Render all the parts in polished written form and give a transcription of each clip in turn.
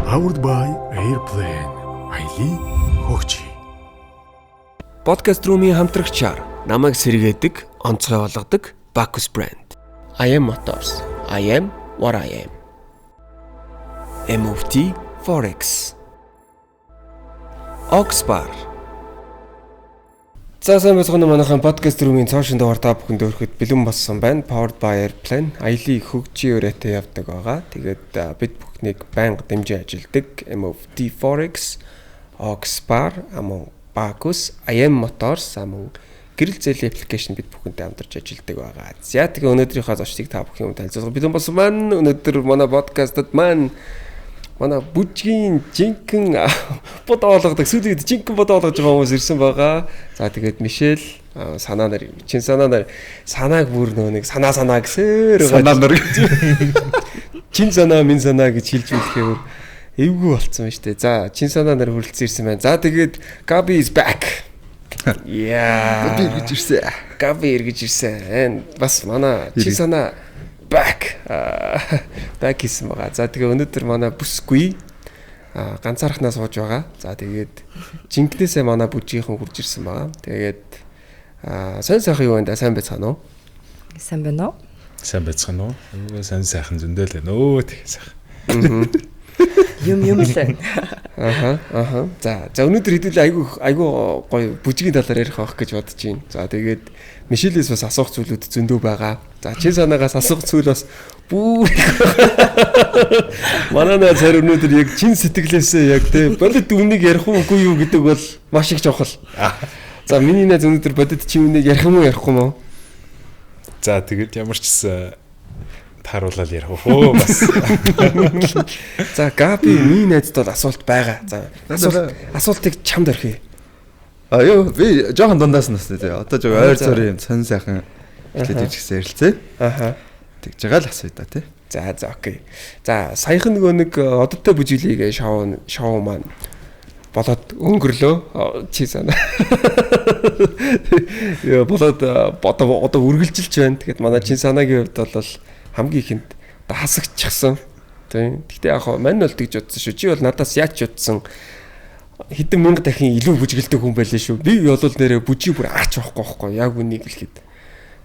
Powered by Airplane. Аяли хөгжи. Podcast room-ийн хамтрагчаар намайг сэргээдэг, онцгой болгодог Bacchus brand. I am Motors. I am what I am. MOFT Forex. Oxbar. За сайн бацхан манайхан podcast room-ийн цаашин дугаар та бүхэнд өргөхөд бэлэн болсон байна. Powered by Airplane. Аяли хөгжи өрөөтэй явдаг байгаа. Тэгээд бид бүхнийг байнга дэмжиж ажилдаг MOFT Forex, Oxbar, амун Bacchus, I am Motors, амун гэрэл зээлийн аппликейшн бид бүхэнтэй хамтарч ажилладаг байгаа. За тэгээ өнөөдрийнхөө зочдыг та бүхэн танилцуулах бэлэн болсон маань. Өнөөдөр манай подкастад манай бүжгийн жинхэнэ бодоо олгодог сүлээд жинхэнэ бодоо олгож байгаа хүмүүс ирсэн байгаа. За тэгээд Мишель санаа нар чин санаа нар санааг бүр нэг санаа гэсээр санаа нар чин санаа минь санаа гэж хэлж үлдэхээр эвгүй болцсон байна шүү дээ. За чин санаа нар хүрэлцэн ирсэн байна. За тэгээд Gabi is back. Яа. Gabi эргэж ирсэн. Бас манай чин санаа back хийсэн байгаа. За тэгээ өнөөдөр манай бүсгүй ганцаархнаа сууж байгаа. За тэгээд жинкнээсээ манай бүжгийнхэн хурж ирсэн байгаа. Тэгээд сайн сайхан юу байна да? Сайн байцгаана уу? Сайн байна уу? Сайн байцгаана уу? Сайн сайхан зөндөл байна. Өө тэгээ сайхан. Юм л байна. За өнөөдөр хэдүүл айгүй гоё бүжгийн талаар ярих авах гэж бодож байна. За тэгээд Мишелээс бас асуух зүйлүүд зөндөө байгаа. За чи санаагаас асуух зүйл бас бүр манайнаа цар өнөөдөр яг чин сэтгэлээсээ яг те бодит үнийг ярих уугүй юу гэдэг бол маш их чухал. За миний найз өнөөдөр бодит чи үнийг ярих юм уу ярихгүй мó? За тэгээд ямар ч тааруулаад ярих уу бас. За Gabi миний найзд бол асуулт байгаа. За асуултыг чамд орхиё. Ёо би жоохон дундаас нь настай. Одоо жоо ойр цорын юм сонь сайхан хэлээд ирчихсэн ярилцээ. Тэгж байгаа л асууя да тий. За окей. За саяхан нэг ододтой бүжиглийг шоу маань болоод өнгөрлөө. Чи санаа. Яа болоод одоо үргэлжилж байна. Тэгэхэд манай чин санаагийн хувьд бол хамгийн ихэнд хасагчсан. Тийм. Гэтэ яг мань бол тэгж бодсон шүү. Чи бол надаас яаж бодсон? Хэдэн мянга дахин илүү бүжгэлдэг хүн байлээ шүү. Би бол нэрээ бүжиг бүр аач байхгүй. Яг үнийг хэлэхэд.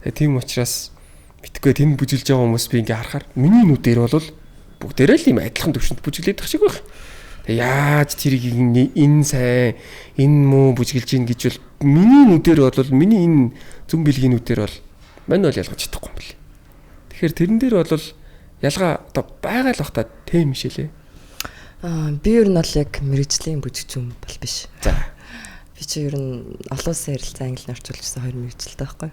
Тэгээ тийм учраас битгүй тэнд бүжгэлж байгаа хүмүүс би ингээ харахаар миний нүдээр бол бүгдээрээ л юм адилхан төвшөнд бүжгэлээд тах шиг байх. Тэгээ яаж тэрийг энэ сайн энэ муу бүжгэлж ийн гэж бол миний нүдээр бол миний энэ зүн бэлгийн нүдээр бол мань бол ялгаж чадахгүй юм бэл. Тэгэхээр тэрэн дээр бол ялгаа одоо байгаа л бах та тийм мишэлээ. Би ер нь бол яг мэрэгжлийн бүжигчин бол биш. За. Би чи ер нь олон улсын ярилцаа англи орчуулжсэн 2 мэрэгчлээ байхгүй.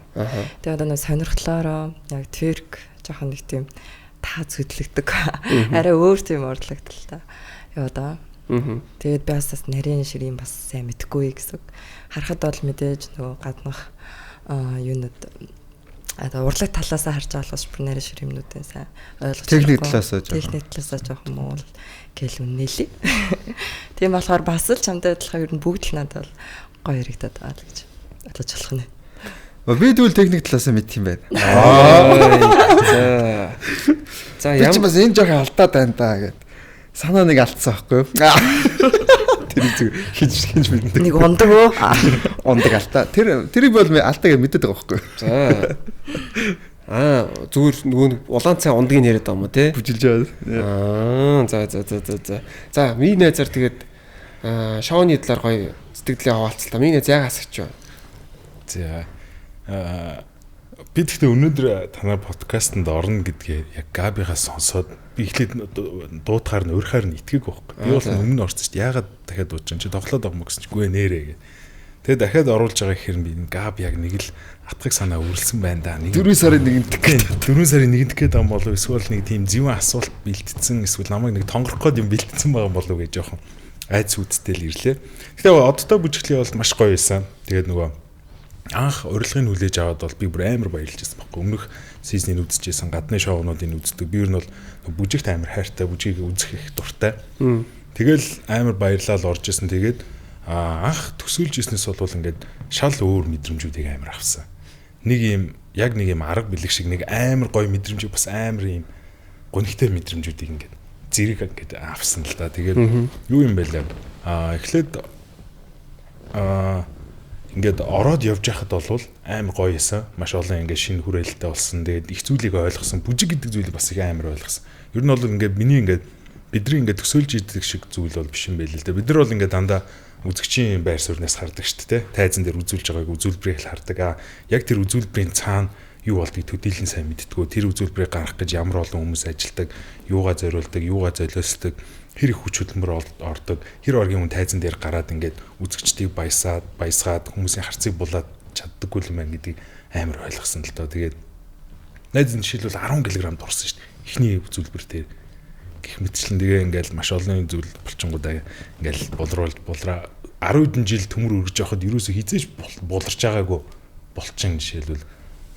Тэгээ одоо нэг сонирхлоороо яг тверк жоохон нэг тийм таа зүтлэгдэг. Арай өөр тийм урдлагдал та. Яа да. Тэгээд би бас нарийн ширийн бас сайн мэдгүй гэсэн. Харахад бол мэдээж нөгөө гаднах юунууд урлаг талаасаа харж байгаа болохоос бүр нарийн ширэмнүүдээ сайн ойлгож байгаа. Техник талаасаа жоохон муу гэл үнэлээ. Тийм болохоор бас л чамтай адилхан ер нь бүгд л надад гоё яригадаад байгаа л гэж бодож болох нь. Би дүүл техник талаасаа мэдх юм байна. За ямар ч бас энэ жоохон алдаад байна да гэд. Санаа нэг алдсан байхгүй юу? Тэр зүг хинж мэднэ. Нэг ундаг уу? Ундаг алдаа. Тэрийг бол алдаа гэж мэддэг байгаа байхгүй юу? За зүгээр нөгөө улаан цай ундгийг яриад байгаа юм уу те? Бүжилж байгаа. За. За миний найзаар тэгээд шоуны талаар гоё сэтгэлээ хаваалцлаа. Миний найз яг асагч байна. За би тэгтээ өнөөдөр танай подкастт орно гэдгээ яг Gabi-гаас сонсоод би эхлээд дуутахаар нь өөрхөр нь итгээг байхгүй. Би бол өмнө орсон чинь яагаад дахиад дуудаж чи тоглоод байгаа юм гэсэн чинь гүй нэрээ гэ. Тэгээ дахиад оруулж байгаа гэхээр би Gabi яг нэг л атгах санаа үргэлсэн байна да. 4 сарын 1-нд 4 сарын 1-нд гээд байгаа болов эсвэл нэг тийм зөвөн асуулт бэлтцсэн эсвэл намайг нэг тонгорох гээд юм бэлтцсэн байгаа болов гэж жоохон айц үдтэй л ирлээ. Гэтэ одтой бүжиглээ бол маш гоё байсан. Тэгээд нөгөө анх урилгыг хүлээж аваад бол би бүр амар баярлж байсан байхгүй. Өмнөх сизнийг үзчихсэн, гадны шоунуудыг үздэг. Би ер нь бол бүжигт амар хайртай, бүжгийг үзэх их дуртай. Тэгэл амар баярлал орж исэн. Тэгээд анх төсөөлж ирснээс бол ингээд шал өөр мэдрэмжүүдийг амар авсан. Нэг юм арга бэлэг шиг нэг амар гоё мэдрэмжийг бас амар юм гонхтой мэдрэмжүүдийг ингээд зэрэг ингээд авсан л да. Тэгээд юу юм бэ лээ? Эхлээд ингээд ороод явж байхад бол амар гоё байсан. Маш олон ингээд шинэ хүрээлэлтэй болсон. Тэгээд их зүйлийг ойлгосон. Бүжиг гэдэг зүйлийг бас их амар ойлгосон. Ер нь бол ингээд миний ингээд бидний ингээд төсөөлж идэх шиг зүйл бол биш юм байл л да. Бид нар бол ингээд дандаа үзэгчийн байр сууриас хардаг шүү дээ. Тайзан дээр үзүүлж байгааг үзүүлбэрийг л хардаг. Яг тэр үзүүлбэрийн цаана юу болдгийг төдийлөн сайн мэдтгүү. Тэр үзүүлбэрийг гаргах гэж ямар олон хүмүүс ажилдаг, юугаа зориулдаг, юугаа золиосдог, хэр их хүч хөдөлмөр ордог, хэр оргийн хүн тайзан дээр гараад ингээд үзэгчдийг баясгаад хүмүүсийн харцыг булаад чаддаггүй юм байна гэдгийг амар ойлгосон л доо. Тэгээд найзын жишээлбэл 10 кг дурсан шүү дээ. Эхний үзүүлбэр дээр гэх мэтчлэн тэгээ ингээл маш олон зүйл болчингуудаа ингээл булраа 10 хэдэн жил төмөр өргөж явахад юусоо хизээж буларч байгаагүй болчин жишээлбэл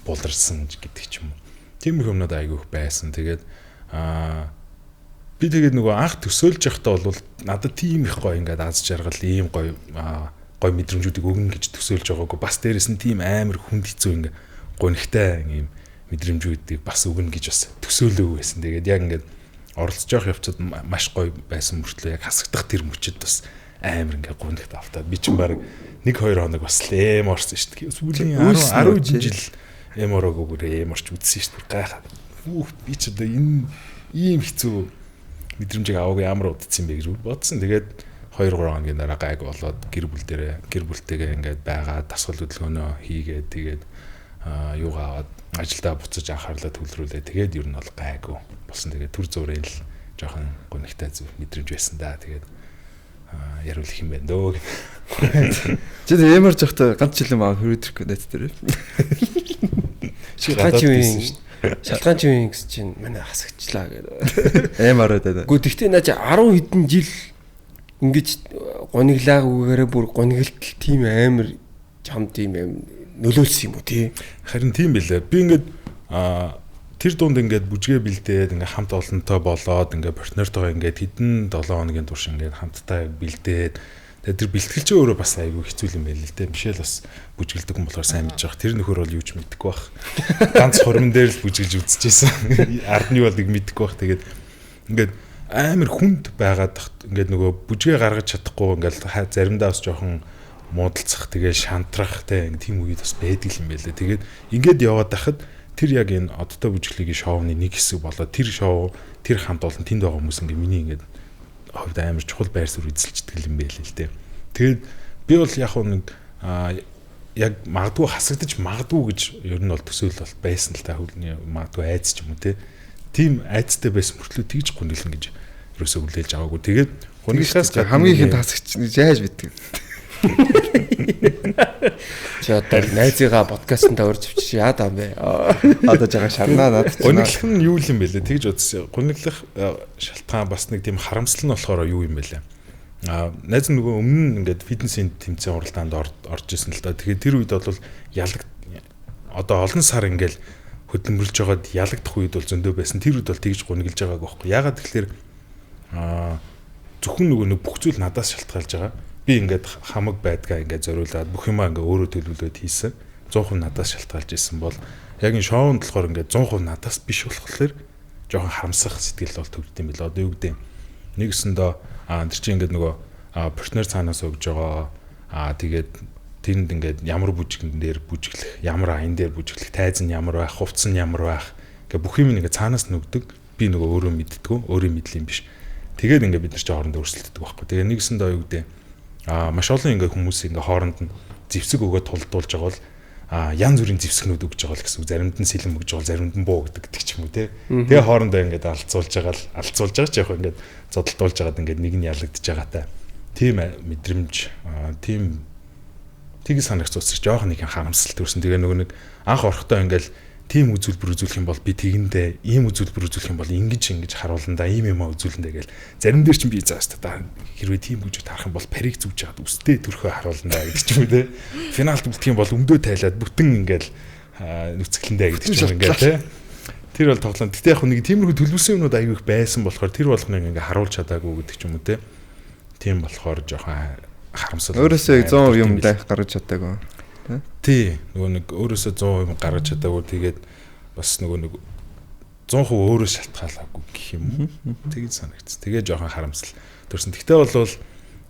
буларсан гэдэг ч юм уу. Тиймэрхүү юмнууд айгүйх байсан. Тэгээд би тэгээд нөгөө анх төсөөлж явахдаа бол надад тийм их гоё ингээд аз жаргал ийм гоё мэдрэмжүүдийг өгнө гэж төсөөлж байгаагүй. Бас дээрэс нь тийм амар хүнд хэцүү ингээд гонхтой ийм мэдрэмжүүдийг бас өгнө гэж бас төсөөлөөгүй байсан. Тэгээд яг ингээд оролцож явах явцад маш гоё байсан мөртлөө яг хасагдах тэр мөчөд бас амар ингээд гонхт автаад би чинь баг 1-2 хоног бас эм орсон шүү дээ. Сүүлийн 10 жил эм ороогүй эм орч үдсэн шүү дээ. Гайхаад. Би ч одоо энэ ийм хэцүү мэдрэмжийг аваагүй ямар удацсан бэ гэж бодсон. Тэгээд 2-3 хоногийн дараа гайг болоод гэр бүлтэйгээ ингээд байгаа дасгал хөдөлгөөнөө хийгээд тэгээд юугаа аваад ажилдаа буцаж анхаарлаа төвлөрүүлээ. Тэгээд ер нь бол гайгүй болсон. Тэгээд төр зурeel жоохон гонхтой зүг мэдрэмж байсан да. Тэгээд яриулах юм байна дөө. Чи ямар жоохтой ганц жил юм аа хөрөөдрөх гэдэг дээр. Шалтгаан ч юм гэсэн чинь манай хасагчлаа гэдэг. Эмараад байна. Гэхдээ тэгтээ наа чи 10 хэдэн жил ингэж гониглаагүйгээрээ бүр гонигл тийм амар чам тийм юм нөлөөлсөн юм уу тий? Харин тийм билээ. Би ингээд тэр дунд ингээд бүжгээ бэлдээд ингээд хамт олонтой болоод ингээд партнертойгоо ингээд хэдэн 7 хоногийн турш ингээд хамтдаа бэлдээд тэгээд тэр бэлтгэлч өөрөө бас айгүй хэцүү юм байл л дээ. Мишэл бас бүжгэлдэг хүн болохоор сайн мэдж байгаа. Тэр нөхөр бол юу ч мэдэхгүй байх. Ганц хормон дээр л бүжгэлж үзчихсэн. Ард нь юу болдгийг мэдэхгүй байх. Тэгээд ингээд амар хүнд байгаад ингээд нөгөө бүжгээ гаргаж чадахгүй ингээд заримдаа бас жоохон муудалцах тэгээ шантрах тийм үед бас байдаг юм байлээ. Тэгээд ингээд яваад байхад тэр яг энэ одтой бүжиглэгийн шоуны нэг хэсэг болоод тэр шоу тэр хамт олон тэнд байгаа хүмүүс ингээд миний ингээд ховд амар чухал байр суурь эзэлждэг юм байл л дээ. Тэгээд би бол яг нэг яг магадгүй хасагдаж магадгүй гэж ер нь бол төсөөл бол байсан л та хөлний магадгүй айц ч юм уу те. Тийм айцтай байсан мөртлөө тэгж гүнэлэн гэж ерөөсөө хүлээж аваагүй. Тэгээд гүнэлээс хамгийн ихэнд хасагч гэж яаж мэддэг. За одоо найзыгаа подкастт орж өвч яадаа юм бэ? Одоо жага шарнаа надад. Гүнэлэх нь юу юм бэ лээ? Тэгж бодсон. Гүнэлэх шалтгаан бас нэг тийм харамсал нь болохоор юу юм бэ лээ? Найз нөгөө өмнө ингээд фитнесийн тэмцээн уралдаанд орж исэн л да. Тэгэхээр тэр үед бол одоо олон сар ингээд хөдөлмөрлж байгаад ялагдах үед бол зөндөө байсан. Тэр үед бол тэгж гүнэлж байгааг байхгүй. Ягаад тэгэхээр зөвхөн нөгөө бүх зүйл надаас шалтгаалж байгаа. Би ингээд хамаг байдгаа ингээд зориулаад бүх юмаа ингээд өөрөө төлөвлөд хийсэн. 100% надаас шалтгаалж исэн бол яг энэ шоунд болохоор ингээд 100% надаас биш болохоор жоохон харамсах сэтгэл бол төгрд юм бэл. Одоо юу гэдэг нэгсэндээ тэр чинь ингээд нөгөө партнер цаанаас өгж байгаа. Тэгээд тэнд ингээд ямар бүжигэн дээр бүжиглэх, ямар аян дээр бүжиглэх, тайз нь ямар байх, хувцс нь ямар байх. Ингээд бүх юм ингээд цаанаас нүгдэг. Би нөгөө өөрөө мэддэггүй, өөрөө мэдл юм биш. Тэгээд ингээд бид нар чинь хоорондоо өрсөлддөг байхгүй. Тэгээд нэгсэндээ юу гэдэг маш олон ингээ хүмүүс ингээ хооронд нь зэвсэг өгөөд тулдуулж байгаа бол янз бүрийн зэвсгнүүд өгж байгаа л гэсэн. Заримд нь сэлэм өгж байгаа, заримд нь буу гэдэг ч юм уу те. Тэгээ хоорондоо ингээ алцуулж байгаа ч яг ингээ зодтолдуулж байгаад ингээ нэг нь ялагдж байгаатай. Тийм мэдрэмж, тийм тийг санагц уусч жоохон нэг харамсалт төрсөн. Тэгээ нөгөө нэг анх орохдоо ингээл тийм үзүүлбэр үзүүлэх юм бол би тэгэндээ ийм үзүүлбэр үзүүлэх юм бол ингэж харуулна да ийм юм үзүүлнэ гээл зарим дээр чинь би заастаа да хэрвээ тийм бүжиг тарах юм бол париг зүвж чад үстэй төрхөө харуулна да гэдэг ч юм уу те. Финалд үлдэх юм бол өмдөө тайлаад бүтэн ингээл нүцгэлэндээ гэдэг ч юм ингээл те. Тэр бол тоглоом. Гэтэ яг нэг тиймэрхүү төлөвлөсөн юмнууд аягүй их байсан болохоор тэр болгоныг ингээ харуулж чадаагүй гэдэг ч юм уу те. Тийм болохоор жоохон харамсал. Өөрөөсөө 100% юм дайх гаргаж чадаагүй. Тий, нөгөө нэг өөрөөсөө 100% гаргаж чадаагүй. Тэгээд бас нөгөө нэг 100% өөрөө шалтгаалаагүй гэх юм уу. Тэгээд санагдсан. Тэгээ жоохон харамсал төрсөн. Тэгтээ бол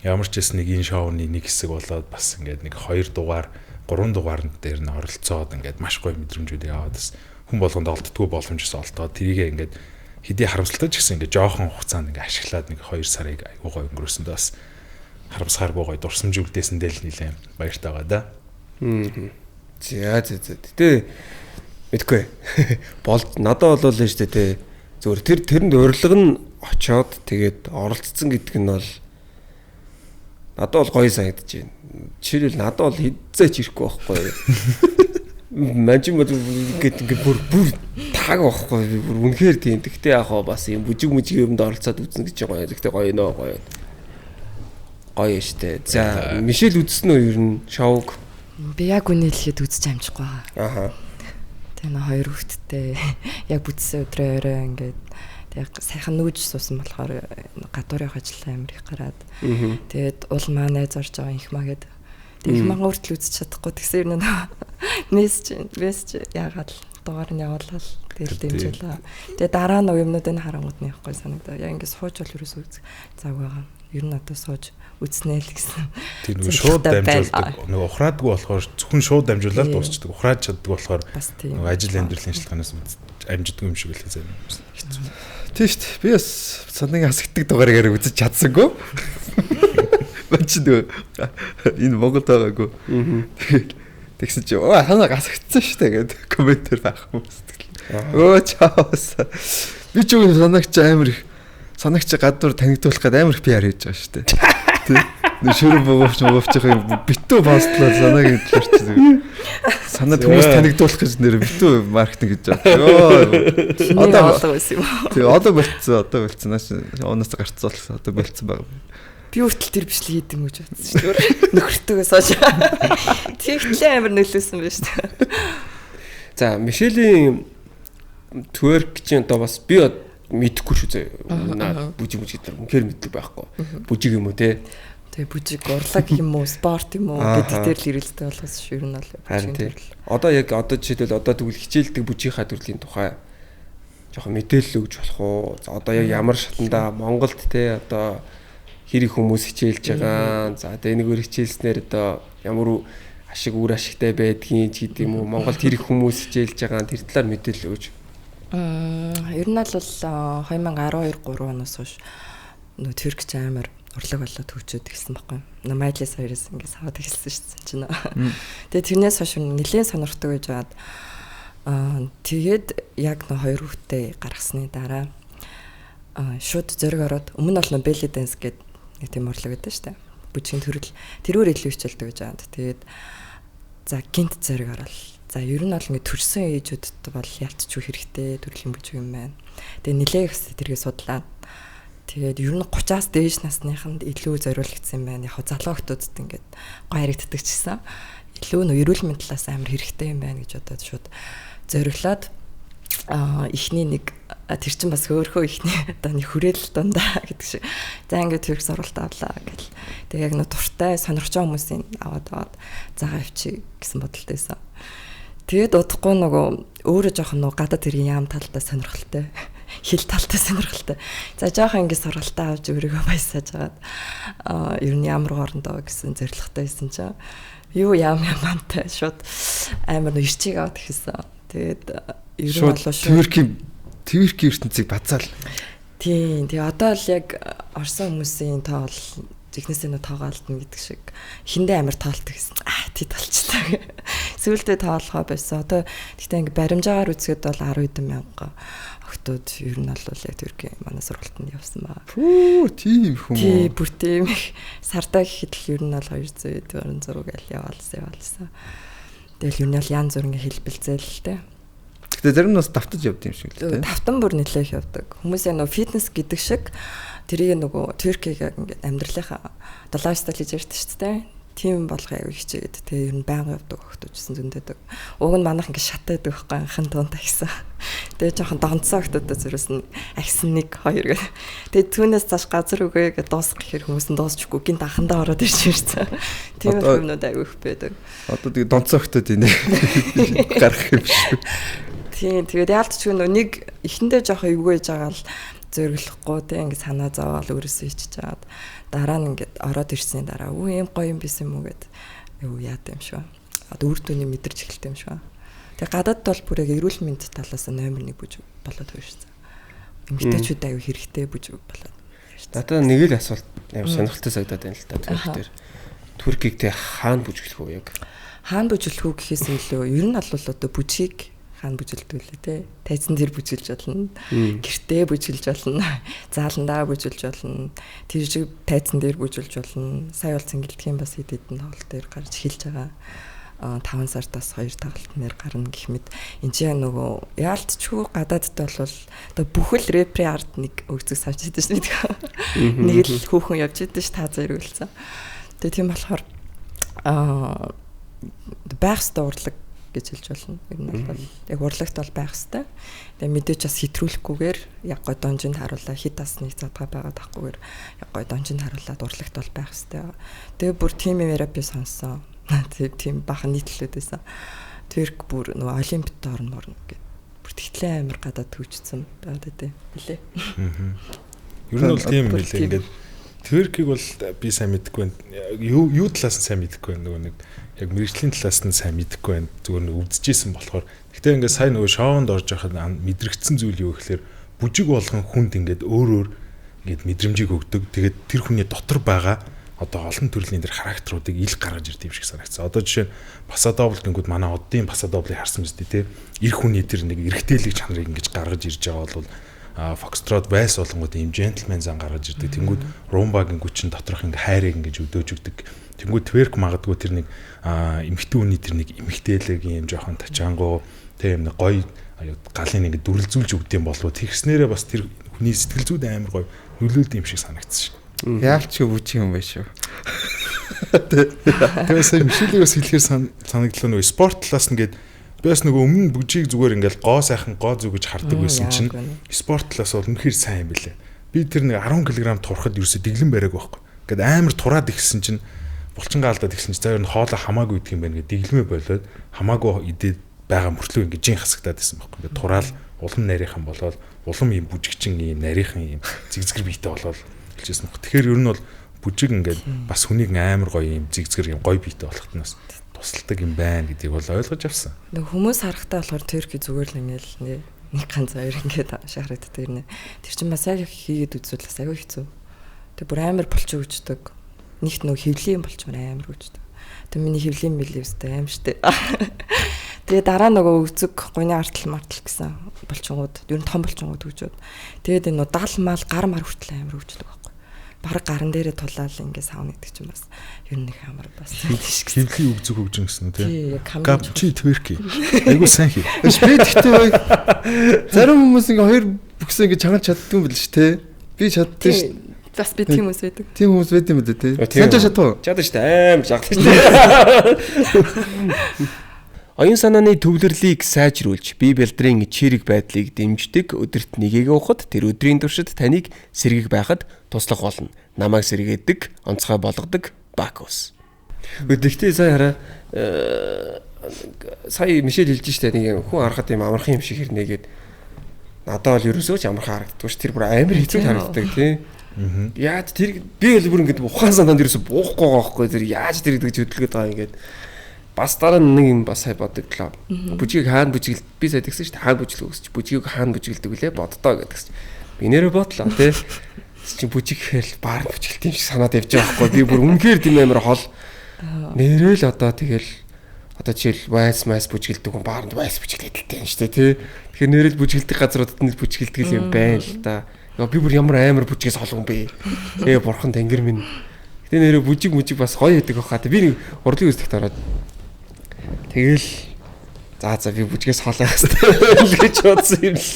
ямар ч гэсэн нэг энэ шоуны нэг хэсэг болоод бас ингээд нэг 2 дугаар 3 дугаар дээр нь оролцоод ингээд маш гоё мэдрэмжүүд яваад бас хүн болгонд олддгүй боломжос олдоод тэрийг ингээд хэдий харамсалтай ч гэсэн ингээд жоохон хугацаанд ингээд ашиглаад нэг 2 сарыг айгүй гоё өнгөрөөсөндөө бас харамсахааргүй гоё дурсамжуулдээсэндээ л нэлээд баяртай байгаа да. За. Гэтэ мэдгүй. Надад бол л шүү дээ. Зөвхөн тэрэнд урилга нь очоод тэгээд оролцсон гэдэг нь бол надад бол гоё санагдаж байна. Жишээлбэл надад бол хизээч ирэхгүй байхгүй. Манчин мод ингээд бүр тааг байхгүй. Бүр үнэхээр тийм. Тэгтээ яг бас юм бүжиг юмд оролцоод үзнэ гэж байгаа. Тэгтээ гоё нөө гоё. Гоё штэ. За, Мишель үзсэн үү ер нь шоуг? Би яг үнэ хэлэхэд үзэж амжихгүй байгаа. Аха. Тэгээ хоёр хүүхэдтэй яг бүтсэн өдрөө орой ингээд тэг сайхан нүүж суусан болохоор гадуур явах ажил амир их гараад. Тэгээд уул маань зорж байгаа их маа гээд. Тэг их маа өөртөл үзэж чадахгүй тэгсэн юм мессеж яагаад дугаар нь явуулаад тэгэл дэмжүүлээ. Тэгээ дараа нь юмнуудыг харангууд нь явахгүй санагдаа. Яг ингээд сууж бол ерөөсөө зав байгаа. Ер нь одоо сууж үзнэ л гэсэн. Тэр нэг шууд дамжуулдаг. Нэг ухраадгүй болохоор зөвхөн шууд дамжуулаад дуусчдаг. Ухраад чаддаг болохоор нэг ажил амьдралын шалтгаанаас амжидгүй юм шиг л хэзээ юм. Тийм шүү дээ. Би бас санагийн хасагддаг дугаарыг үзэж чадсангүй. Бачид энэ Монгол байгаагүй. Тэгсэн чи санаа хасагдсан шүү дээ гэдэг комментэр байх хүмүүс. Чаос. Би ч үгүй санаагч амар их санаагч гадуур танигдуулах гээд амар их PR хийж байгаа шүү дээ. Тэ. Нэг шөрөн богоовч юм битүү постлоо санаагийн талаар чи. Санаад хүмүүс танигдуулах гэж нэр битүү маркетинг гэж байгаа. Одоо болго байсан юм. Тэг одоо болцсон наач оноос гарцуулсан одоо болцсон байгаа. Би хүртэл тэр бичлэг хийдэг юм гэж бодсон шүү дээ. Нөхөртөөгөө сууж. Тэгтлээ амар нөлөөсөн байна шүү дээ. За, Мишелийн twerk чинь одоо бас би мэдэхгүй шүү зөө. Бүжиг гэдэг үнэхээр мэддэг байхгүй. Бүжиг юм уу те? Тэгээ бүжиг урлаг юм уу, спорт юм уу гэдэг дээр л ирэлттэй болохоос шүү ер нь бол. Харин тийм. Одоо жишээлбэл одоо тэгвэл хичээлдэг бүжийнхаа төрлийн тухай жоохон мэдээлэл өгж болох уу? Одоо яг ямар шатанда Монголд те одоо хэр их хүмүүс хичээлж байгаа. За тэгээ нэгөр хичээлснээр одоо ямар ашиг үр ашигтай байдгийг ч гэдэг юм уу? Монголд хэр их хүмүүс хичээлж байгаа тэр талаар мэдээлэл өгж. Ер нь бол 2012-3 оноос хойш нөө Türk амар урлаг болоод хөгжөөд ирсэн байхгүй. Майдлес хоёроос ингээд саваад эхэлсэн шүү дээ. Тэгээ тэрнээс хойш нэлээд сонирхдаг гэж баад. Тэгээд яг нөө хоёр хүүхдээ гаргасны дараа шууд зөрөг ороод өмнө нь бол belly dance гэдэг нэг тийм урлаг байдаг шүү дээ. Бүжгийн төрөл тэрүүр илүү хичээлдэг гэж баад. Тэгээд за гинт зөрөг орол. За ер нь бол ингээд төрсэн ээжүүдэд бол ялцчих хэрэгтэй төрлийн бүжиг юм байна. Тэгээ нэлээд их тэргээ судлаад тэгээд ер нь 30-аас дээш насныханд илүү зориулагдсан юм байна. Яг залуу хүмүүсд ингээд гоё харагддаг ч гэсэн илүү нөө эрүүл мэндийн талаас амар хэрэгтэй юм байна гэж бодоод шууд зориглоод эхний нэг тэр чин бас хөөхөө эхний одоо нэг хүрээлэл дундаа гэдэг шиг. За ингээд Türk сургалт авлаа гэл. Тэгээ яг нөө дуртай сонирхож байгаа хүмүүсийн аваад загаа авчи гэсэн бодолтой байсан. Тэгээд удахгүй нөгөө өөрөө жоохон нөгөө гадаад тэргийн яам талтай сонирхолтой. Хил талтай сонирхолтой. За жоохон ингэ сургалтаа авч өөрийгөө баясааж агаад ер нь ямар хоорондоо гэсэн зорилготой байсан чинь юу яамтай шууд амар нөө ирчиг аваад ихсэн. Тэгээд ер нь болоо шууд Türk ертөнцийг бацаал. Тийм. Тэгээ одоо л яг орсон хүмүүсийн тоо бол жигнэсээ нөө тоогоолдно гэдэг шиг хиндэ амар тоолдог гэсэн. Тий толчтой. Сүүлдээ тоолохоо байсан. Одоо гэхдээ ингэ баримжаагаар үзэхэд бол 10,000 охтууд ер нь бол яг Türk манай сургалтанд явсан баа. Пүү тийм хүмүүс. Тий бүр тийм их сардаа гэхэд л ер нь бол 246 гэл яваалсан. Тэгэл ер нь бол янз бүрийн хэлбэлзэл л дээ. Гэтэ зарим нь бас давтаж явд юм шиг л дээ. Давтан бүр нэлээх явдаг. Хүмүүс яг нөгөө фитнес гэдэг шиг тэрийг нөгөө Türk-ийг ингээд амьдралынхаа лайфстайл хийж ярьдаг шүү дээ. Тийм болгоо аяг хичээгээд тэгээ ер нь байнга явдаг өгтөжсэн зөндөдөг. Уг нь манайх ингээд шатаадаг байхгүй анхан туунтаа гэсэн. Тэгээ жоохон донцоо өгтөдөө зэрэс нь агсан 1 2 гэх. Тэгээ түүнээс цааш газар үгээ гэж дуусгах гэхээр хүмүүс нь дуусчихгүй гинт анхандаа ороод ирж ирсэн. Тийм юмнууд аяг их байдаг. Одоо тэгээ донцоо өгтөд энэ гарах юм шүү. Тийм тэгээд яалтч нэг эхэндээ жоох эвгүй гэж байгаа л зөрөглөхгүй тийм ингээд санаа зовоол өөрөөсөө ичиж чаад дараа нь ингээд ороод ирсний дараа ийм гоё юм бисэн юм уу гэд яат юм шүү. Одоо үр дүний мэдэрч эхэлт юм шүү. Тэгээд гадаад бол бүр яг эрүүл мэнд талаас нь номер 1 бүж болоод байна шүү. Эмэгтэйчүүд аюу хэрэгтэй бүж болоод. Надад нэг л асуулт амар сонирхолтой санагдаад байна л да. Турк дээр. Туркийг тэ хаана бүжиглэх вэ яг? Хаана бүжиглэх үү гэхээс илүү ер нь бол одоо бүжгийг хаана бүжиглдэг лээ те. Тайзан дээр бүжиглж болно. Гэртээ бүжиглж болно. Зааландаа бүжиглж болно. Тэр шиг тайзан дээр бүжиглж болно. Сая бол цэнгэлдэх юм бас хэд хэдэн тоглолт дээр гарч эхэлж байгаа. 5 сартаас 2 тоглолт нэр гарна гэх мэт энэ ч нөгөө яалтчгүй гадаадд бол одоо бүхэл репри арт нэг өгцөг савж идэв шүү дээ. Нэг л хүүхэн явж идэв ш та зэрэгүүлсэн. Тэгээ тийм болохоор байх ёстой урлаг гэж хэлж болно. Ер нь бол яг урлагт бол байх ёстой. Тэгээ мэдээж бас хэтрүүлэхгүйгээр яг гой донжинд харуулаа хит бас нэг задгаа байгаа тахгүйгээр яг гой донжинд харуулаад урлагт бол байх ёстой. Тэгээ бүр тим юмараа би сонссон. Тийм бахан нийтлэлүүд байсан. Турк бүр нөгөө олимпиад орно гэд бүр тэгтлээ амир гадаад төвчсөн байдаг дээ. Билээ. Ер нь бол тийм билээ. Ингээд Туркийг бол би сайн мэдэхгүй байна. Юу талаас нь сайн мэдэхгүй байна. Нөгөө нэг яг мэрэгжлийн талаас нь сайн мэдэхгүй байна. Зүгээр нь өвдөжсэн болохоор. Гэхдээ ингээд сайн нөгөө шоунд орж байхад мэдрэгдсэн зүйл юу гэхээр бүжиг болгон хүнд ингээд өөр ингээд мэдрэмжийг өгдөг. Тэгээд тэр хүний дотор байгаа одоо олон төрлийн дэр характеруудыг ил гаргаж ирд юм шиг санагдсан. Одоо жишээ нь Пасадобль гингүүд манай оддын Пасадоблыг харсан мэт тий. Эр хүний тэр нэг эрэгтэйлэг чанарыг ингэж гаргаж ирж байгаа бол Фокстрот вайс болонгууд юм джентльмен зан гаргаж ирдэг. Тэнгүүд румбагийн гүчин доторх ингээ хайрыг ингэж өдөөж өгдөг. Тэнгүүд тверк магадгүй тэр нэг эмхтэн үний тэр нэг эмхтээлэг юм жоохон тачаангуу тий юм гоё галын ингээ дүрлзүүлж өгдөм болов тэгснээрээ бас тэр хүний сэтгэл зүйд амар гоё нөлөөлд юм шиг санагдсан. Яалч бүжиг юм байна шүү. Тэгээ сая Мишелийг бас хэлэхээр санагдлаа нөгөө спорт талаас нь гээд бас нөгөө өмнө бүжиг зүгээр ингээл гоо сайхан гоо зүг гэж хардаг байсан чинь спорт талаас бол үнэхээр сайн юм билээ. Би тэр нэг 10 кг турахад ерөөсө дэглэн бариаг байхгүй. Ингээд амар тураад ихсэн чинь булчингаа алдаад ихсэн чинь заяа хоолой хамаагүй идэх юм байна гэдэг дэглэмээ болоод хамаагүй идээд байгаа мөртлөө ингээд жин хасагдаад байсан байхгүй. Ингээд тураал улам нарийнхан болоод улам юм бүжигчин юм нарийнхан юм зигзгэр биетэй болоод хэлжсэн баг. Тэгэхээр ер нь бол бүжиг ингээд бас хүнийг амар гоё юм зигзгэр юм гоё биетэй болохт нь бас тусалдаг юм байна гэдгийг бол ойлгож авсан. Нэг хүмүүс харахтаа болохоор Турки зүгээр л ингээл нэг ганц хоёр ингээд шахрагддаг нэ. Тэр чинь бас яг хийгээд үзвэл бас аягүй хэцүү. Тэг бүр амар болчих өгчдөг. Нэгт нөө хөвлийн болчмор амар өгчдөг. Тэг миний хөвлийн мэл өстэй аим штэ. Тэгээ дараа нөгөө үзэг гуйны артал мартал гэсэн болчингууд ер нь том болчингууд өгчөөд. Тэгээд энэ нөө дал мал гар мар хүртэл амар өгчдөг байхгүй. Бараг гаран дээрээ тулаал ингээ савна гэдэг чинь бас ер нь их амар бас хөвлийн өгзөг хөгжин гэсэн үү тий. Гапчи тверки. Айгуу сайн хий. Би тэгтээ зарим хүмүүс ингээ хоёр бүксээ ингээ чангалж чаддгүй юм бэл ш тий. Би чаддгүй ш. Бас би тийм хүмүүс байдаг. Тийм хүмүүс байд юм үү тий. Санаж чадах уу? Чадна шүү дээ. Аим жаглагч дээ. Оюун санааны төвлөрлийг сайжруулж, бие бэлтрийн чирэг байдлыг дэмждэг өдөрт нэгийг уухад тэр өдрийн туршид таныг сэргэг байхад туслах болно. Намайг сэргээдэг, онцгой болгодог Бакус. Гэхдээ сая хараа сая Мишель хэлж штэ нэг хүн харахад юм амархан юм шиг хэрнэгээд надад бол ерөөсөө ч амархан харагддаг ш. Тэр бүр амар хэцүү харагддаг тий. Яаж тэр би бол бүр ингэдэг ухаан санаанд ерөөсөө буухгүй байгаа байхгүй тэр яаж тэр гэдэг хөдөлгөөд байгаа ингээд бас дараа нэг юм бас сая бодогдлоо. Бүжгийг хаана бүжиглд би сая тэгсэн шүү дээ. Хаана бүжиглэх үсч бүжгийг хаана бүжиглдэг вүлээ боддоо гэдэгс. Би нэрээ бодлоо тий. Чи бүжиг гэхэл баар бүжиглт юм шиг санаад явж байгаа байхгүй. Би бүр үнэхээр тийм амар хол. Нэрээ л одоо тэгэл одоо жишээл вайс майс бүжиглдэг хүн баард вайс бүжиглэдэг юм шүү дээ тий. Тэгэхээр нэрээ л бүжиглдэг газруудад нь бүжиглдэг юм байна л да. Би бүр ямар амар бүжгээс холгон бэ. Бурхан тэнгэр минь. Гэтэ нэрээ бүжиг бас гоё байдаг баха. Би нэг урлагийн үстэйгт ороод тэгэл за би бүжгээс хоолой хэвээр гэж бодсон юм л.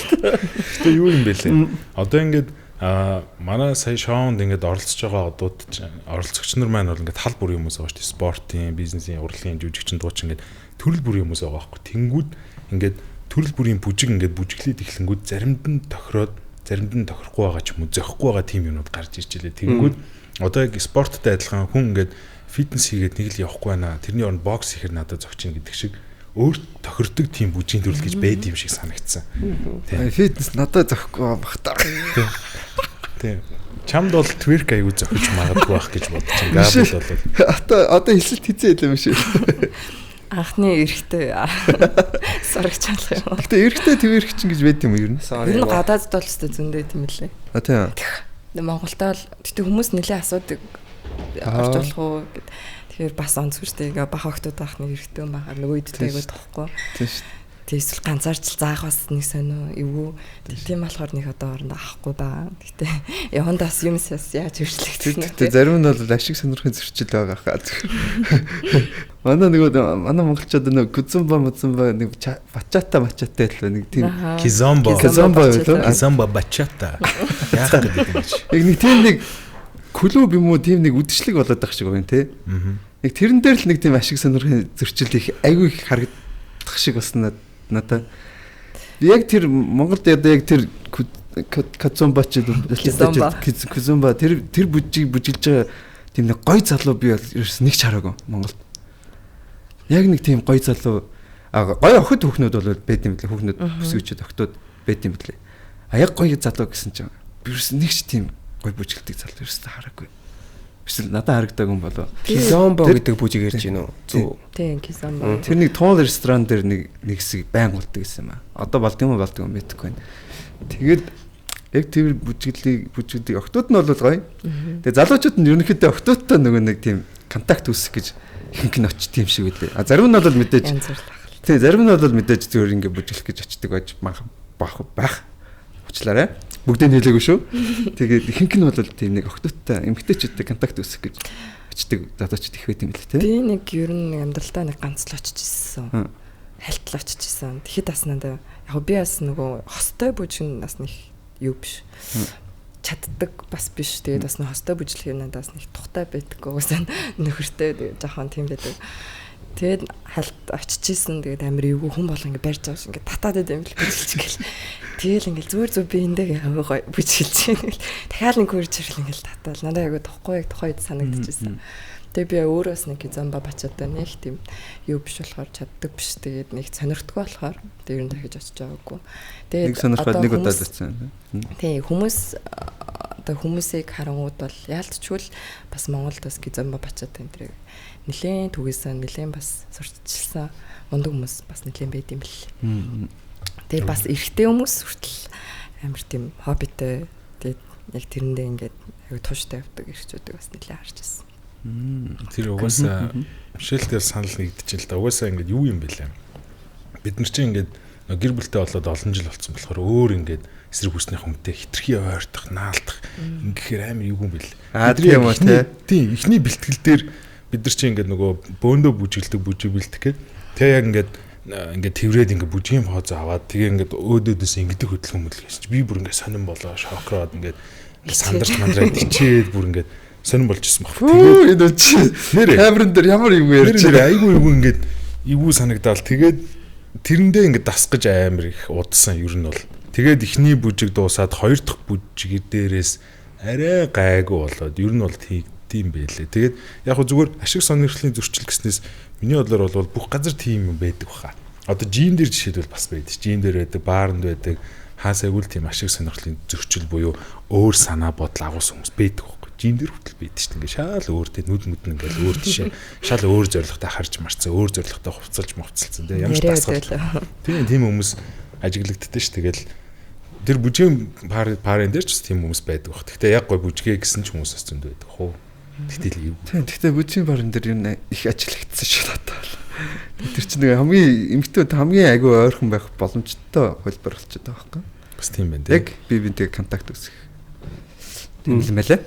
Гэтэ юу юм бэ лээ. Одоо ингээд манай сая шоунд ингээд оролцож байгаа одууд оролцогч нар маань бол ингээд тал бүрийн хүмүүс байгаа шүү дээ. Спортын, бизнесийн, урлагийн, жүжигчин дуучин ингээд төрөл бүрийн хүмүүс байгаа байхгүй. Тэнгүүд ингээд төрөл бүрийн бүжиг ингээд бүжиглээд эхлэнгүүд заримд нь тохироод заримд нь тохирохгүй байгаа ч юм уу зөхгүй байгаа тим юмнууд гарч ирж илээ. Тэнгүүд одоо яг спорттой адилхан хүн ингээд фитнес хийгээд нэг л явахгүй байна. Тэрний оронд бокс хийхээр надад зөгчин гэдэг шиг өөр тохирдог тийм бүжгийн төрөл гэж байд юм шиг санагдсан. Фитнес надад зөхгүй багтаа. Тийм. Чамд бол twerk аягүй зохиж магадгүй байх гэж бодож байна. Габл бол Одоо хэлэлт хийцээ хэлээ юм шиг. Анхны эрэхтэй сурагч алах юм. Гэтэ эрэхтэй twerk чинь гэж байд юм ер нь. Ер нь гадаадд бол өстой зөндөө тийм лээ. Тийм. Монголдоо л тэгтээ хүмүүс нэлээ асуудаг орж болох уу гэд. Тэгэхээр бас онцгүй шүү дээ. Бага охтууд байхны эрэхтэй юм байгаа. Нөгөө идтэй айгүй тохгүй. Тийм шүү. Тэг эсвэл ганцаарч заах бас нэг сонио эвгүй. Тийм болохоор нэг одоо орондоо авахгүй байгаа. Гэтэ явандаас юмс яаж хөрчлөгдөх нь. Тэг зарим нь бол ашиг сонирхын зөрчил байгаа хаа. Манай монголчууд нэг кузумба нэг бачата л нэг тийм кизомба бачата. Яах гэдэг юм чи. Яг нэг тийм нэг клуб юм уу тийм нэг үдшилэг болоод байгаа шиг байна те. Нэг тэрэн дээр л нэг тийм ашиг сонирхын зөрчил их айгүй их харагдах шиг бас надад яг тэр Монголд яг тэр кузумба тэр бүжиглж байгаа тийм нэг гой залуу би бол ерөөс нэг ч хараагүй Монголд. Яг нэг тийм гой залуу гой охид хүүхнүүд бол байд юм лээ. Хүүхнүүд бүсгүйчүүд охтууд байд юм лээ. Яг гой залуу гэсэн чинь би ерөөс нэг ч тийм гой бүжгэлдэг залуу ерөөс хараагүй. Эсвэл надад харагдаг юм болов. Кизомбо гэдэг бүжиг ярьж байна уу? Зүг. Тийм, кизомбо. Тэр нэг туул ресторан дээр нэг хэсэг байн болдог гэсэн юм аа. Одоо болдгоо мэдэхгүй байна. Тэгээд яг тэр бүжгэлийг охтууд нь бол гоё. Тэгээд залуучууд нь ерөнхийдөө охтуудтай нөгөө нэг тийм контакт үүсгэх гэж ихэнх нь очт юм шиг үлээ. Зарим нь бол мэдээж тий зарим нь бол мэдээж зөвөр ингэ бүжиглэх гэж очдөг байх. Уучлаарай. Бүгдийг хэлээгүй шүү. Тэгээд ихэнх нь бол тийм нэг охтуудтай эмгтээчүүдтэй контакт үүсгэх гэж очдөг залуучууд их байт юм л тий. Би нэг ер нь амьдралдаа нэг ганц л очиж ирсэн. Хальтал очиж ирсэн. Тэгэхэд бас надаа яг би бас нөгөө хостой бүжиг нас нэг юу биш. Чаддаг бас биш. Тэгээд бас нэг хостой бүжиглэх юм надаас нэг тухтай байдаггүй. Уусаа нөхөртэй тэгээд жоохон тийм байдаг. Тэгээд хальт очижсэн тэгээд амир эвгүй хүн бол ингэ барьж байгаа ш ингэ татаад байд юм л бүжиглэж гэл. Тэгэл ингээл зүгээр би эндээ аваа бүжиглэж байна гэл. Дахиад нэг хөрж ирэл ингээл татаал. Надад айгу тохгүй тухайд санагдчихсэн. Тэгээд би өөрөөс нэг зомба бачаатай нэг тийм юу биш болохоор чаддаг биш. Тэгээд нэг сонирхтгүй болохоор тэр нь дахиж очиж байгаагүй. Тэгээд нэг сонирхоод нэг удаа л очсон. Тий хүмүүс одоо хүмүүсийг харангууд бол яалтчгүй бас Монголд бас зомба бачаатай энэ тэрэг нэлээд түгээсэн нэлээд бас сурчилсан мундаг хүмүүс бас нэлээд байд юм бэл. Тэгээд бас эрэгтэй хүмүүс хүртэл амар тийм хоббитэй тэгээд яг тэрэндээ ингээд аяг тууштай явдаг эрэгчүүдийг бас нэлээд харж байсан. Тэр угаасаа шилдэл санал нэгдэж л да. Угаасаа ингээд юу юм бэлээ. Бид нар чинь ингээд гэр бүлтэй болоод олон жил болсон болохоор өөр ингээд эсрэг хүснийх хүнтэй хитрхи ойртох, наалдах ингэхээр амар юу юм бэл. Тийм үү те. Тийм ихний бэлтгэл дээр бид нар чинь ингээд нөгөө бөөндөө бүжиглдэг бүжиг бэлтгэх гээд тэгээ яг ингээд тэрврээд ингээд бүжгийн хооз аваад тэгээ ингээд өөдөөдөөс ингээд хөдөлгөөн мөдлөх гэсэн чи би бүр ингээд сонирн болоо шокроод ингээд сандарч мандраад ичээд бүр ингээд сонирн болж исэн баг. Тэгээ энэ чи камерын дээр ямар юм ярьж байгаа айгүй юу ингээд эвгүй санагдаал тэгээд тэрэндээ ингээд дасгаж амар их удсан ер нь бол тэгээд ихний бүжиг дуусаад хоёр дахь бүжиг дээрээс арай гайгүй болоод ер нь бол тийм байлээ. Тэгээд яг хөө зүгээр ашиг сонирхлын зөрчил гэснээс миний бодлоор бол бүх газар тийм юм байдаг баха. Одоо жим дээр жишээлбэл бас байдаг. Жим дээр байдаг, баарнд байдаг. Хаасайг үл тийм ашиг сонирхлын зөрчил буюу өөр санаа бодол агуулсан хүмүүс байдаг байхгүй. Жим дээр хүртэл байдаг шүү дээ. Ингээ шал өөртөө нүд нь ингээ өөр тийшээ шал өөр зорилготой харж марцсан, өөр зорилготой хувцалж мовцалцсан тийм ямар ч дасгал. Тийм хүмүүс ажиглагддаг шүү. Тэгэл тэр бүжгийн парын дээр ч тийм хүмүүс байдаг баг. Гэхдээ яг гой бүжгээ гэсэн ч хүмүүс бас зөнд байдаг хөө. Тэгтэл юу. Тэгтээ бүжгийн парын дээр юм их ажиглагдсан шүү надад. Тэр чинь нэг хамгийн эмгтээд хамгийн агүй ойрхон байх боломжтой хөлбөр болчиход байгаа байхгүй. Бас тийм байна тийм. Яг бинтэй контакт үүсгэх. Тийм л мэлээ.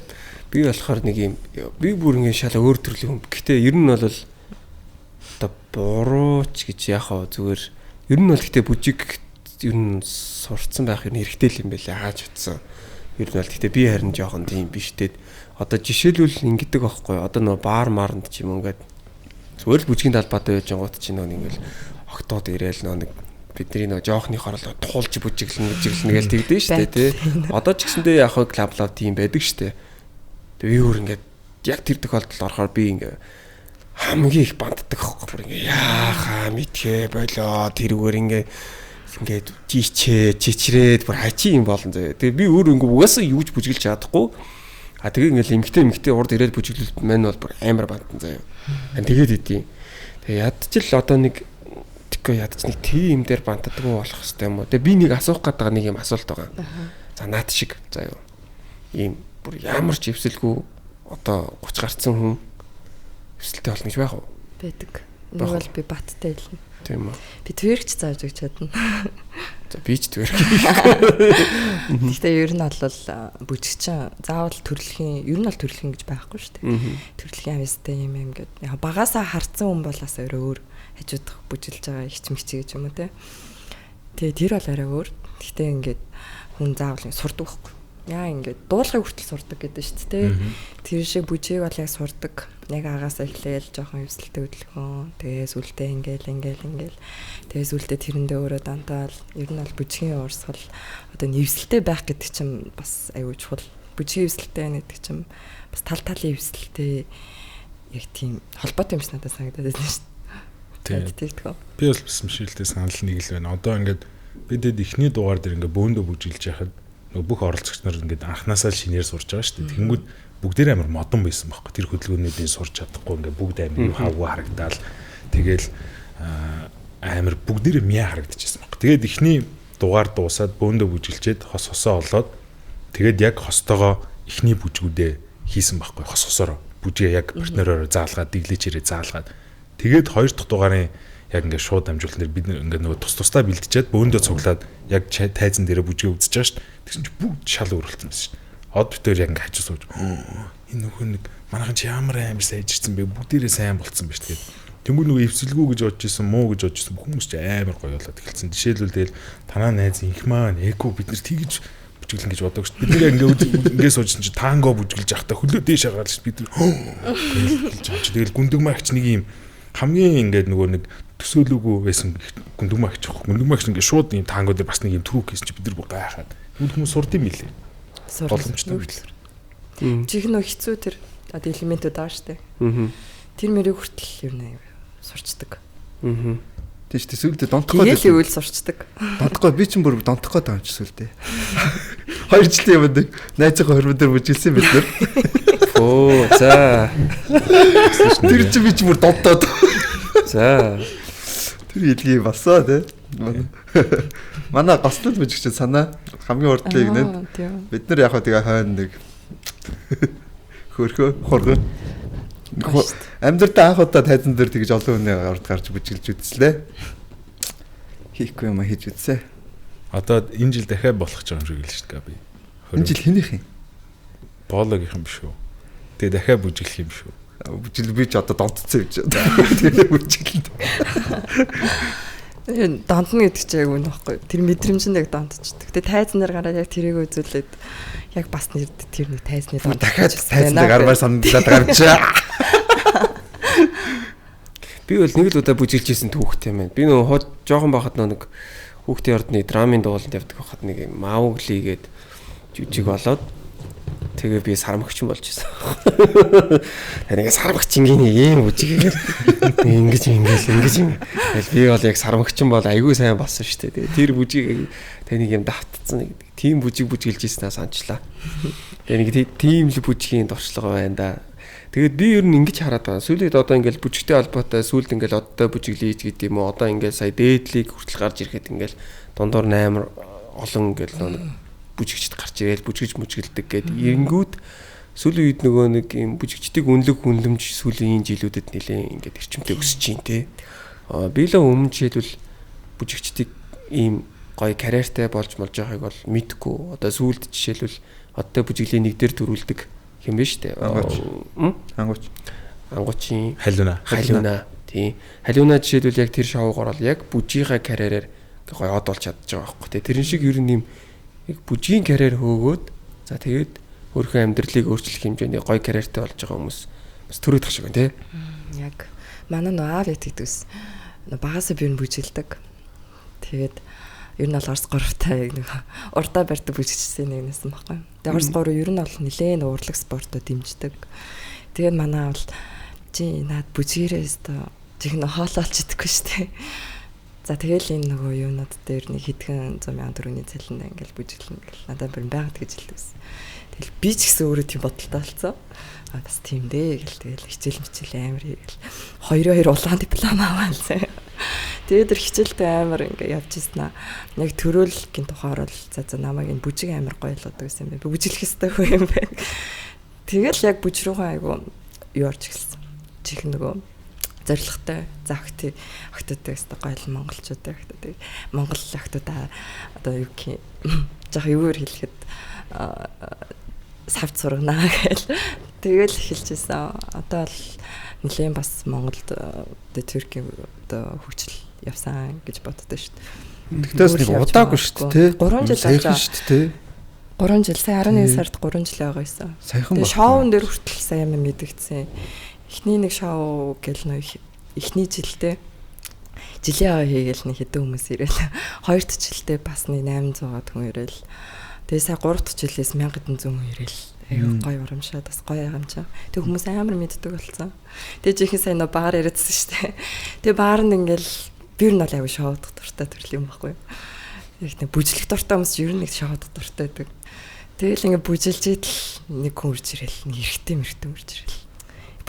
Би болохоор нэг юм би бүр ингэ шал өөр төрлийн хүн. Гэхдээ ер нь бол одоо бурууч гэж яхаа зүгээр ер нь бол гэхдээ бүжиг ер нь сурцсан байх юм хэрэгтэй л юм байлаа хааж утсан. Ер нь бол гэхдээ би харин жоохон тийм биш тэгээд одоо жишээлбэл ингэдэг байхгүй одоо нөө баар маранд ч юм ингээд зүгээр л бүжгийн талбайд байж гот ч нөө ингээл октод ирээл нөө нэг бидний нөө жоохныхоор л туулж бүжиглэн гээл тэгдэж штэ тий. Одоо ч гэсэндээ яг хөө клаб тийм байдаг штэ. Тэгээ юу ингээд яг тэр тохиолдолд орохоор би ингээ хамгийн их банддаг хөөхгүй бүр ингээ яахаа мэдхээ болоо тэрүүгээр ингээд чичрээд бүр хачи юм болон заяа. Тэгээ би өөр ингээ угаасаа юуж бүжгэлж чадахгүй. А тэгээ ингээл эмгтэй урд ирээд бүжиглэл мань бол бүр амар бандсан заяа. Тэгээд идэв. Тэгээ ядчил одоо нэг тийм дээр бантдаг болох хэвээр юм уу. Тэгээ би нэг асуух гэдэг нэг юм асуулт байгаа. За наад шиг заяа. Ийм бүр ямар ч өвсөлгүй одоо 30 гарцсан хүн өвсөлттэй болно гэж байх уу? Байдаг. Нэг бол би баттай хэлнэ. Тийм үү. Би твэрч зааж өгч чадна. За би ч твэрч. Гэхдээ ер нь бол бүжигчин заавал төрөлхийн ер нь бол төрөлхийн гэж байхгүй шүү дээ. Төрөлхийн авьяастай юм гэдэг. Яг багаасаа харцсан хүн болоос өөр хажуудах бүжилж байгаа хичмэгчээ гэж юм уу те. Тэгээ тэр бол арай өөр. Гэхдээ ингээд хүн заавал сурдаг байхгүй. Яа ингээд дуулахыг хүртэл сурдаг гэдэг шүү дээ. Тэр шиг бүжийг бол яг сурдаг. Яг агаасаа эхлээл жоохон өвсөлтөд хөдөлгөөн. Тэгээс үлдээ ингээл. Тэгээс үлдээ тэрэндээ өөрөө дантаал. Ер нь бол бүжгийн уурсгал одоо нэвсэлтэй байх гэдэг чинь бас аюул чухал. Бүжгийн өвсөлттэй гэдэг чинь бас тал талын өвсөлттэй яг тийм холбоотой юм шиг надад санагдаад байна шүү дээ. Тийм. Би бас бисмшилтэй санал нэг л байна. Одоо ингээд бидэд ихний дугаар дээр ингээд бөөндөө бүжиглж яхад бүх оролцогч нар ингээд анханасаа л шинээр сурж байгаа шүү дээ. Тэнгүүд бүгдээр амар модон байсан байхгүй. Тэр хөдөлгөөнүүдийг сурч чадахгүй ингээд бүгд амар юу хавгүй харагдаал. Тэгээл амар бүгдээр мяа харагдчихсан байхгүй. Тэгээд ихний дугаар дуусаад бөөндөө бүжиглчээд хосоо олоод тэгээд яг хостойгоо ихний бүжгүүдээ хийсэн байхгүй. Хососоор бүжгээ яг партнероор заалгаад дэглэчээрээ заалгаад тэгээд хоёр дахь дугаарын яг ингээд шууд амжуулалтаар бид ингээд нөгөө тусдаа бэлтжээд бөөндөө цуглаад яг тайзан дээрээ бүжгээ үзэж байгаа шүү дээ. Тэгсэн чинь бүгд шал өөрөлдсөн байсан шүү дээ. Од битээр яг ингээд хачиж сууж энэ нөхөр нэг манайхан ч ямар амар сайн ирсэн бэ бүгдээрээ сайн болцсон байж тэгээд тэнгуү нөгөө эвсэлгүй гэж бодож исэн муу гэж бодож исэн хүмүүс ч амар гоё болоод эхэлсэн. Жишээлбэл тэгэл танаа найз инх маань эко бид нар тэгж бүжиглэн гэж боддог шүү дээ. Бид нар ингээд суужсэн чинь танго бүжиглж явахдаа хөлөө дээш хагаад шүү бид нар хэлж байгаа чи тэгэл гүндэг маагч нэг юм хамгийн ингээд нөгөө нэг төсөөлөөгүй байсан гүндэг маагч ингээд шууд юм танго дээр бас нэг юм түрүүх хийсэн чи бид нар бүр гайхаад хүмүүс сурд юм билээ. Боломжтой үйлдэл. Чих нөө хэцүү тэр одоо элементүүд байгаа шүү дээ. Тэр мэрийг хүртэл ер нь сурчдаг. Тийш төсөөлдө донтохгоо тэгэл үйл сурчдаг. Донтохгоо би ч бүр донтохгоо таамч сүлдээ. 2 жилийн өмнө найзынхаа хөрмөн дээр бүжиглсэн бид нар. Оо за. Тэр чи би ч бүр донтоод. За. Тэр илгээ басаа те. Манай гослол бүжигч санаа хамгийн урдлыг нэ. Бид нар яг хаа тэгээ хойно нэг хөргөө амьдртаа анх удаа тайзан дээр тэгж олон хүний орд гарч бүжиглж үзлээ. Хийхгүй юм хийж үзсэн. Одоо энэ жил дахиад болох ч юм шиг л шүү дээ би. Энэ жил хэнийх юм? Боологийнх юм биш үү? Тэгээ дахиад бүжиглэх юм шүү. Бүжиглэл би ч одоо донтцсон юм чи. Тэгээ бүжиглэлд. Донтно гэдэг чинь яг үнэ байхгүй. Тэр мэдрэмжинд яг донтчихдаг. Тэгээ тайзнаар гараад яг тэрийг үзүүлээд яг бас нэр тэр нэг тайзны донт дахиад тайзнаар гармаар санагдаад байгаа юм чи. Би бол нэг л удаа бүжиглэжсэн түүхтэй юм байна. Би нөгөө жоохон байхад нэг хүүхдийн ордны драмын дуулалт явдаг байхад нэг Маугли гээд жүжиг болоод тэгээ би сармагч болж байсан. Тэгээ сармагч ингийн ийм бүжигээр ингэж би бол яг сармагч бол айгүй сайн болсон шүү дээ. Тэр бүжиг тэнийг юм давтцсан нэг тийм бүжиг бүжиглэжсэн санчлаа. Тэгээ нэг тийм л бүжигийн туршлага байна да. Тэгээд би ер нь ингэж хараад байгаа. Сүүлд одоо ингээл бүжигтэй холбоотой сүүлд ингээл оддоо бүжиглэж гэдэг юм уу. Одоо ингээл сая дээдлийг хүртэл гарч ирэхэд ингээл дундуур 8 олон ингээл нэг бүжигчд гарч ирээл бүжгэж мүжгэлдэг гэдэг. Энгүүд сүүлийн үед нөгөө нэг юм бүжигчдийг үнэлэмж сүүлийн жилүүдэд нэлээ ингээд эрчимтэй өсөж чинь те. Би л өмнө жишээлбэл бүжигчдийг ийм гоё карьертай болж байгааг бол мэдгүй. Одоо сүүлд жишээлбэл оддоо бүжиглийн нэг дээр төрүүлдэг юм биш үү? Ангуучийн халиуна. Тийм. Халиуна жишээлбэл яг тэр шоуг орол яг бүжийнхаа карьераар гоё од болж чадж байгаа байхгүй. Тэрэн шиг ер нь юм яг бүжгийн карьер хөөгөөд за тэгээд өөрийнхөө амьдралыг өөрчлөх хэмжээний гоё карьертай болж байгаа хүмүүс бас төрөөдөх шиг байна тий. Яг манай аав итгэдэгс багасаа би бүжиглдэг. Тэгээд ер нь бол Орос 3-тай нэг урдаа барьдаг бүжигчсэн нэг нэсэн байхгүй. Тэгээд Орос 3 ер нь бол нэлээд уурлагч спортод дэмждэг. Тэгээд манай бол чи наад бүжгээрээ өстө чихнэ хоолоолч идэхгүй штэ. За тэгэл энэ нөгөө юунууд дээр нэг хэдхэн 100,000 төгрөгийн цалин ингээл бүжиглэн ингээл надад бүр байгаад гэж хэлдэгсэн. Тэгэл би ч гэсэн өөрөө тийм бодолтой болсон. Бас тийм дээ гэл тэгэл хичээл амар хийгээл 2-2 улаан диплом аваалаа. Тэгээд тэр хичээлтэй амар ингээ явж ирсэн аа. Яг төрөөлөгийн тухаар бол за намайг энэ бүжиг амар гоё л одоо гэсэн юм байна. Бүжиглэх хэвээр хөө юм байна. Тэгэл яг бүж рүүгээ айгу юу орж эхэлсэн. Чих нөгөө зоригтой загт охтуудтай өстой гойл монголчуудтай охтуудыг монгол охтуудаа одоо юу гэх юм жоо юугаар хэлэхэд савд сургана гэл тэгэл эхэлжсэн. Одоо л нэлээд бас Монголд Туркийн одоо хөгжил явсан гэж боддоо шүү дээ. Тэгтээс нэг удаагүй шүү дээ. 3 жил саяхан шүү дээ. 3 жил сая 11 сард 3 жил байгаа байсан. Тэгээ шоун дээр хүртэл сайн юм мэдэгдсэн. Эхний нэг шоу гэл нөө эхний жилдээ жилийн хийгээл нэг хэдэн хүмүүс ирээл. Хоёрт жилдээ бас нэг 800-аад хүн ирээл. Тэгээ сая 3 дахь жилээс 1000 хүн ирээл. Аюу гоё урамшаад бас гоё ямчаа. Тэг хүмүүс амар мэддэг болсон. Тэгээ жихэн сайн нөө баар яриадсэн шүү дээ. Тэгээ баар нь ингээл бир нь бол аюу шоудах дуртай төрөл юм баггүй. Яг нэг бүжлэх дуртай хүмүүс ер нь нэг шоудах дуртай байдаг. Тэгэл ингээ бүжилж идэл нэг хүн үрж ирээл. Нэг эргэтэй мэрэгтэй үрж ирээл.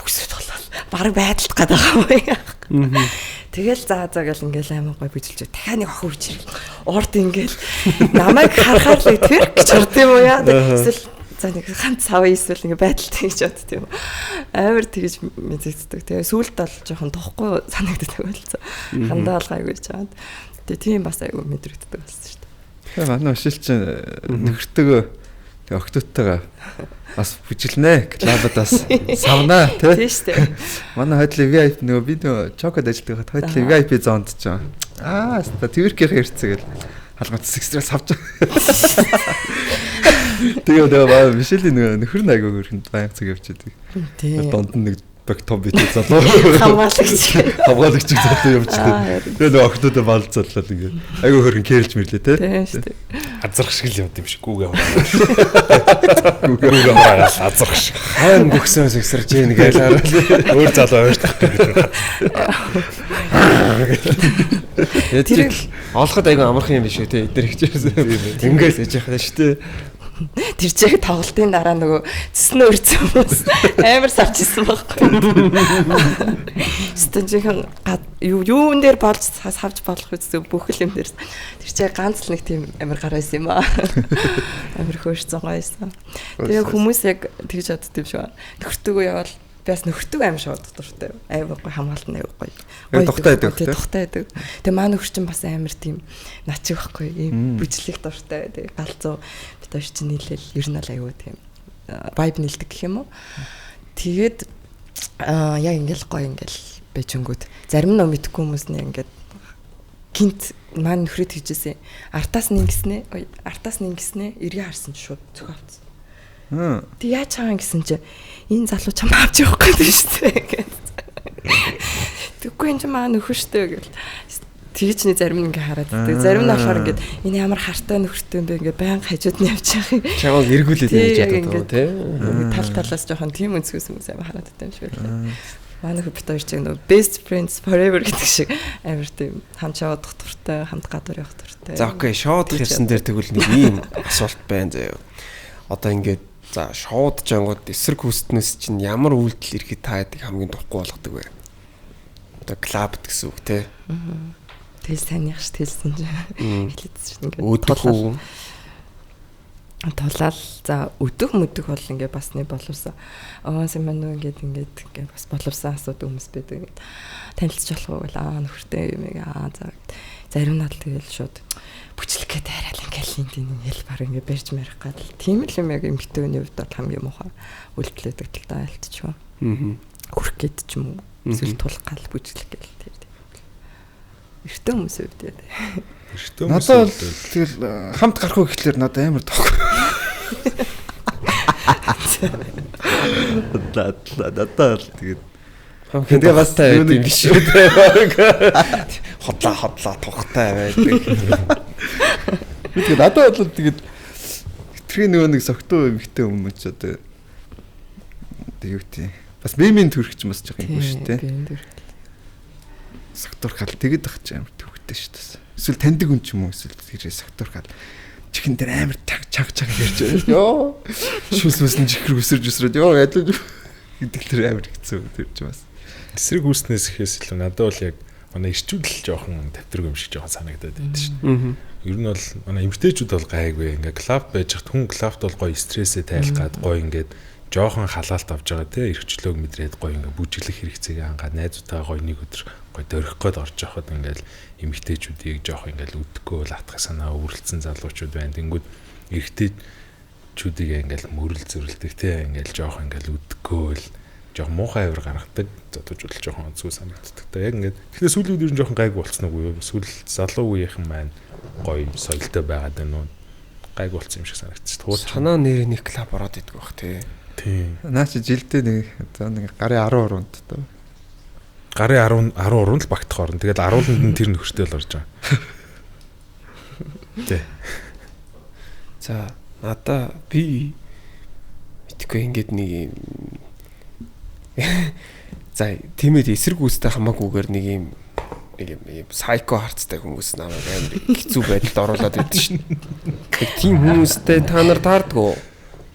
Бүсэд болол баг байдалт гадаг байгаа юм. Тэгэл заа гэл ингээл амар гоё бүжилж дахиад нэг охин үрж ирээл. Урд ингээл намайг харахаар л тэр гэж хард юм уу яа. Эсвэл за нэг ганц сав эсвэл ингээ байдалт гэж бодд юм. Амар тэгж мэдэгддэг. Тэгээ сүүлд бол жоохон тохгүй санагддаг болсон. Хандаа алгаа юу гэж чаад. Тэгээ тийм бас айгүй мэдрэгддэг болсон шүү дээ. Тэгээ манай ушил чинь нөхөртөөгөө тэгээ октоотойгоо бас бүжилнэ клабадаас савна тий. Тийм шүү дээ. Манай хойдлын VIP нөгөө би нөгөө чокод ажилладаг хойдлын VIP зоонд ч юм. Твэркийн хэрцээ гэл халгамт секстрээс авч. Тэгээ Мишелийн нөхөр нь айгүй хөрхөнд баян цаг явчихдаг. Тийм. Донд нэг баг том бит залуу. Хамгаалагч залуу явчихдаг. Тэгээ нөгөө охтуудаа балцааллаа ингээд. Айгүй хөрхөн кэрлж мэрлээ те. Тийм шүү дээ. Азрах шиг л явд юм шиг гүүгээ хамгаалаад азрах шиг. Хайн гүгсэн сэгсэрж ийн гэлээ. Өөр залуу ойртох гэдэг. Тэр олоход айгүй амархан юм биш үү те. Эдгээр хичээсэн. Ингээс яж яхаа шүү дээ. Тэр чиг тоглолтын дараа нөгөө цэснэ өрцөн хүмүүс амар савчсан байхгүй. Стэнжийн юун дээр болж савж болох үстэй бүхэл юм дээр тэр чиг ганц л нэг тийм амар гараас юм аа. Амар хөөрцөн гоёсэн. Тэгээ хүмүүс яг тэгж бодд юм шүү. Нөхөртөөгөө явал бас нөхөртөг амар шууд дуртай. Айваа гоё хамгаалт нь айваа гоё. Тухтай байдаг. Тухтай байдаг. Тэгээ маа нөхөр чинь бас амар тийм начиг байхгүй. Ийм бүжлэх дуртай. Тэгээ галзуу биташ чинь нийлээл ер нь л айваа тийм vibe нийлдэг гэх юм уу. Тэгээд яг ингээл гоё ингээл бэжэнгүүд. Зарим нь мэдхгүй хүмүүс нэ ингээд гинт маа нөхрөд хийжсэн. Артаас нь ингэснэ. Эргээ харсан ч шууд цогцолсон. Тэг яаж чагаан гэсэн чи энэ залуу чам авч явах гэдэг шүү дээ. Тэггүй энэ маа нөхөр штэ гэл. Тэгж нэг зарим нь ингээ хараад. Тэг зарим нь болохоор ингээд энэ ямар хартай нөхөртэй юм бэ ингээ баян хажууд нь явж байгаа юм. Чамаг эргүүлээд ингэж яддаг тий. Тал талаас жоохон тийм өнцгөөс хүмүүс амар хараад байдаг юм шиг байлаа. Маа нөхөр бит хоёр чинь best friends forever гэдэг шиг амар тийм хамт явах дуртай, хамт гадуур явах дуртай. За окей, шоудах гэсэн дээр тэгвэл нэг ийм асуулт байна заяа. Одоо ингээд за шууд жангууд эсрэг хүснээс чинь ямар үйлдэл ирэхэд та яадаг хамгийн тухгүй болгодог вэ? Одоо клаб гэсэн үг те. Тэгэл сайн ягш тэлсэн чинь хэлээдсэн ингээд өдөггүй. Тулаал за өдөх бол ингээд бас нэг боловсон. Сайн мань ингээд бас боловсон асуудаг хүмүүс байдаг. Ингээд танилцж болох уу гэл нөхөртэй юм за зарим нь тэгэл шууд бүчлэх гээд арай л ингээл ингээл баг ингээ барьж марих гал. Тийм л юм яг эмгтээний хувьд бол хамгийн муухай үйлдэлэдэг л даа альтчихв. Хүрх гээд ч юм уу. Эсвэл тулах гал бүжиглэх гээл тэр. Эртөө хүмүүс хувьд яа. Эртөө хүмүүс. Надад бол тэгэл хамт гарах уу гэхлээр надад амар тоохгүй. Надад тэгээд тэгээ бас таа байд юм биш үү. Хотлаа тухтай байдаг. Тэгээд надад бол тэгээд хитрхийн нөгөө нэг согтуу эмхтэй хүмүүс одоо юу гэдэг бас мемийн төрөгч бас жоох юм шүү дээ. Би энэ төр. Согтурхал тэгэд ах чи амар төвхтэй шүү дээ. Эсвэл таньдаг хүн ч юм уу эсвэл тэрээ согтурхал чихэн дээр амар чаг ярьж байгаа. Йоо. Шүлсмэсэн чихэр өсөрж ёо ядлаа гэдэг тэр амар хэцүү тэр ч бас. Эсрэг үүснээс ихээс илүү надад бол яг манай ирчүүдэл жоохон тавтарг юм шиг жоохон санагдаад байдаг шүү дээ. Ер нь бол манай эмгтээчүүд бол гайгүй ингээ клуб байж хат хүн клубт бол гоё стрессээ тайлах гад гоё ингээд жоохон халаалт авч байгаа те эрхчлөөг мэдрээд гоё ингээ бүжиглэх хэрэгцээг ангаад найзуудтайгаа гоё нэг өдөр гоё дөрөх гээд орж явахад ингээл эмгтээчүүдийг жоохон ингээл үдэхгүй бол атгах санаа өөрлөсөн залуучууд байна. Тэнгүүд эрэгтэйчүүдийг ингээл мөрөл зөрлөдөг те ингээл жоохон ингээл үдэхгүй л жоохон муухай авир гаргадаг зодож удал жоохон зүг санагддаг. Та яг ингээд тэгэхээр сүүлийн үед ер нь жоохон гайгүй болцсон уу? Сүүл залуу үеийнхэн маань гоё соёлтой байгаад байна уу? Гайгүй болцсон юм шиг санагдчих. Санаа нэрээ нэг клуб ороод идэг бах тий. Тийм. Наа чи жилдээ нэг гарын 10 уруунд тоо. Гарын 10 уруунд л багтах орно. Тэгээд 10-нд нь тэр нөхөртэй л орж байгаа. Тий. За надаа би мэдгүй ингээд нэг за тиймээд эсрэг үстэй хамаагүйгээр нэг юм сайко харцтай хүмүүс намайг амар хэцүү байдалд оруулаад байдаг шин. Тийм хүмүүстэй та нар таардгүй.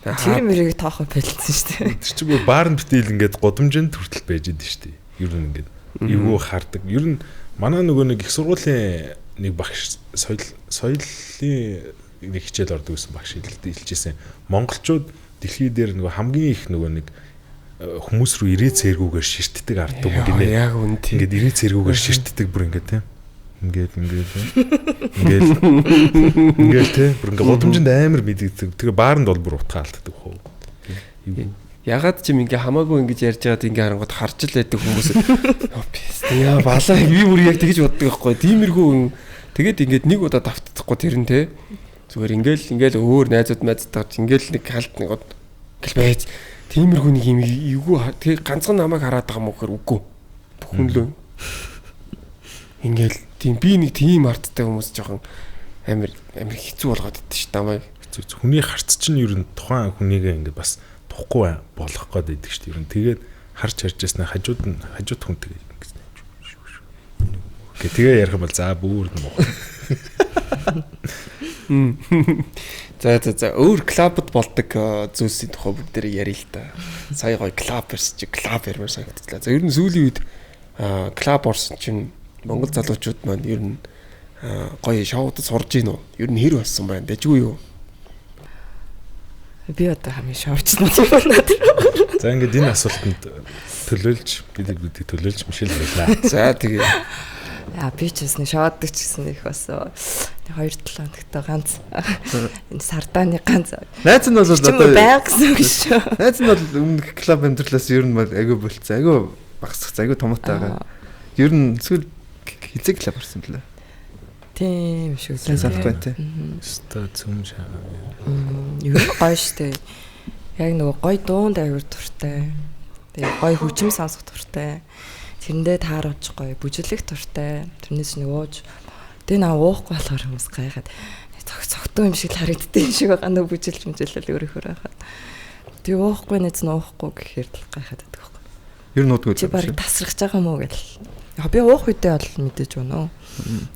Тэр мөрийг тоохоо байлцсан шүү дээ. Тэр чинь баарн битэл ингээд годомжинд хүртэл байж идэв шүү дээ. Ер нь ингээд эвгүй хардаг. Ер нь манай нөгөө нэг их сургуулийн нэг багш соёлын нэг хичээл ордог гэсэн багш хэлжсэн. Монголчууд дэлхий дээр нөгөө хамгийн их нөгөө нэг хүмүүс рүү ирээ цэргүүгээр ширтдэг ард түмэн гинэ. Яг үн тийм. Ингээд ирээ цэргүүгээр ширтдэг бүр ингээд тийм. Ингээд тийм. Бүр ингээд годомжинд амар мэддэг. Тэгээ бааранд бол бүр утгаа алддаг хөө. Ягаад ч юм ингээ хамаагүй ингэж ярьж байгаад ингээ харангууд харж л байдаг хүмүүс. Яа балаа би бүр яг тэгэж боддог байхгүй. Тиймэрхүү тэгээд ингээд нэг удаа давтдахгүй тэр нь те. Зүгээр ингээл өөр найзууд мэддэг. Ингээл нэг халт нэг гэл байж. Тиймэрхүү нэг юм эвгүй тэг ганцхан намайг хараад байгаа юм уу гэхээр үгүй. Бүхэн лөө. Ингээл тийм би нэг тийм арттай хүмүүс жоохон амар хэцүү болгоод идэв ш намайг. Хүний харц чинь ер нь тухайн хүнийгээ ингээд бас тухгүй болох гээд идэг ш. Ер нь тэгээд харж яснаа хажууд хүн тэгээ ярих юм бол за бүр юм уу. За өөр клубд болдог зүйлсийн тухай бүгд дээр ярил л та. Сая гоё клуб ярмаар санагдлаа. За ер нь сүүлийн үед клуб орсон чинь Монгол залуучууд маань ер нь гоё шоудад сурж гин үү? Ер нь хэр болсон байна? Дэжгүй юу? Би одоо хамгийн шоурчсан юм байна. За ингээд энэ асуултанд төлөөлж бид төлөөлж мишэл байлаа. За тэгээ яа би ч бас нэг шооддаг ч гэсэн их бас 2-7 хоногтой ганц энэ сардааны ганц Найз нь бол одоо байг гэсэн үг шүү. Найз нь бол өмнөх клуб амьдралаас ер нь бол агүй болцсон. Агүй багсах, агүй томоотой байгаа. Ер нь эсвэл хизэг клуб орсон лээ. Тийм шүү. Санахгүй тий. Өстой цөм шаа. Юу гоё штэ. Яг нөгөө гоё дуунд аяар туртай. Тэгээ гоё хүчим сонсох туртай. Тэрэндээ тааруулж гоё бүжиглэх туртай. Тэрнээс нөгөөж тэгээ наа уухгүй болохоор хүмүүс гайхаад цогтөө юм шиг л харагддаг юм шиг байгаа нөгөө бүжилж мөжлөл өөрөөр байхад. Тэгээ уухгүй нэз нь уухгүй гэхээр л гайхаад байдаг байхгүй. Ер нь удгүй. Чи барыг тасрах байгаа мó гэл. Яг би уух үедээ бол мэдээж байна.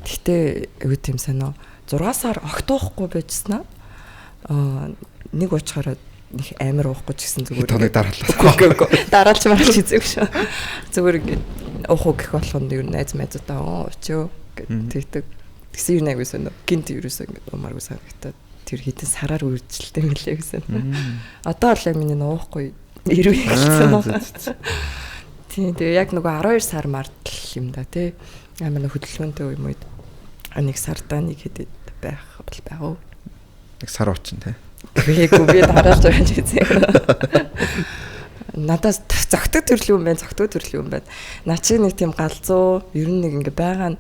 Гэхдээ аюу тийм санаа 6 сар огт уухгүй байжснаа. Нэг уучаараа нэг амар уухгүй ч гэсэн зүгээр. Тоног дараалаа. Дараалж марч хийzэв шүү. Зүгээр ингээд уухгүй гэх болгонд ер нь найз мэдүүдээ уучөө гэдэг. Тэгсэн юм аягүй санаа. Гинт ерөөсөө ингээд уумааргүй санагтаад тэр хитэн сараар үржилтэй мөлий гэсэн. Одоо л яг миний уухгүй ирвэ гэсэн байна. Тийм тэгээ яг нөгөө 12 сар мартал юм да тий. Амар нэг хөдөлгөөнтэй юм үед нэг сардаа нэг хэдэд байх бол байгаав. Нэг сар уучсан тий. Би дараалж байгаа ч үзээ. Надаас зөгтөг төрлийн юм байна, зөгтөг төрлийн юм байна. Наа чи нэг тийм галзуу ер нь нэг ингээ байгаа нь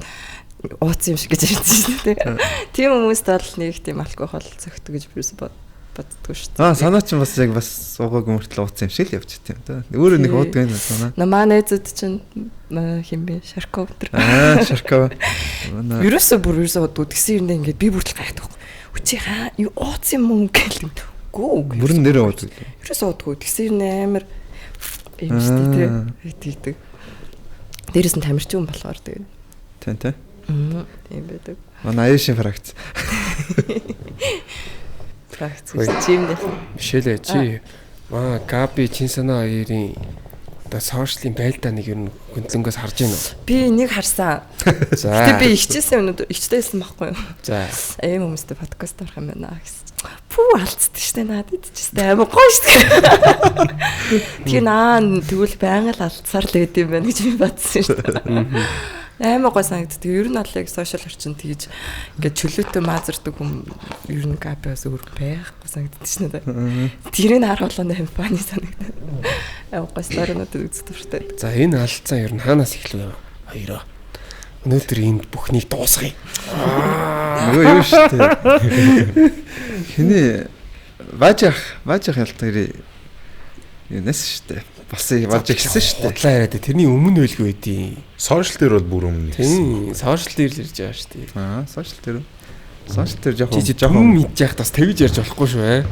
ууц юм шиг гэж ярьсан шүү дээ. Тийм хүмүүст бол нэг тийм алкогол зөгтөг гэж бирс боддгоо шүү дээ. Санаа ч бас яг бас уугааг өмөртлөө ууц юм шиг л явж тийм да. Өөрөө нэг уудаг юм санаа. Намаа найзууд чинь хин бэ? Шарков өтер. Шарков. Ерөөсөө уудгүй тэгсэн юм ингээд би бүртэл гайхдаг. Үчи хаа юу ууц юм уу гэл. Гүү. Бүрэн нэрээ уудаг. Ерөөсөө уудгүй тэгсэн юм амар юм шүү дээ тий. Дээрээс нь тамирчин болохоор тэгээд. Тэ. Тийм байдаг. Манай аяшин фракц. Фракц чимдээ. Мишэлээ чи Габи Чинсана хоёрын одоо сошиалын байлдааныг ер нь хөндлөнгөөс харж байна уу? Би нэг харсан. За. Гэтэ би ичээсэн өнөд ичтэйсэн байхгүй юу? За. Ийм хүмүүстэй подкаст орох юм байна гэсэн. Пүү алдцдаг штэ надад идчихсэн амар гоё штэ. Тэгээ тэгвэл байнга л алдсаар л байд юм байна гэж би бодсон штэ. Амар гой санагддаг. Ер нь бол яг сошиал орчинд тэгж ингээд чөлөөтэй маазардаг хүн ер нь Габи бас өөр байхгүй санагддаг шнэ. Тэрийг харуулсан амар фаны санагдав. Амар гой сторинуудад үздэг дуртай. За энэ алдсан ер нь хаанаас эхлэв хоёроо. Өнөөдөр энд бүхнийг дуусгая. Нөгөө юу шүү дээ. Хиний важих ялтгэрий юунаас шүү дээ. Бас важ ихсэн шүү дээ. Удлаа яриад тэрний өмнө байлгүй байдیں۔ Сошиал дээр бол бүр өмнө Тийм, сошиал дээр л ирж байгаа шүү дээ. Сошиал дээр жоохон жоохон мэдж яхад бас тэгж ярьж болохгүй шүү ээ.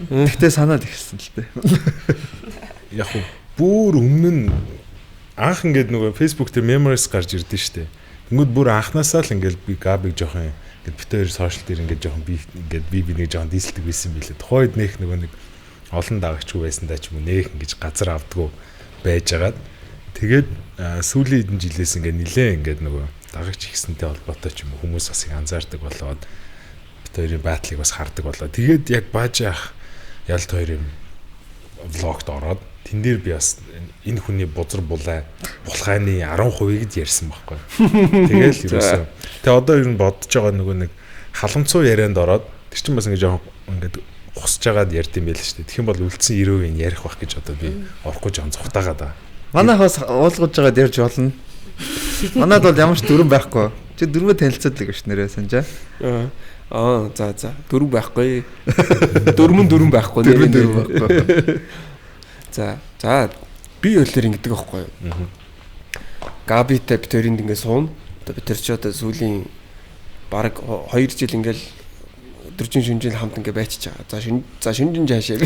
Тэгтээ санаад ихсэн л дээ. Яг бүр өмнө нь анх ингээд нөгөө Facebook дээр memories гарч ирдэ шүү дээ. Тэнгүүд бүр анхнаасаа л ингээд би Габиг жоохон ингээд бит хоёр сошиал дээр ингээд жоохон би нэг жоохон дийсэлдэг байсан билээ. Тухайд нэх нэг олон дагагчгүй байсандаа ч юм уу нэх ингэж газар авдггүй байжгаад тэгээд сүүлийн хэдэн жилээс ингээд нилээ ингээд нөгөө дагагч ихсэнтэй холбоотой ч юм уу хүмүүс бас их анзаардаг болоод бит хоёрын байдлыг бас хардаг болоо. Тэгээд яг бааж ах ялт хоёрын влогт ороод тэн дээр би бас энэ хүний бузар булгааны 10%-ийг ярьсан байхгүй. Тэгэл ерөөсөө тэгээ одоо ер нь бодож байгаа нөгөө нэг халамцуу ярианд ороод тэр чинь бас ингээд жоохон ингээд хусж байгаад ярьд юм байл шүү дээ. Тэгэх юм бол үлдсэн 90% ярих байх гэж одоо би орохгүй жоон зүхтаагаад байгаа. Манайх бас уулгаж байгаад ярьж болно. Манайд бол ямар ч дүрэн байхгүй. Чи дөрвөө танилцаад л гэж нэрээ санджаа. За. Дөрөв байхгүй. Дөрвөн байхгүй. Дөрвөн байхгүй. За. Би өөрлөр ингэдэг байхгүй юу? Габитэй бид хоёрын ингэ суун. Одоо бид тэр ч одоо сүүлийн бараг 2 жил ингээл өдөржин шүнжин хамт ингээ байчиж байгаа. За шүнжин жаашаа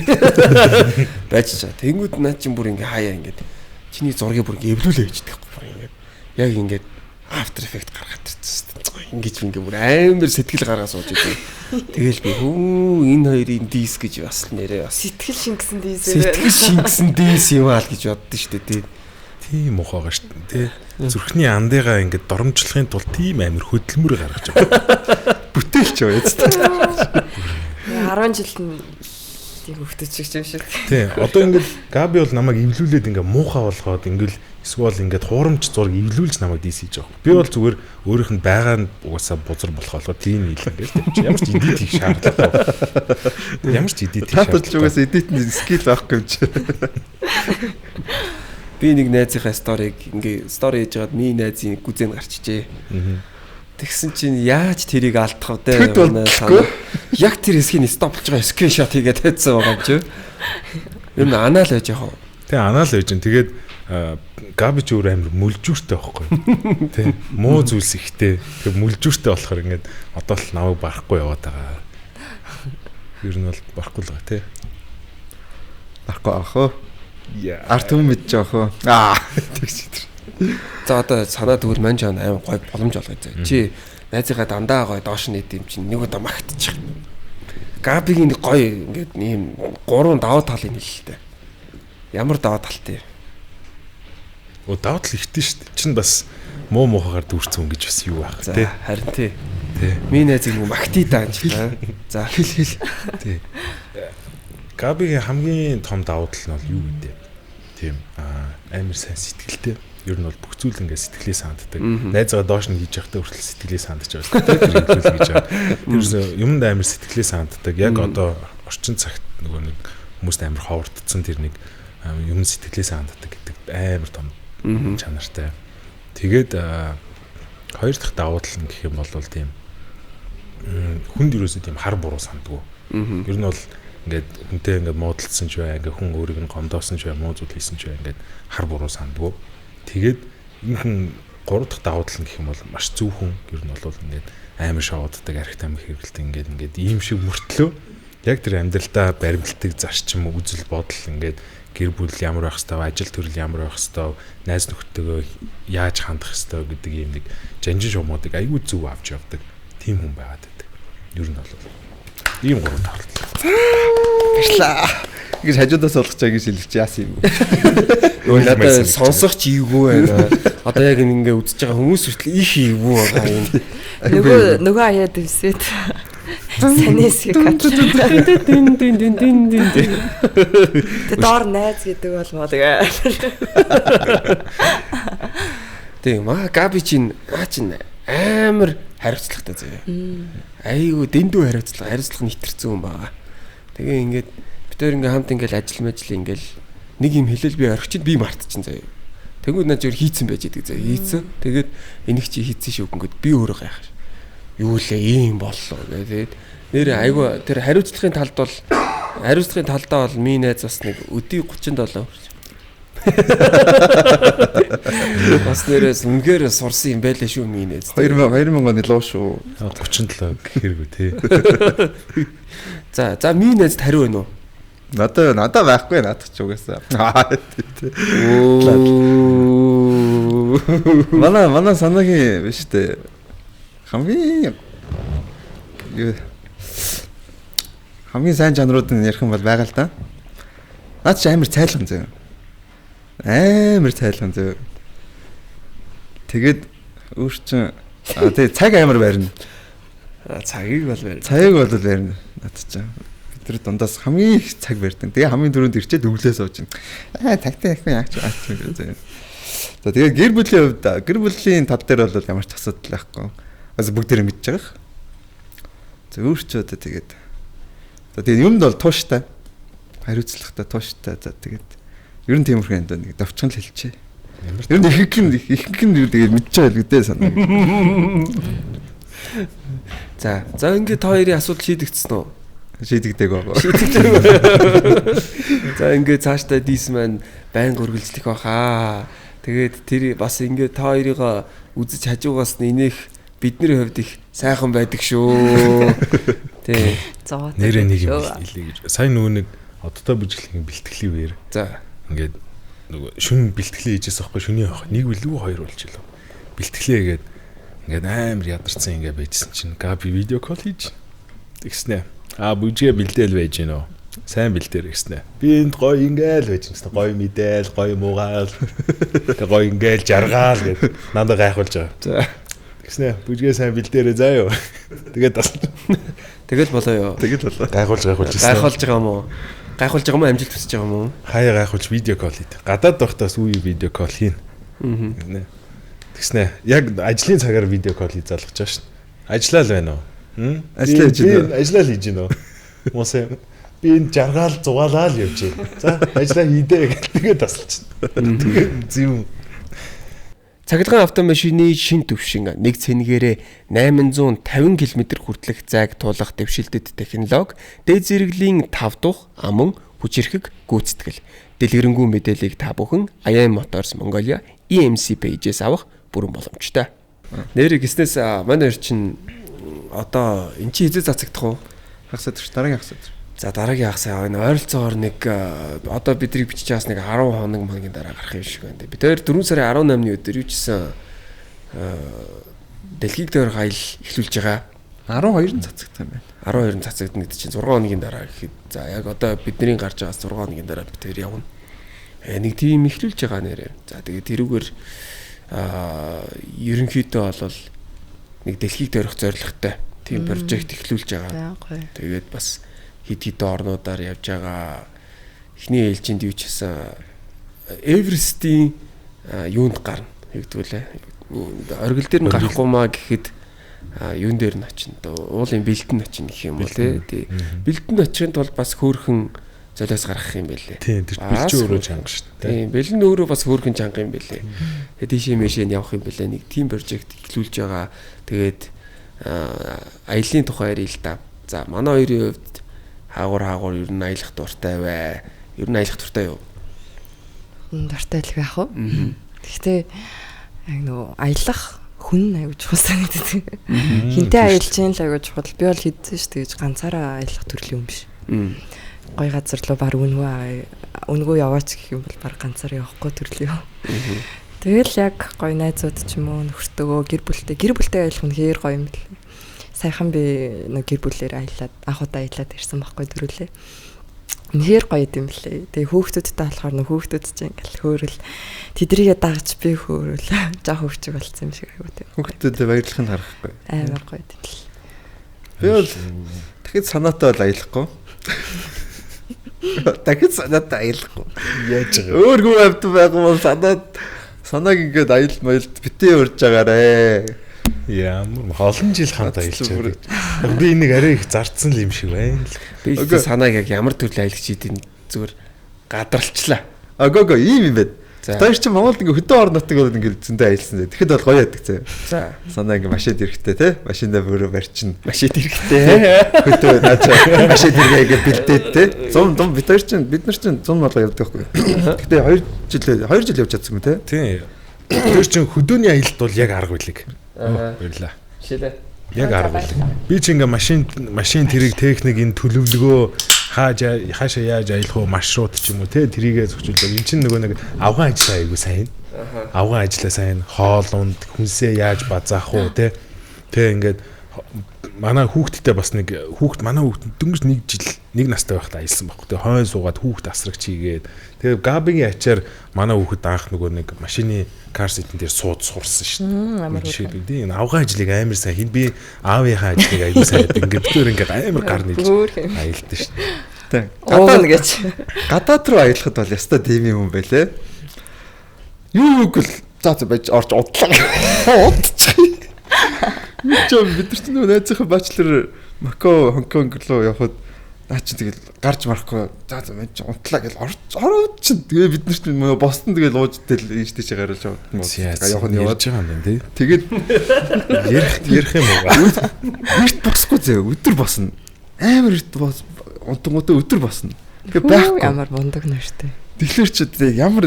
байчиж байгаа. Тэнгүүд наа чин бүр ингээ хаяа ингээд чиний зургийг бүр ингээ эвлүүлээ гэж тэгэхгүй бүр ингээ. Яг ингээд After Effects гаргаад ирсэн. Ингээд ингээ бүр амар сэтгэл гаргаа сууж идэв. Тэгэл би энэ хоёрын дис гэж бас нэрээ бас Сэтгэл шингэсэн дис. Сэтгэл шингэсэн дис юм аа л гэж боддоо шүү дээ. Тийм ухаага шүү дээ. Зүрхний андыгаа ингээд доромжлохын тулд тийм амар хөдөлмөр гаргаж байгаа. Бүтээлч байгаа яа. 10 жилд нь тийм хөвгдөж юм шиг. Тий. Одоо ингээд Габи бол намайг эвлүүлээд ингээд муухай болгоод ингээд эсвэл ингээд хуурамч зураг эвлүүлж намайг дис хийж байгаа. Би бол зүгээр өөрийнх нь байгаа нь угаасаа бузар болохоор тийм ил ингээд ямар ч эдит хийх шаардлага. Ямар ч эдит хийх шаардлага. Таталж угаасаа эдитний скил байхгүй юм чи. Би нэг найзынхаа сториг ингээ стори хийж байгаад миний найзын гүзэн гарчжээ. Тэгсэн чинь яаж тэрийг алдах вэ? Яг тэр хэсгийг стопж байгаа скриншот хийгээд тавьсан байгаа юм чи. Ер нь анаал байж яах вэ? Тэгээ анаал байж гэн. Тэгээд Габи ч өөр амар мүлжүүртэй байхгүй. Тэ муу зүйлс ихтэй. Тэгээ мүлжүүртэй болохоор ингээд одоо л намайг барахгүй яваад байгаа. Ер нь бол барахгүй л байгаа тий. Барахгүй аах уу? Арт юм мэдж байгаа хөө. Тэгс тэр. За одоо санаа тэгвэл мань жаа аим гой боломж олгоё заа. Чи найзыгаа дандаа гой доош нийт юм чинь нэг удаа магтчих. Габигийн гой ингээд ийм 3 даваа талын хэлэлтэй. Ямар даваа талтай? Даваа тал ихтэй шүү дээ. Чин бас муу муухагаар дүүрсэн хүн гэж бас юу байх тий. Харин тий. Миний найзыг магтий даа ч. За хэл. Тий. Габигийн хамгийн том давуу тал нь бол юу гэдэг? Тийм амар сайн сэтгэлтэй. Ер нь бол бүх зүйл ингээд сэтгэлээ санддаг. Найзгаа доош нь хийж явахдаа хүртэл сэтгэлээ сандж байгаа. Тэр хэлбэл гэж байгаа. Тэр юмд амар сэтгэлээ санддаг. Яг одоо орчин цагт нөгөө нэг хүмүүст амар ховордсон тэр нэг юм сэтгэлээ санддаг гэдэг амар том чанартай. Тэгээд хоёр дахь давуу тал нь гэх юм бол тийм хүнд юусоо тийм хар буруу санддаг. Ер нь бол ингээд хүнтэй ингээд муудалцсан ч бай, ингээд хүн өөрийг нь гомдоосон ч бай, муу зүйл хийсэн ч бай, ингээд хар буруу санддаг. Тэгээд энэ 3 дахь давуу тал нь гэх юм бол маш зөв хүн. Ер нь бол ингээд амар шоуддаг, архит амиг хэрэгэлдэг ингээд ийм шиг мөртлөө Яг тэр амьдралдаа баримтлагдаг зарчим үзэл бодол ингээд гэр бүл ямар байх хэвээр, ажил төрөл ямар байх хэвээр, найз нөхдөдөө яаж хандах хэвээр гэдэг юм нэг жанжин шуумуудыг аюул зөв авч явдаг тийм хүн байгаад байдаг. Ер нь бол ийм гурав таардлаа. Баярлаа. Ингэж хажуудаас болгож байгаа гэж хэлж яасан юм. Надад сонсох ч ийггүй байна. Одоо яг ингээ үзэж байгаа хүмүүс хүртэл их ийггүй байгаа юм. Нөгөө аяа дэвсэт. Санэсэг кат. Доор найз гэдэг бол мод гээ. Тийм Габи чинь амар хариуцлагатай заяа. Айгу дэндүү хариуцлага нэтэрсэн юм байгаа. Тэгээ ингээд бид тээр ингээ хамт ингээл ажил ингээл нэг юм хэлэл би орчихд би мартчихсан заяа. Тэгвэл наа зөв хийцэн байж идэг заяа. Хийцэн. Тэгээд энийг чи хийцэн шүү гингүүд би өөрөө гайхаш. Юу лээ ийм боллоо гэдэг. Нэр айгу тэр хариуцлагын талдаа бол миний найз бас нэг өдий 37 хүрч. Бас нэрээс үнгээр сурсан юм байлээ шүү миний найз. 2000 оны луу шүү. 37 хэрэг үү тий. За миний найзд хариу байна уу? Надаа байхгүй надад ч угаасаа. Манай санаагийн биш үү? Хамгийн сайн жанрууд нь ярих юм бол байгаа л да. Наад чи амар цайлган зөө. Тэгээд өөрчн тэгээ цаг амар барина. Цагийг бол барина. Цагийг бол барина. Наад чи бид нар дундаас хамгийн их цаг барьдаг. Тэгээ хамгийн түрүүнд ирчээд өглөө сууж байна. Цагтай яахгүй яач гэж зөө. За тэгээ гэр бүлийн тал дээр бол ямар ч асуудал байхгүй. Бүгд тэрэ мэдж байгаа. Зөвөрчөө тэгээд. За тэгээд юмд бол тууштай. Хариуцлагатай тууштай. За тэгээд ер нь тиймэрхүү энэ нэг давчхан л хэлчихэ. Ер нь их гэн тэгээд мэдж байгаа л гэдээ санаа. За ингээд та хоёрын асуудал шийдэгдсэн үү? Шийдэгдэг байгаа. За ингээд цаашдаа дис маань байнга үргэлжлэх баха. Тэгээд тэр бас ингээд та хоёрыг үзэж хажуугаас нэнэх бидний хувьд их сайхан байдаг шүү. Тий. Нэрээ нэг юм хэлээ гэж. Сайн нөгөө нэг одтой бүжиглэхийн бэлтгэлийн үеэр. За. Ингээд нөгөө шүн бэлтгэлээ хийжээс аахгүй шүний авах. Нэг билүү хоёр болж илээ. Бэлтгэлээ ингээд амар ядарсан ингээд байжсэн чинь Габи видео кол хийж. Тэгснэ. Бүжгээ бэлдээл байж гинөө. Сайн бэлдээр гэснэ. Би энд гоё ингээл байж гинэ. Гоё мэдээл, гоё муугаал. Тэг гоё ингээл жаргаал гэд надад гайхуулж байгаа. За. Тэгснэ. Бүжгээ сайн бэлдээрээ заа юу. Тэгээд бас тэгэл болоо юу. Гайхуулж байгаа юм уу? Гайхуулж байгаа юм уу? Амжилт хүсэж байгаа юм уу? Хаяа гайхуулж видео кол хийд. Гадаад байхдаас үе видео кол хийн. Тэгснэ. Яг ажлын цагаар видео кол хийж залгаж байгаа шин. Ажиллаа л байна уу? Ажиллаа л хийж гинөө. Мос би энэ жаргаал зугаалаа л явж байна. За ажиллаа хийдээ гэх тэгээд тасалчихна. Тэгээд зөв. Цахилгаан автомашины шин төвшин нэг цэнэгээрээ 850 км хүртэлх зайг туулах дэвшилтэт технологи, дээд зэрэглэлийн 5 дух аман хүчирхэг гүйцэтгэл. Дэлгэрэнгүй мэдээллийг та бүхэн IAM Motors Mongolia EMC page-ээс авах бүрэн боломжтой. Нэр гиснээс манай хоёр чинь одоо эн чинь хизээ цацагдах уу? Хагасаад гэж дараагийн хагасаад. За дараагийн хагасаа энэ ойролцоогоор нэг одоо бидний бичиж байгаас нэг 10 хоног магийн дараа гарах юм шиг байна. Бид 4 сарын 18-ны өдөр юу гэсэн дэлхийг дээр хаял эхлүүлж байгаа. 12 нь цацагдсан байна. 12 нь цацагдана гэдэг чинь 6 хоногийн дараа гэхэд за яг одоо бидний гарч байгаас 6 хоногийн дараа бид тэр явна. Нэг тийм эхлүүлж байгаа нэрээр. За тэгээд тэрүүгээр ерөнхийдөө бол нэг дэлхийг дээрх зорилготой тийм прожект эхлүүлж байгаа. Тэгээд бас хэд орнуудаар явж байгаа. Эхний ээлжинд юу ч гэсэн Эверестийн юунд гарна хэвдвүлээ. Оргил дээр нь гарахгүй маа гэхэд юун дээр нь очино. Уулын бэлтэн очино гэх юм уу те. Бэлтэн очихын тулд бас хөөрхөн золиос гаргах юм байлээ. Тийм тэр бэлчээ өөрөө чанга шүү дээ. Тийм бэлэн өөрөө бас хөөрхөн чанга юм байлээ. Тэгээд тийшээ мэшээ явах юм байлээ. Нэг тийм прожект эхлүүлж байгаа. Тэгээд аялын тухай ярил л да. За манай хоёрын хувьд хаагур ер нь аялах дуртай бай. Ер нь аялах дуртай юу? Дуртай л байх уу? Гэхдээ яг нөгөө аялах хүн аягүй чухал санагддаг. Хинтээ аялж чинь л аягүй чухал. Би бол хийдсэн шүү дээ гэж ганцаараа аялах төрлийн юм биш. Гой газар руу баг үнгөө яваач гэх юм бол баг ганцаар явахгүй төрлөө. Тэгэл яг гой найзууд ч юм уу нөхөртөөгөө гэр бүлтэй аялах нь хэр гоё юм бэл. Сайхан би нэг гэр бүлээр аялаад анхудаа аялаад ирсэн байхгүй төрүүлээ. Нэр гоё юм блэ. Тэгээ хүүхдүүдтэй болохоор нөх хүүхдүүд чинь ингээл хөөрөл тэдрийгээ дагаж би хөөрөл жоох хөвчөг болцсон юм шиг аягүй тийм. Хүүхдүүдэд баярлахыг харахгүй. Амар гоё юм л. Би бол дахид санаатай бол аялахгүй. Дахид санаатай аялахгүй. Яаж байгаа. Өөргөө авд байгаа бол санааг ингээд аял маялд битээ урж байгаарэ. Ямар олон жил хамт аялчаа. Би энийг арай их зарцсан л юм шиг байна л. Би санааг яг ямар төрлийн аялагч идэх зүгээр гадралчлаа. Агого ийм юм байна. Тэр чинь Монголд ингээ хөдөө орнотыг бол ингээ зөндөө аялсан. Тэгэхэд бол гоё яадаг заа. За. Санаа ингээ машин ирэхтэй те. Машиндаа бүрөө барьчин. Машин ирэхтэй. Хөдөө наачаа машин ирэгээ бэлдээд те. Зум бид нар чинь 100 малгай явдаг байхгүй. Гэтэ 2 жил явж чадсан юм те. Тийм. Тэр чинь хөдөөний аялалд бол яг арга билег. Баярлаа. Шилээ. Яг арга билег. Би чи ингээ машин тэрэг техник энэ төлөвлөгөө хаашаа яаж аялах вэ маршрут ч юм уу те тэрийгээ зохицуулдаг. Энд чинь нөгөө нэг авган ажиллаа айгу сайн. Авган ажиллаа сайн. Хоол унд хүнсээ яаж базаах уу те. Тэ ингээд манай хүүхдтэй бас манай хүүхд дөнгөж 1 жил 1 настай байхдаа аялсан байхгүй. Тэгээ хойно суугаад хүүхд асрагч хийгээд тэгээ габигийн ачаар манай хүүхд анх нөгөө нэг машины кар ситэн дээр сурсан шин. Амар гоё. Энэ авган ажлыг амар сайн би аавынхаа ажлыг айгу сайн ингээд тэр ингээд амар гар нийлж аялдсан шин. Тэ. Гадаад гэж. Гадаад руу аялахад бол яста тийм юм байлээ. Юу гэл за байж орж удлаа. Удчих. Чом бид нар ч найзынхаа бачлер Макао, Хонконг руу явхад наа чи тэгэл гарч марахгүй за мэн чи унтлаа гэл ороод чи тэгээ бид нар ч бостон тэгэл ууждэл ийш тийш гарч яваад явах нь яваад байгаа юм тий. Тэгээд ярих юм уу? Эрт босхгүй зөө өдөр босно. Амар эрт бос унтангуудаа өдөр босно. Тэгээ байхгүй Ямар мундаг нэртэй. тэгэхээр чи ямар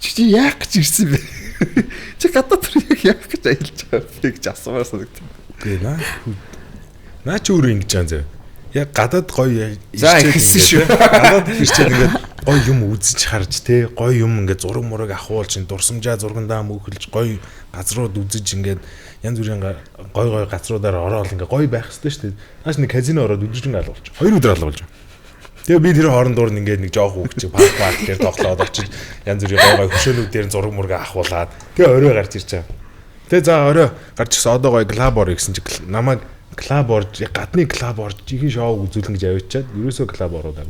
чи яах гэж ирсэн бэ? Чи гадаад яг яах гэж аялж байгаа бэ гэж асуумаар санагдав. Гэ наа ч өөрөө ингэж байгаа зөө. Яг гадаад гоё ирсэн шүү. Гадаад ирчээд ингээд гоё юм үзэж харж те гоё юм ингээд зураг мураг ахуулж дурсамжаа зургандаа мөхөлж гоё газрууд үзэж ингээд янз бүрийн гоё газруудаар ороод ингээд гоё байх хэрэгтэй шүү дээ. Нааш нэг казино ороод өдрөжин алгуулж 2 өдөр алгуулж. Тэгээ би тэр хоорондоор ингээд нэг жоох хүүхч парк дээр тоглоод очиж янз бүрийн гоё хөшөөнүүдээр зураг мураг ахуулаад тэгээ орой гарч ирж байгаа. Тэгээ за орой гарч ирсэн одоо гоё клаб ор гэсэн чи намайг клаб орж гадны клаб орж жихэн шоу үзүүлэн гэж авчиад ерөөсөө клаб ороод.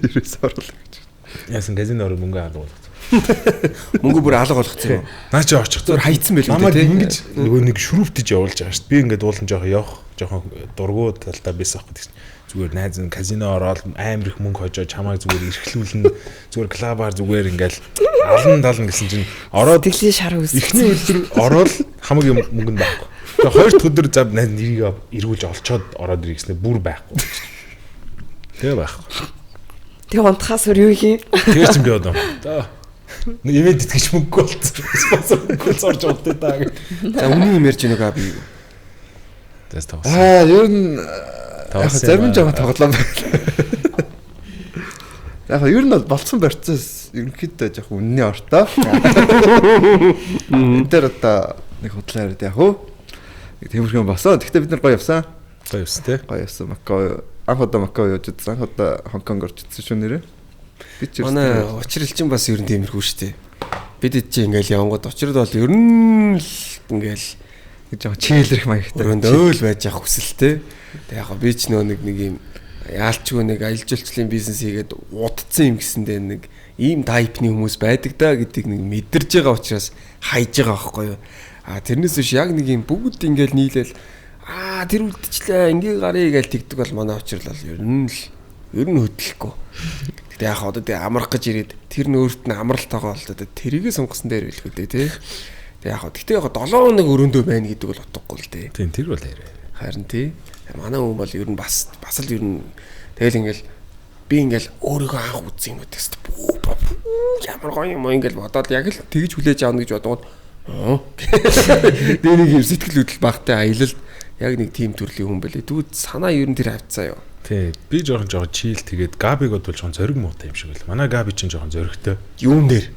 Ерөөсөө оруулах гэж. Яасан казино ороо мөнгө алгуулах. Мөнгө бүр алга болгоцсон юм. Наа чи очих Зүгээр хайцсан байл үү намайг те. ингэж нөгөө нэг шүрүүптэж явуулж байгаа шүү дээ. Би ингээд уулан жоохон дургуу талтай байсан аахгүй гэсэн. Зүгээр найз нь казино ороод амар их мөнгө хожоо чамайг зүгээр эрхлүүлнэ. Зүгээр клабаар зүгээр ингээл алан гэсэн чинь ороод Тэглээ шар үс. эхний өдөр ороод хамаг юм мөнгө нь байхгүй. Тэгээ хоёр дахь өдөр зав найз нэрийг эргүүлж олцоод ороод ирэх гэснээр бүр байхгүй. Тэгээ байхгүй. Тэгээ унтахаас өөр юу юм? Тэгээ ч би одоо. За ивент итгэж мөнгө болцсон. Спонсор мөнгө зорж удаа даа гэх. За үнэн юм ярьж байгааг би. Тэс тавс. Ер нь зарим жоохон тоглоом байна. Яг ер нь бол болцсон барьцаас ерөнхийдөө жоохон үнний ортой. Энэ дээр одоо нэг худлаа яриад яг уу. Тиймэрхүү босоо. Гэхдээ бид нар гоё явсан. Гоё юус те. Гоё явсан. Макао анх удаа Макао явж идсэн. Анх удаа Хонконг орж идсэн шүү нэрээ. Би ч Манай учралчин бас ер нь тиймэрхүү шүү дээ. Бид чи ингээл явангууд учрал бол ер нь л ингээл жоохон чийлэрх маягтай. өрөөнд өөл байж явах хүсэлтэй. Тэг яг би ч нэг юм яалчгүй нэг аялал жуулчлалын бизнес хийгээд удцсан юм гэсэндээ нэг ийм тайпны хүмүүс байдаг да гэдгийг нэг мэдэрж байгаа учраас хайж байгаа байхгүй юу. Тэрнээс биш яг нэг юм бүгд ингээл нийлээл тэр үлдчихлээ ингээ гарыг гээл тэгдэг бол манай учрал бол ер нь хөдлөхгүй. Гэтэ яг одоо тэг амрах гэж ирээд тэр нөөрт нь амралтайгаа бол одоо тэрийгээ сонгосон дээр байлгүй дээ тий. Тэг яг гэхдээ яг 7 хоног өрөөндөө байна гэдэг бол утгагүй л дээ. Тийм тэр бол яриа. Харин тий. Манай хүн бол ер нь бас л ер нь тэгэл ингээл би ингээл өөрийгөө анх үзсэн юм тест ямар гоё юм ингээл бодоод яг л тэгж хүлээж аавна гэж бодоод нэг юм сэтгэл хөдлөл багтай аялал Яг нэг тим төрлийн хүн байлээ. Тэгвэл санаа ер нь тэр хавцаа юу. Тий. Би жоохон чийл тэгээд Габиг бол жоохон зориг муутай юм шиг байл. Манай Габи чинь жоохон зоригтой. Юун дээр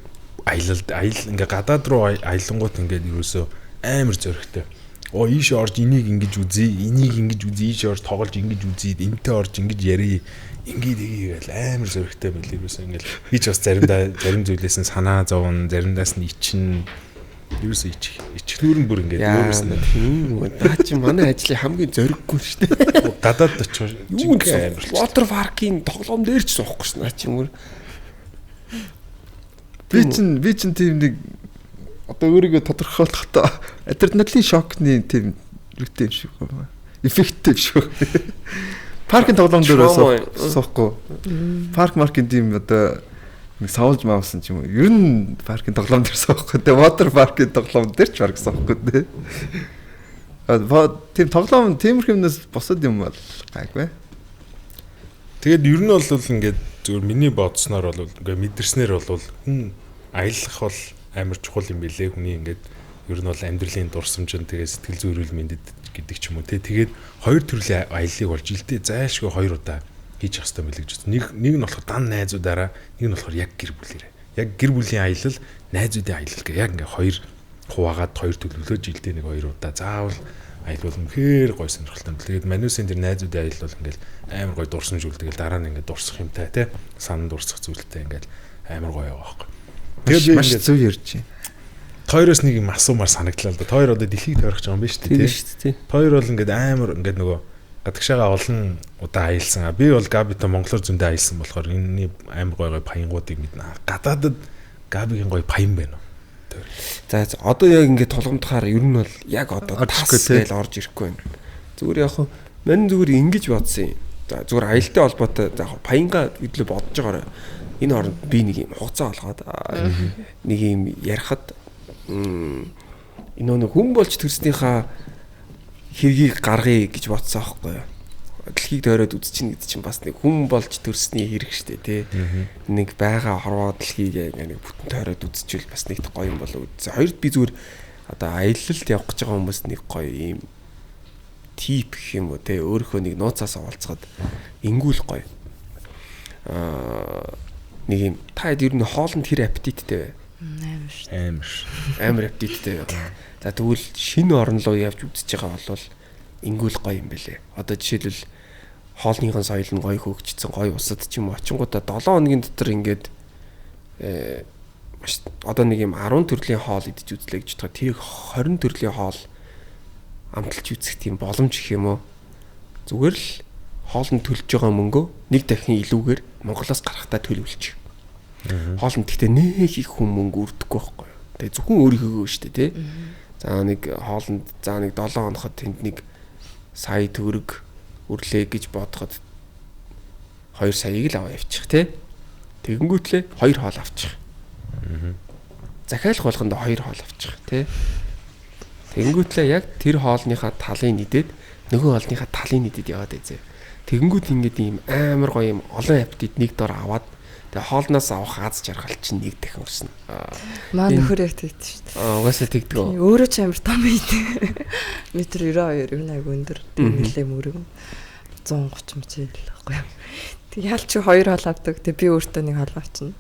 Аялал ингээ гадаад руу аялангууд ингээд ерөөсөө амар зоригтой. Ийш орж энийг ингэж үзье, ийш орж тоглож ингэж үзье, энтэй орж ингэж ярий. Ингээд игээл амар зоригтой байл ерөөсөө ингээл би ч бас зарим зүйлээс нь санаа зовно, заримдаас нь ичнэ. Ерөөсөө ичхнүүр нь бүр ингээд өөрөөс нь тийм үү. Наа чи манай ажлын хамгийн зориггүй шүү дээ. гадаад очиж амар water park-ийн тоглоом дээр ч суухгүй ш. Наа чи мөр. Би чинь тийм нэг одоо өөрийгөө тодорхойлохдоо адреналин шокны тийм үүтэй юм шиг байна. Эффекттэй шүү. Паркын тоглоом дээр суухгүй. Паркын тийм одоо нэг савлж маавсан ч юм уу. Ер нь паркын тоглоом дээр суухгүй. Тэгээ water park-ын тоглоом дээр ч бараг суухгүй дээ. Тийм тоглоом тиймэрхэмнээс босод юм бол гайгүй. Тэгээд ер нь бол ингээд зүгээр миний бодсноор бол ингээд мэдэрснээр бол хүн аялах бол амар чухал юм билээ. Хүний ингээд ер нь бол амьдралын дурсамжинд тэгээ сэтгэл зүйн эрүүл мэндэд гэдэг ч юм уу те. Тэгээд хоёр төрлийн аяллыг бол жилдээ зайлшгүй 2 удаа хийж явах хэрэгтэй мэлэг гэж. Нэг нь болохоор дан найзуудаараа, нэг нь болохоор яг гэр бүлээрээ. Яг гэр бүлийн аялал, найзуудын аялал гэх яг ингээд хоёр хуваагаад хоёр төлөвлөө жилдээ нэг 2 удаа заавал аялал үнэхээр гой сонирхолтой. Тэгээд манусын тэр найзуудын аялал бол ингээд амар гой дурсамж үлдэгээл дараа нь ингээд дурсах юмтай те. Санан дурсах зүйлтэй ингээд амар гоё байгаа байхгүй. Тэгээд маш зөв ярьж байна. Тойроос нэг юм асуумаар санагдлаа л да. Тойр одоо дэлхийг тойрох гэж байгаа юм байна шүү дээ. Тийм шүү дээ. Тойр бол ингээд амар ингээд нөгөө гадагшаага олон удаа аялсан. Би бол Габитой Монголоор зөндөө аялсан болохоор энэ амар гоё паянгуудыг мэднэ. Гадаадад Габигийн гоё паян байна уу? За одоо яг ингээд толгомдохоор ер нь бол яг одоо тас гээл орж ирэхгүй байна. Зүгээр яг хөө мань зүгээр ингэж бодсон юм. За зүгээр аялалтай холбоотой яг паянга гэдлээ бодож байгаарай. Энэ хооронд би нэг юм хугацаа олгоод нэг юм ярихад энэ нэг хүн болж төрснийхаа хэргийг гаргая гэж бодсон аахгүй юу. Дэлхийг тойроод үзчихнэ гэдэг чинь бас нэг хүн болж төрсний хэрэг штэ тий. Нэг байгаа хорвоо дэлхийг нэг бүтэн тойроод үзчихвэл бас нэг гоё юм болов уу. Хоёрд би зүгээр одоо аялалд явах гэж байгаа хүмүүс нэг гоё юм тип гэх юм уу тий. Өөрийнхөө нэг нууцаас олцоход ингүүл гоё. Нэг юм та хэд ер нь хоолнд хэр аппетиттэй вэ? Амар аппетиттэй. За тэгвэл шинэ орн руу явж үзэж байгаа бол ингүүл гоё юм бэлээ. Одоо жишээлбэл хоолныхон соёл нь гоё хөгжсөн, гоё усад ч юм уу очингуудаа 7 хоногийн дотор ингээд одоо нэг юм 10 төрлийн хоол идэж үзлээ гэж бодоход тэрийг 20 төрлийн хоол амталж үзэх тийм боломж их юм уу? Зүгээр л хоолнд төлж байгаа мөнгөө нэг дахин илүүгээр Монголоос гарахтаа төлөвлөж. Хоолнд гэхдээ нэг их хүн мөнгө үрдэхгүй байхгүй юу? Тэгээ зөвхөн өөрийнхөө шүү дээ тий. За нэг хоолнд за нэг 7 хоноход тэнд нэг сая төгрөг үрлээ гэж бодоход 2 саяыг л аваа явчих тий. Тэгэнгүүтлээ 2 хоол авчих. Захиалах болгонд 2 хоол авчих тий. Тэгэнгүүтлээ яг тэр хоолныхаа талын нийдэд нөгөө хоолныхаа талын нийдэд яваад байзээ. Тэгэнгүүт ингээд ийм амар гоё юм олон аппетит нэг дор аваад тэгээ хоолноос авах аз жаргал чинь нэг дахин өрснө. Маа нөхөр ятдаг шүү дээ. Угаасаа тэгдэг. Өөрөө ч амар том байд. Метр 92 юу нэг өндөр. Нэлээ мөрөг. 130 мчээл байхгүй юу. Тэг яалч 2 хоол авдаг. Тэг би өөртөө нэг хоол авчна.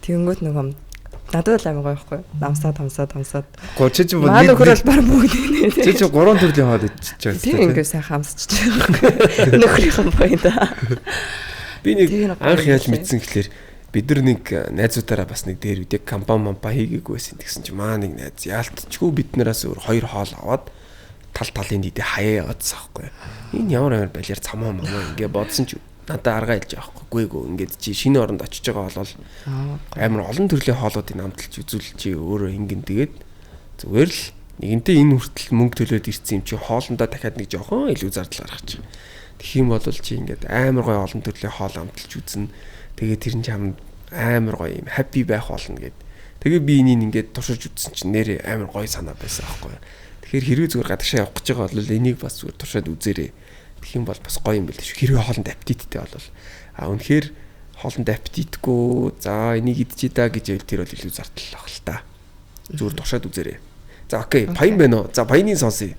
Тэгэнгүүт нөгөө надад л амар гоё байхгүй юу. Намсаад. Чи ч маа нөхөр бол баг бүгд нэ. Чи 3 төрлийн хоол идчихэж байгаа. Тийм ингээ сайхан амсчих байгаа. Нөхрийнхэн баяда. Би нэг анх яаж мэдсэн гэхэлэр бид нар нэг найзуудаараа бас нэг дээр үдэг компани хийгээгүй байсан тэгсэн чи маа нэг найз яалтчгүй бид нараас өөр 2 хоол аваад талын дидэ хаяа яваадсан аахгүй. Энэ ямар амар балиар цамаа маа ингээ бодсон чи надад аргаа хэлж байгаа аахгүй. Гүйгөө ингээд чи шинэ оронд очиж байгаа бол амар олон төрлийн хоолуудыг амталж үзүүл чи өөрөө ингэн тэгээд зүгээр л нэгэнтээ энэ хүртэл мөнгө төлөөд ирсэн юм чи хоолндоо дахиад нэг жоохон илүү зардал гаргах чинь. Тэгэх юм бол чи ингээд амар гоё олон төрлийн хоол амталж үзнэ. Тэгээд тэр нь чам амар гоё юм happy байх болно гэд. Тэгээ би энийг ингээд туршиж үзсэн чинь нэрээ амар гоё санаа байсан аахгүй. Тэгэхээр хэрвээ зүгээр гадагшаа явах гэж байгаа бол энийг бас зүгээр туршаад үзээрэй. Тэгэх юм бол бас гоё юм байл шүү. Хэрвээ хоолнд аппетиттэй бол үнэхээр хоолнд аппетитгүй за энийг идчихээ да гэж байл тэр бол илүү зардал авах л та. Зүгээр туршаад үзээрэй. За окей, паян байна уу? За паяны сонсъё.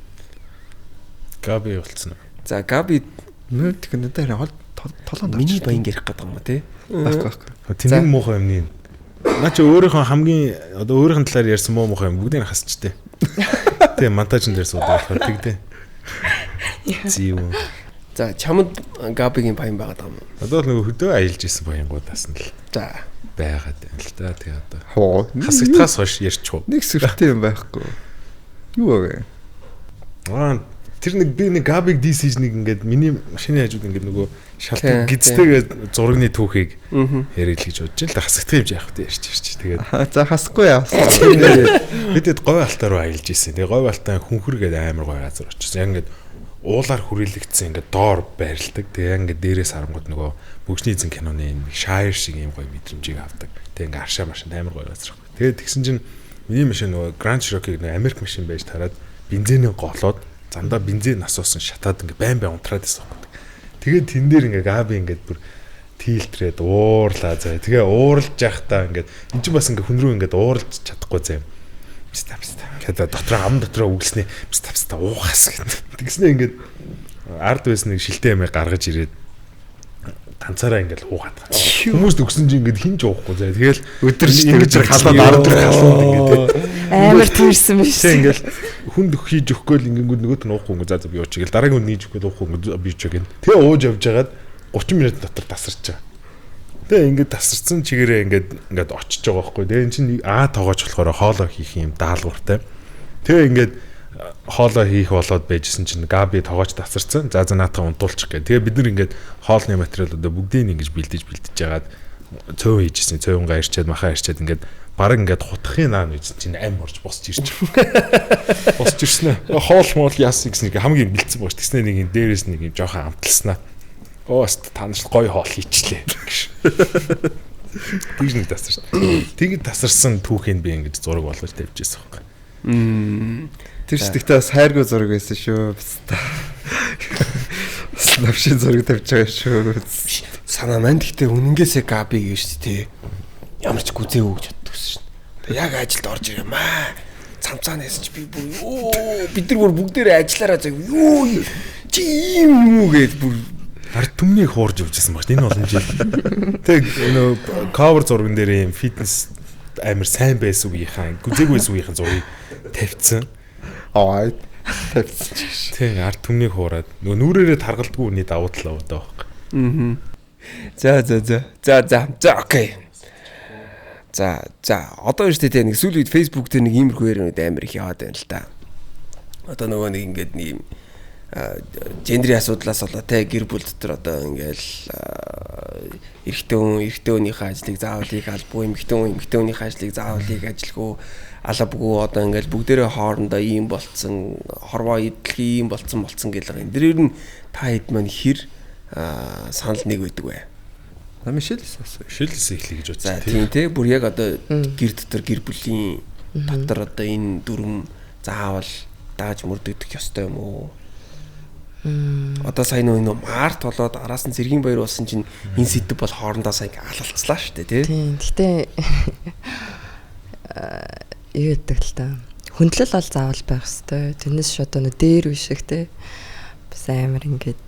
Габи болцсон. За Габи Нөө тэг надад толгонд миний баян ярих гэдэг юм ба тий. байхгүй. Тэнийг муухай юм нэ. Наа чи өөрийнхөө хамгийн одоо өөрийнх нь талаар ярьсан муухай юм бүгдийг хасчтэй. Тэгээ монтажн дээр суудаг болохоор тэгдэ. Зив. За чамд Габигийн баян байгаа юм. Одоо л нөгөө хөдөө аялж исэн баянгуудаас нь л За байгаад байна л да. Тэгээ одоо Хоо. хасагтаас хойш ярьчих. Нэг сүртэй юм байхгүй. Юу вэ? Тэр нэг би нэг Габиг DC нэг ингээд миний машины хажууд ингээд нөгөө шалтгаан гизтэйгээ зурагны түүхийг ярил гэж бодож л хасагдах юм яах вэ ярьж. Тэгээд За хасахгүй яа. бидэд говь алтаа руу аялж исэн. Тэгээ говь алтаа хүнхэр гээд амар гоё газар очсон. Яг ингээд уулаар хүрээлэгдсэн ингээд доор байрладаг. Тэгээ ингээд дээрээс харангууд нөгөө Бүгшний эзэн киноны нэг шаир шиг юм гоё мэдрэмжийг авдаг. Тэгээ ингээд аршаа машин амар гоё газар. Тэгээд тэгсэн чинь миний машин нөгөө Grand Cherokee нэг Америк машин байж тараад бензинээ голоод зандаа бензин насуусан шатаад ингээ байн унтраад байсан юм. Тэгээд тэн дээр ингээ Габи ингээд бүр тилтрээд уурлаа заа. Тэгээ ууралж явахдаа ингээд эн чинь бас ингээ хүн рүү ингээд ууралж чадахгүй заа. Мстапста. Тэгээд дотроо ам дотроо үглснээ мстапста уухас гэдэг. Тэгснээ ингээд ард байсан нэг шилтэй ямыг гаргаж ирээд ганцаараа ингээд уухаад байгаа. Хүмүүст өгсөн чинь ингээд хинж уухгүй заа. Тэгэл Өдөрч тэгж халаад ард руу халаад ингээд амар тэрсэн биш. Тэг ингээл хүнд хийж өгөхгүй л ингээд нөгөөт нь уухгүй ингээд за би уучих гэл дараагийн хүн нээж өгөхгүй уухгүй ингээд би чиг гэн. Тэгээ ууж явж хагаад 30 минут дотор тасарч байгаа. Тэгээ ингээд тасарсан чигээрээ ингээд очиж байгаа байхгүй. Тэгээ эн чинь тоогооч болохоор хоолоо хийх юм даалгавартай. Тэгээ ингээд хоолоо хийх болоод байжсэн чинь Габи тоогооч тасарсан. За наатаа унтуулчих гэ. Тэгээ бид нар ингээд хоолны материалуудаа бүгдийг ингэж бэлдэж яагаад цөөн хийжсэн. Цөөнгаа ирчээд махаа ирчээд ингээд бараг ингээд хутахын наа гэж чинь ам орж босч ирж. Босч ирсэн ээ. Хоол моол яасан гэсэн нэг хамгийн бэлдсэн бооч. Тэснэ нэг юм дээрээс нэг юм жоохон амтласнаа. Өөст танаас гоё хоол хийчлээ. Тэгж нэг тасарсан. Тэгэд тасарсан түүхийг би ингэж зураг болгож тавьчихсан байхгүй. тэр чигтээ бас хайргүй зураг байсан шүү. Навшин зураг тавьж байгаа шүү. Санаа маань гэхдээ үнэнгээсээ Габи гэж шүү дээ. Ямар ч гүзээ өгч чаддаг шин. Яг ажилд орж ирээ маа. Цамцаанаас ч би бид нар бүр бүгдээрээ ажиллаараа зав. Юу чи юм уу гэж бүр Ард түмнийг хуурж явжсэн баг. Энэ олон жил. Тэг нөө cover зурган дээр юм фитнес амар сайн байсан үеийнхэн, гүзээгүй байсан үеийнхэн зургийг тавьчихсан. Аа тавьчихсан ч. Тэг ард түмнийг хуураад нөгөө нүрээрээ таргалдгүй үний давуу тал авдаг баг. За окей. За одоо юу ч тийм нэг сүүлийн үед Facebook дээр нэг иймэрхүү яриануд амар их яваад байна л да. Одоо нөгөө нэг ингээд нэг юм гендрийн асуудлаас болоо те гэр бүл дотор одоо ингээл эрэгтэй хүнийхээ ажлыг заавал хийх албагүй, эмэгтэй хүнийхээ ажлыг заавал хийх ажилгүй албагүй одоо ингээл бүгдээрээ хоорондоо ийм болцсон, хорвоо идэлхий ийм болцсон гэл байгаа. Энд дээр нь та хэд маань хэр санал нэг байдаг вэ? Шилс эхлэе гэж За бодсон. тийм те бүр яг одоо гэр дотор гэр бүлийн дотор одоо энэ дүрм заавал дааж мөрдөгдөх ёстой юм уу? Одоо сайн нөө март болоод араас нь Цэргийн баяр болсон чинь энэ сэдв бол хоорондоо сайн алалцлаа шүү дээ тий. Тийм. Гэтэ юу гэдэг л та. Хүндлэл бол заавал байх хэвээр. Тэрнээс ш одоо нөө дээр биш их тий. Бас амар ингээд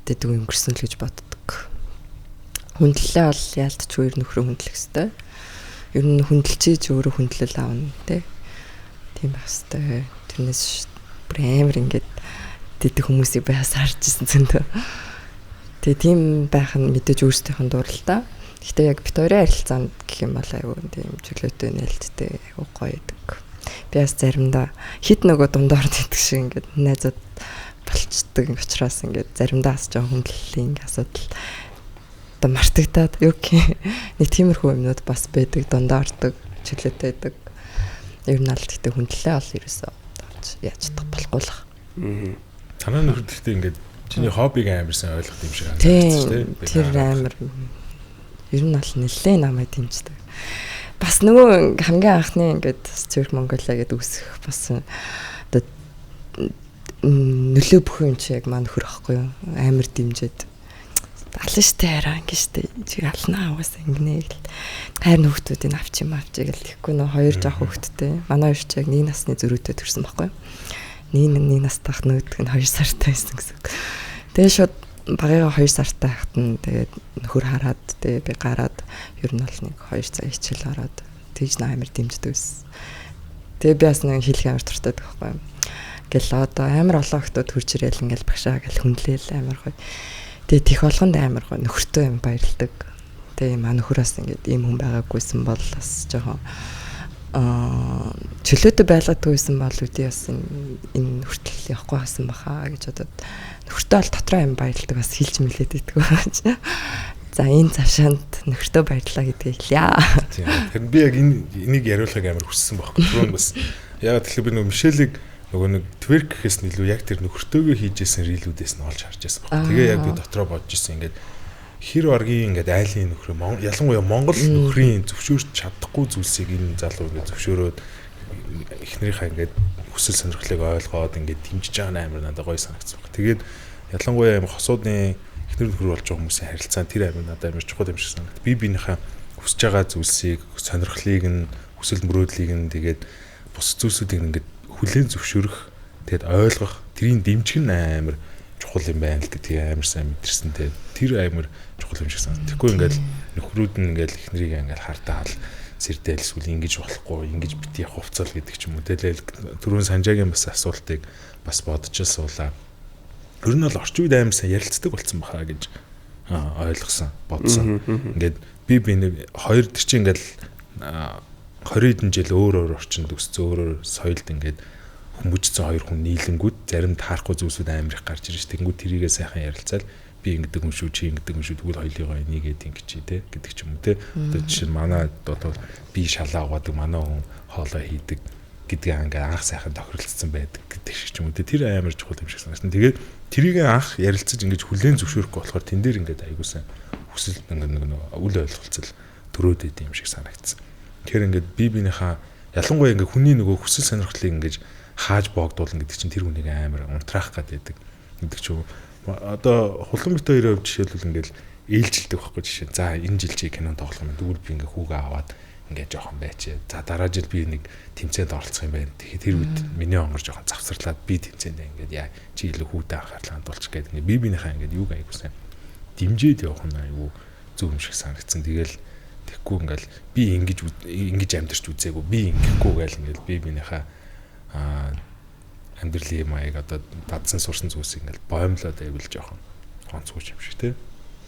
дэдэг өнгөрсөн л гэж боддог. Хүндлэлээ бол яалтчгүй нөхрөө хүндлэх хэвээр. Ер нь хүндэлж өөрөө хүндлэл аавна тий. Тийм байх хэвээр. Тэрнээс бүр амар ингээд дэдэг хүмүүсийг байхаас харж ирсэн зөндөө. Тэгээ тийм байх нь мэдээж өөрсдийнх нь дуралтай. Гэхдээ яг бит хоёрын харилцаанд гэх юм бол айгүй тийм чөлөөтэй нээлттэй айгүй гоё идэг. Би бас заримдаа хит нөгөө дундаар идэх шиг ингээд найзууд болцдог учраас ингээд заримдаа бас жоохон хүндлэлийн асуудал одоо мартагдаад юу гэх нэг тиймэрхүү юмнууд бас байдаг, дундаардаг, чөлөөтэй байдаг. Ер нь аль гэхдээ хүндлэлээ бол ерөөсөө яаж чадах болохгүй л. Танаа нөхөдөлтөө ингээд чиний хоббиг амарсан ойлгох юм шиг тийм. Тэр амар ер нь бол нэлээд намайг дэмждэг. Бас нөгөө хамгийн анхны ингээд Цэрэг Монголиа гэдэг үсэх бас одоо нөлөө бүх юм чи яг маань нөхөр ахгүй юу? Амар дэмжээд алан штэ хараа ингэ штэ чи алнаа угаасаа ингэнэ гэл хайр нөхдөдийг авч гэл тэгэхгүй нөө хоёр жоох хөхттэй манай хоёр ч яг нэг насны зөрүүтэй төрсэн байхгүй юу? нэг настайх нөгөөх нь 2 сартай байсан гэсэн. Тэгээ шууд багыгаа 2 сартай хахад нь тэгээд нөхөр хараад тэгээ би гараад ер нь бол нэг 2 цаг хичээл ороод тэгж амар дэмждэг байсан. Тэгээ би бас нэг хэлэх амар туртай байхгүй юм. Гэл одоо амар олон хүмүүс хурж ирээл ингээл багшаа гэл хүнлээл амар гоё. Тэгээ тех болгонд амар гоё нөхөртөө юм баярлдаг. Тэгээ маа нөхөрөөс ингээд ийм хүн байгаагүйсэн бол бас жоохон чөлөөтэй байлгадаггүйсэн бол үгүй бас энэ хүртэл явахгүй хасан баха гэж бодоод нөхөртөө бол дотроо юм баярлдаг бас хэлж мэлээд иддэг байна. За энэ цаашаанд нөхөртөө баярлаа гэдгийг хэлье. Тийм. Тэгэхээр би яг энийг яриулахыг амар хүссэн байхгүй. Түрүүн бас ягаад тэгэхээр би нөгөө Мишелийг нөгөө нэг тверк гэхээс нь илүү яг тэр нөхөртөөгөө хийжсэн рилүүдээс нь олж харж байсан байна. Тэгээ яг би дотроо бодож ирсэн ингээд хэр баргийн ингээд айлын нөхрөө ялангуяа Монгол нөхрийн зөвшөөрч чадахгүй зүйлсийг энэ залуу ингээд зөвшөөрөөд эхнэрийнхээ ингээд хүсэл сонирхлыг ойлгоод ингээд дэмжиж байгаа амар надад гоё санагдсан байна. Тэгээд ялангуяа юм хосуудын эхнэр нөхөр болж байгаа хүмүүсийн харилцаа тэр амар надад амар чухал юм шиг санагдав. Би биенийхээ хүсэж байгаа зүйлсийг сонирхлыг нь хүсэл мөрөөдлийг нь тэгээд бус зүйлсүүдийг ингээд хүлээн зөвшөөрөх тэгээд ойлгох тэрийг дэмжих нь амар чухал юм байна л гэдгийг амар сайн мэдэрсэн. Тэр амар чухал юм шиг санагдав. Тэгэхгүй ингээд нөхрүүд нь ингээд эхнэрийг ингээд хартаал сэрдээл эсвэл ингэж болохгүй ингэж бити явах хувцал гэдэг ч юм уу. Тэгэл түрүүн Санжаагийн бас асуултыг бас бодож суулаа. Ер нь бол орчин үед амар сайн ярилцдаг болсон баха гэж ойлгосон, бодсон. Ингээд би хоёр тэр чинь ингээд 20 хэдэн жил өөр орчинд өссөн өөр соёлд ингээд хүмүүжсэн хоёр хүн нийлэнгүүд зарим таарахгүй зүйлсүүд амар их гарч ирж тэгэнгүүт тэрийгээ сайхан ярилцаал би ингэдэг юм шүү чи ингэдэг юм шүү тэгвэл хоёулыгоо энийгээд ингэж чи те гэдэг ч юм уу те одоо жишээ нь манай одоо би шалаа угаадаг манай хүн хоолой хийдэг гэдгээ ингээ анх сайхан тохиролцсон байдаг гэдэг шиг ч юм уу те тэр амар чухал юм шиг санагдсан. Тэгээд тэрийг анх ярилцаж ингэж хүлээн зөвшөөрөхгүй болохоор тэн дээр ингээд аягуулсан хүсэл нэг үл ойлголцол төрөөд идэм юм шиг санагдсан. Тэгэхээр ингээд би биенийхээ ялангуяа ингээ хүний нөгөө хүсэл сонирхлыг ингэж хааж боогдуулна гэдэг чинь тэр хүнийг амар унтраах гэдэг гэдэг ч юм. Одоо хулган бит хоёрын хувьд жишээлбэл ингээл ээлжилдэг байхгүй жишээ. За энэ жил чи кинон тоглох юм. Тэгвэл би ингээ хүүгээ аваад ингээ жоохон байчээ. За дараа жил би нэг тэмцээнд оролцох юм байна. Тэгэхээр тэр үед миний онгор жоохон завсарлаад би тэмцээнд ингээд яа чи илүү хүүтэй анхаарлаа хандуулчих гэдэг ингээ би биенийхээ ингээд юуг аягуулсан дэмжиж явах нь аюу зөв юм шиг санагдсан. Тэгэл тэгэхгүй ингээл би ингэж амьдэрч үзээгүй би ингэхгүй гээл ингээл би биенийхээ амьдралын маяг одоо дадсан сурсан зүйлсийг ингээл боомлоод айвал жоохон онцгойч юм шиг тий.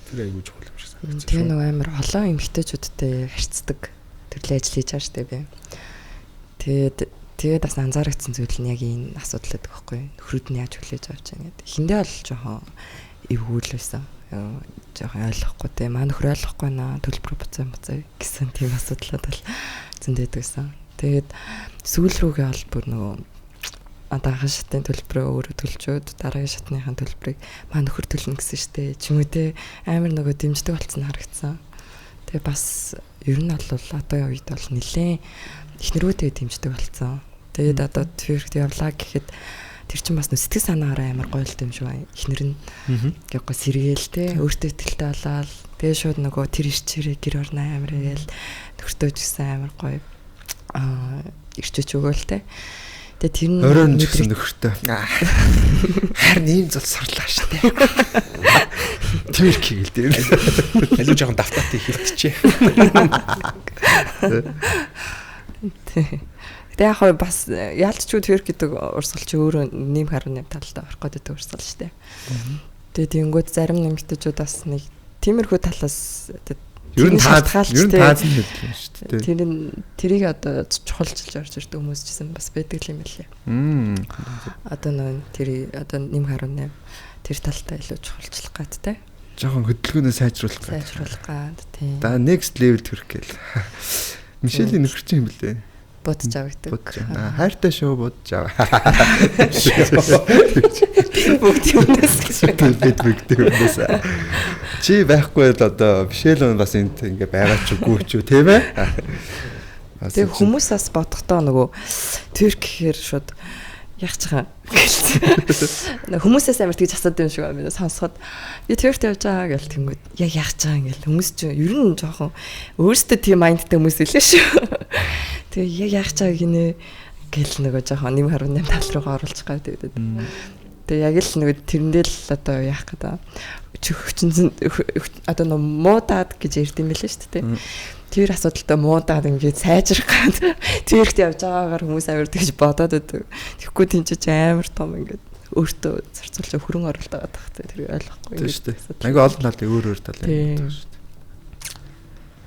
Тэр айгүй чухал юм шиг санагдсан. Тэр нэг амар олон эмэгтэйчүүдтэй харьцдаг төрлийн ажил хийж байгаа штэ би. Тэгээд бас анзаарчихсан зүйл нь яг энэ асуудал гэдэг байхгүй. Нөхрүүд нь яаж хүлээж авч байгаа гэдэг. Эхэндээ бол жоохон эвгүүл байсан. Жоохон ойлгохгүй тий. Маа нөхөр ойлгохгүй наа төлбөр буцаа гэсэн тийм асуудлууд бол зөндөөд байсан. Тэгээд сүүл рүүгээ бол бүр нөгөө дараагийн шатны төлбөрөө өөрөө төлчөөд дараагийн шатныхаа төлбөрийг маа нөхөр төлнө гэсэн штэ ч юм уу те амар нөгөө дэмждэг болсон харагдсан. Тэгээ бас ер нь бол одоо үед бол нэлээд эхнэрүүдээ дэмждэг болсон. Тэгээд одоо тверкт явлаа гэхэд тэр чинь бас сэтгэл санаараа амар гоё л юм шиг байна. Эхнэр нь яг го сэргээл те өөртөө ихтэй болоод тэгээ шууд нөгөө тэр ирчээрээ гэр орно амар гээл нөхөртөө ч гэсэн амар гоё ирчээч өгөөл те. Тэгээ тэр нь өрөөнд гэсэн нөхөртөө. Харин ийм зул сурлаа штэ. Тверк хийгээл дээр. Алуу жоохон давтаатай хилтчээ. Тэгээ яг бас яалтчгүй тверк гэдэг урсгал чи өөрөө нэм харуун талдаа орох гэдэг урсгал штэ. Тэгээ тэнгууд зарим нэмэгтэйчүүд бас нэг тиймэрхүү талаас ер нь таазан хэлсэн шүү дээ. Тэрийг одоо чухалчилж орж ирдэг хүмүүс ч гэсэн бас байдаг юм билээ. Одоо нөө тэр одоо нэм харуун тэр талтай илүү чухалчлах гад те. Жохон хөдөлгөөнөө сайжруулах гад тийм. Да next level төрөх гээл. Мишелийн нөхөр чинь юм билээ. Бодож авдаг. Хайртай шүү бодож ав. Бүгд юмнаас бүгд юмнаас. Чи байхгүй л одоо Мишель бас энд ингээ байгаа ч үгүй ч тийм ээ. Тэгээ хүмүүс бас бодохдоо нөгөө тверк гэхээр шууд яах чагаа гэлээ. Хүмүүсээс амар тэгж асуудаг юм шиг байна. Сонсоход би тверкт явж байгаа гэл тэнгүүд яг яах чагаа ингээл хүмүүс ч ер нь жоохон өөрсдөө тийм майндтай хүмүүс илээ шүү. Тэгээ яг яах чагаа гинэ гэл нөгөө жоохон 1.8 тал руугаа оруулах гэдэг. Тэгээ яг л нөгөө тэрэндээ л одоо яах гэдэг. Одоо нөгөө муудаад гэж ярьд юм билээ шүү дээ. Тэр асуудалтай муудаад ингээд сайжрах гад тэрхт явж байгаагаар хүмүүс амар тэгж бодоод байдаг. Тэгэхгүй тэнцэж амар том ингээд өөртөө зарцуулж хөрөн оруулалт байгаа тахтай тэр ойлгохгүй. Тийм шүү дээ. Айгүй олон талын өөр тал юм шүү дээ.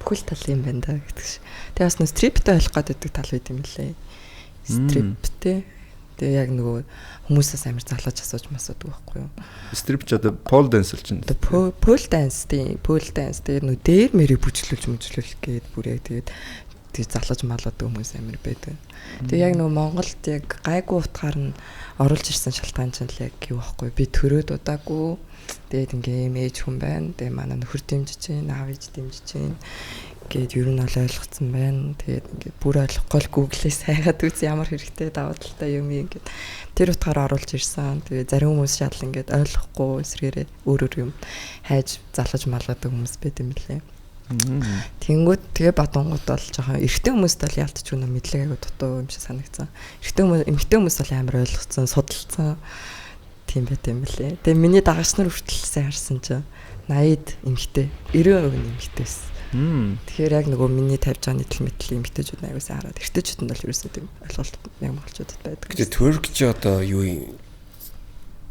Бүхэл тал юм байна да гэдэг ш. Тэгээ бас нөө стриптэй ойлгох гэдэг тал байт юм лээ. Стриптэй. Тэгээ яг нөгөө хүмүүсээс амар залгаж асууж масуудаг байхгүй юу? Стрип ч одоо пол данс л чинь. Пол данс тэгээ нөгөө дээр мэрийг бүжиглүүлж гээд бүр яг тэгээд залгаж малгадаг хүмүүс амар байдаг. Тэгээ яг нөгөө Монголд яг гайгүй утгаар нь оруулж ирсэн шалтгаан чинь л яг юу байхгүй би төрөөд удаагүй. Тэгээд ингээм ээж хүн байна. Тэгээ манай нөхөр дэмжиж байна, аав ээж дэмжиж байна. Гээд ер нь бол ойлгоцсон байна. Тэгээд ингээд бүр ойлгохгүй л Google-ээс хайгаад үз ямар хэрэгтэй даваа талтай юм ингээд тэр утгаараа оруулж ирсэн. Тэгээд зарим хүмүүс шал ингээд ойлгохгүй эсрэгээрээ өөр юм хайж залгаж малгадаг хүмүүс байт юм лээ. Тэнгүүд тэгээ бадонгууд бол жоохон эрэгтэй хүмүүст бол ялтч үнэ мэдлэг аягүй дутуу юм шиг санагдсан. Эмэгтэй хүмүүс бол амар ойлгоцсон, судалсан тийм байт юм лээ. Тэгээ миний дагагч нар хүртэлсэн харсан чинь 80-д эмэгтэй, 90% нь эмэгтэйсэн. Тэгэхээр яг нөгөө миний тавьж байгаа нийтлэл мэтлэг эмэгтэйчүүд аягаас хараад эрэгтэйчүүд нь бол ерөөсөө тийм ойлголт яг монголчуудад байдаг. Тэгээ тwerk ч одоо юу юм?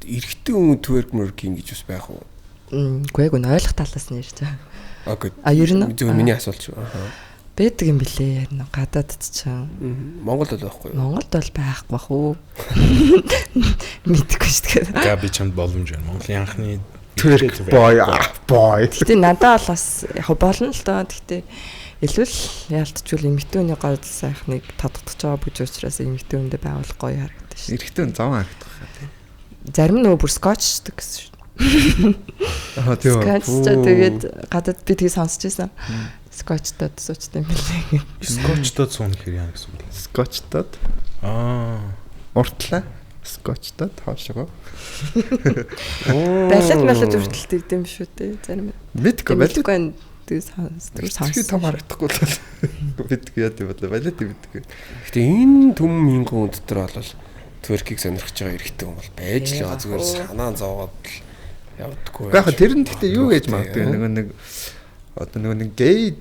Эрэгтэй хүн twerk мөрк ингэж бас байх уу? Үгүй яг ойлгох талаас нь ярьж байгаа. Окей. Ер нь зөв миний асуулт шүү. Байдаг юм билээ яг гадаадд ч. Монголд бол байхгүй юу? Монголд бол байхгүй бах уу. Мэдгүй шүү дээ. Би чамд боломж байна. Монголын анхны twerk boy. Гэтэ надад бол бас яг болно л доо. Гэтэ илүү л яалтчгүй эмэгтэйний гол сайхныг тодтогдож байгаа бүж учраас эмэгтэйндээ байгуулах гоё харагдаж шүү. Эрэгтэй нь зам харагдах тийм. Зарим нөгөө бүр скотчдаг гэсэн шүү. Тийм. Скотчтай тэгээд гадаад би тийг сонсч байсан. Скотчтод суучтай юм билээ. Скотчтод суун гэхээр яа гэсэн үг. Скотчтод уртлаа скотчтод хаашаа. Балет хүртэл тэгдэм шүү дээ. Зарим мэдгүй тийг сонсч том харагдахгүй л мэдгүй яа тийм болоо балет мэдгүй. Гэтэ энэ түм мингэн өдөр бол twerk-ийг сонирхож байгаа эрэгтэй хүн бол байж л байгаа зүгээр санаа зовоод л явдаггүй. Яг тэр нь гэхдээ юу гэж магадгүй нэг одоо нэг гей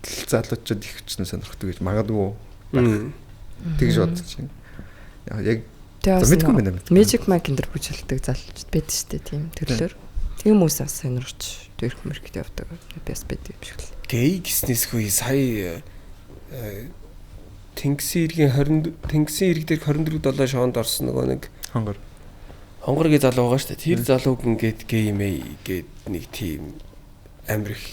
залуучууд их ч сонирхдаг гэж магадгүй. Тэгж бодож байна. Яг мэдгүй юм байна. Magic Mike энэ бүжгэлдэг залуучууд байдаг шүү дээ тийм төрлөөр. Тийм хүмүүс бас сонирхож дөрөх мөрөд явдаг. Бас байдаг юм шиг л. Гей гэснээсгүй сая Тэнгисийн ирэг дээр 24/7 шоонд орсон нөгөө нэг хонгоргийн залуу байгаа шүү дээ. Тэр залууг ингээд гей юм гээд нэг тийм амир их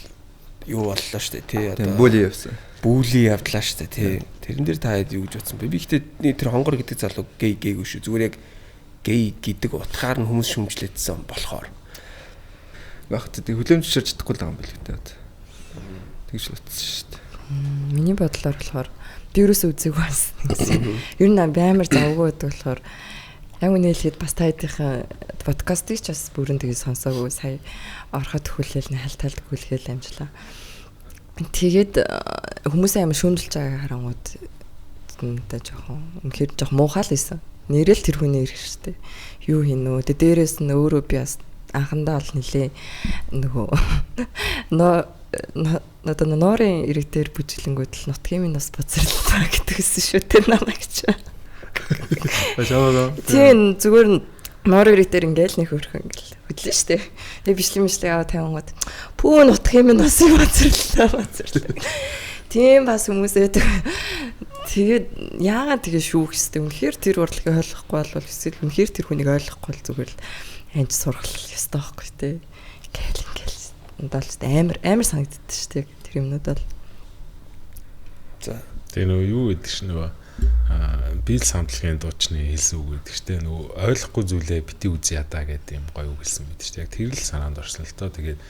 юу боллоо шүү дээ. Тий одоо бүли явсан. Бүли явдлаа шүү дээ. Тий. Тэрэн дээр та хэд юу гэж утсан бэ? Би ихтэй тэр хонгор гэдэг залуу гээгүй шүү. Зүгээр яг гей гэдэг утгаар нь хүмүүс шүмжлээдсэн болохоор. Яг тийм хүлэмжширч чадахгүй л байгаа юм байна л гэдэг. Тэгж утсан шүү дээ. Миний бодлоор болохоор би юусоо үзег бас. Ер нь амар завгүй байдаг болохоор яг үнэ хэлэхэд бас таадынхаа подкастыг ч бас бүрэн тгий сонсоогүй сая ороход төхүүлэл хальталд гүйлгээл амжлаа. Тэгээд хүмүүсээ амар шүүмжилж байгаа харангууд та жоохон үнэхээр жоохон муухай л байсан. Нэрэл тэр хүний ирэх штэ. Юу хийнэ үү? Дээрээс нь өөрөө би бас анхандаа бол нилээ нөгөө надад нуурын ирэг дээр бүжиглэнгүүд л нутгийн минь бас буцарлаа гэдгсэн шүү дээ намайг. Тийм зүгээр нуурын ирэг дээр ингээл нэг хөрх ингээл хөдлөн штэ. Тэгээ бичлэмжлэг аваа тавингууд пүү нутгийн минь бас буцарлаа. Тийм бас хүмүүс байдаг. Тэгээд яагаад тэгээ шүүх хэвчтэй үнэхээр тэр урлагийг ойлгохгүй бол эсвэл үнэхээр тэр хүнийг ойлгохгүй л зүгээр л ханьж сургал ёстой байхгүй те. Ингээл надад амар санагддаг шүү дээ тэр юмнууд бол. За. Тэгээ нөгөө юу гэдэг чинь нөгөө бил самтлагын дуучны хэлсэн үг гэдэг чинь нөгөө ойлгохгүй зүйлээ бити үз ядаа гэдэг юм гоё үг хэлсэн мэт шүү дээ. Яг тэр л санаанд орсон л тоо. Тэгээд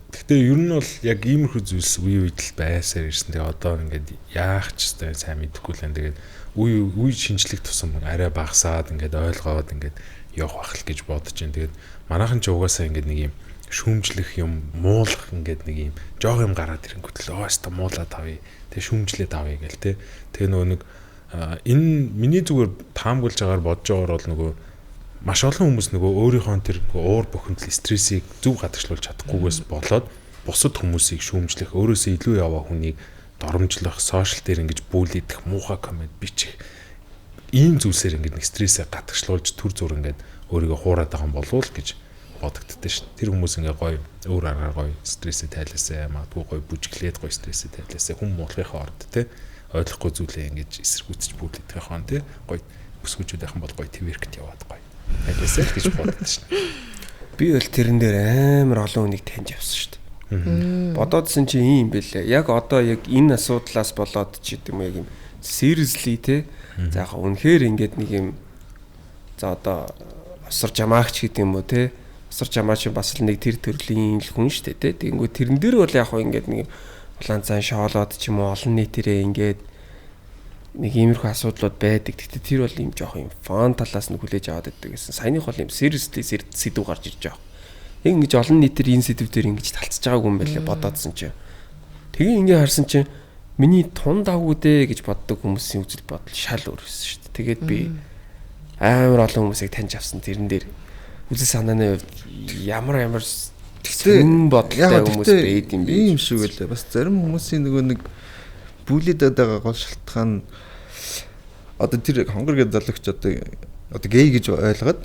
гэхдээ ер нь бол яг иймэрхүү зүйлс үе үед л байсаар ирсэн. Тэгээ одоо ингээд яах ч гэсэн сайн мэдэхгүй л энэ тэгээд үе шинжлэх тусам арай багасаад ингээд ойлгоод ингээд явах бах л гэж бодож байна. Тэгээд манайхан ч угаасаа ингээд нэг юм шүүмжлэх юм муулах ингээд нэг юм жоох юм гараад ирэнгүүт л өөстө муулаад авъя. Тэгээ шүүмжлээд авъя гэл те. Тэгээ нөгөө нэг Энэ миний зүгээр таамаглаж байгаагаар бодож байгаагаар бол нөгөө маш олон хүмүүс нөгөө өөрийнхөө тэр уур бухимдал стрессийг зөв гадагшлуулж чадахгүйгээс болоод бусад хүмүүсийг шүүмжлэх, өөрөөсөө илүү яваа хүнийг доромжлох, сошиал дээр ингэж бүлэдэх, муухай комент бичих ийм зүйлсээр ингэж нэг стрессээ гадагшлуулж төр зүр ингэж өөрийгөө хуураад байгаа юм болов уу гэж бодогддоо шүү дээ. Тэр хүмүүс ингээ гоё өөр аргаар гоё стрессээ тайлаасаа, магадгүй гоё бүжиглээд гоё стрессээ тайлаасаа хүм муулахын орд те ойлгохгүй зүйлээ ингэж эсэргүүцэж бүлэдэх хаан те гоё бүсгүүчүүд яхан бол гоё твэркт яваад гоё тайлаасаа гэж боддог шүү дээ. Би бол тэрэн дээр амар олон хүнийг таньж авсан шүү дээ. Бодоодсэн чи ийм бэлээ. Яг одоо яг энэ асуудлаас болоод ч гэдэм яг юм seriously те. За яг үнэхээр ингээд нэг юм за одоо осор жамаагч гэдэг юм уу те. Осор жамаач бас л нэг тэр төрлийн л хүн шүү дээ те. Тэгэнгүүт тэрэн дээр бол яг ингээд нэг улаан цаан шоолоод ч юм уу олон нийтээрээ ингээд нэг иймэрхүү асуудлууд байдаг. Гэхдээ тэр бол юм жоох юм фан талаас нь хүлээж аваад байдаг гэсэн. Саяных бол юм seriously сэдв гарч ирж байгаа. Яг ингэж олон нийтээр энэ сэдв дээр ингэж талцж байгаагүй юм байлээ бодоодсэн чинь. Тэгээ ингэ харсан чинь миний тун давгүй дээ гэж боддог хүмүүсийн үзэл бодол шал өөр байсан шүү дээ. Тэгээд би амар олон хүмүүсийг таньж авсан тэрэн дээр үзэл санааны хувьд ямар тэгсэн бодлоо хүмүүс байд юм бэ? Ийм шиг үлээ. Бас зарим хүмүүсийн нөгөө нэг бүлэдэд байгаа гол шалтгаан одоо тэр хонгор гэдэг залууч одоо гей гэж ойлгоод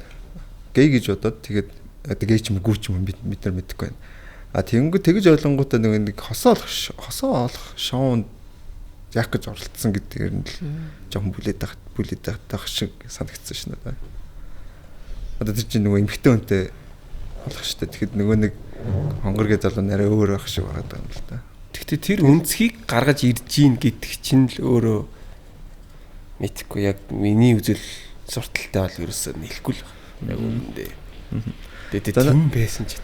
гей гэж бодоод тэгээд одоо гей ч юм гүү ч юм бид нар мэдэхгүй байна. А тэгэнгүүт тэгж ойлгонгуудаа нэг хосоо олох шоунд яг гэж оролцсон гэдгээр нь л жоохон бүлэд байх шиг санагдсан шнэ. Одоо тэр чинь нөгөө эмхтэн үнтэй болох штэ. Тэгэхэд нөгөө нэг хонгор гэдэг залуу нарай өөр байх шиг байгаа юм л да. Гэхдээ тэр үнцгийг гаргаж ирж гин гэдэг чинь л өөрөө мэдхгүй яг миний үзэл сурталтай бол ерөөсөө нэлэхгүй л байна. Яг үүндээ. Тэгээд тийм байсан ч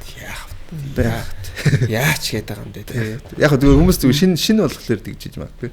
яач гэдэг юм дээ. Яг зүгээр хүмүүс зүгээр шинэ болохоор тэгжиж магадгүй.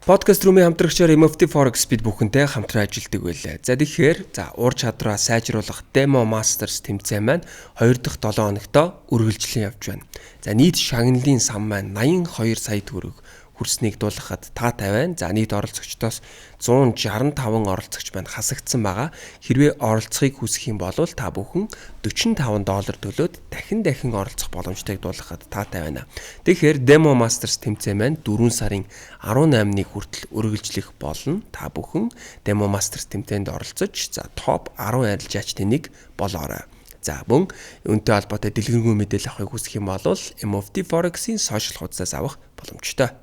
Подкаст румын хамтрагчаар MFT Forex бид бүхэнтэй хамтран ажилладаг байлаа. За тэгэхээр ур чадвараа сайжруулах Demo Masters тэмцээн маань 2 дахь 7 хоногт үргэлжлэн явж байна. За нийт шагналын сан маань 82 сая төгрөг хүрснийг дуулгахад таатай байна. За нийт оролцогчдоос 165 оролцогч маань хасагдсан байгаа. Хэрвээ оролцохыг хүсэх юм бол та бүхэн $45 төлөөд дахин оролцох боломжтойг дуулгахад таатай байна. Тэгэхээр Demo Masters тэмцээн маань 4 сарын 18-ны хүртэл үргэлжлэх болно. Та бүхэн Demo Masters тэмцээнд оролцож за топ 10 арилжаачдын нэг болоорой. За мөн үүнтэй холбоотой дэлгэрэнгүй мэдээлэл авахыг хүсэх юм бол MFT Forex-ийн сошиал хуудасаас авах боломжтой.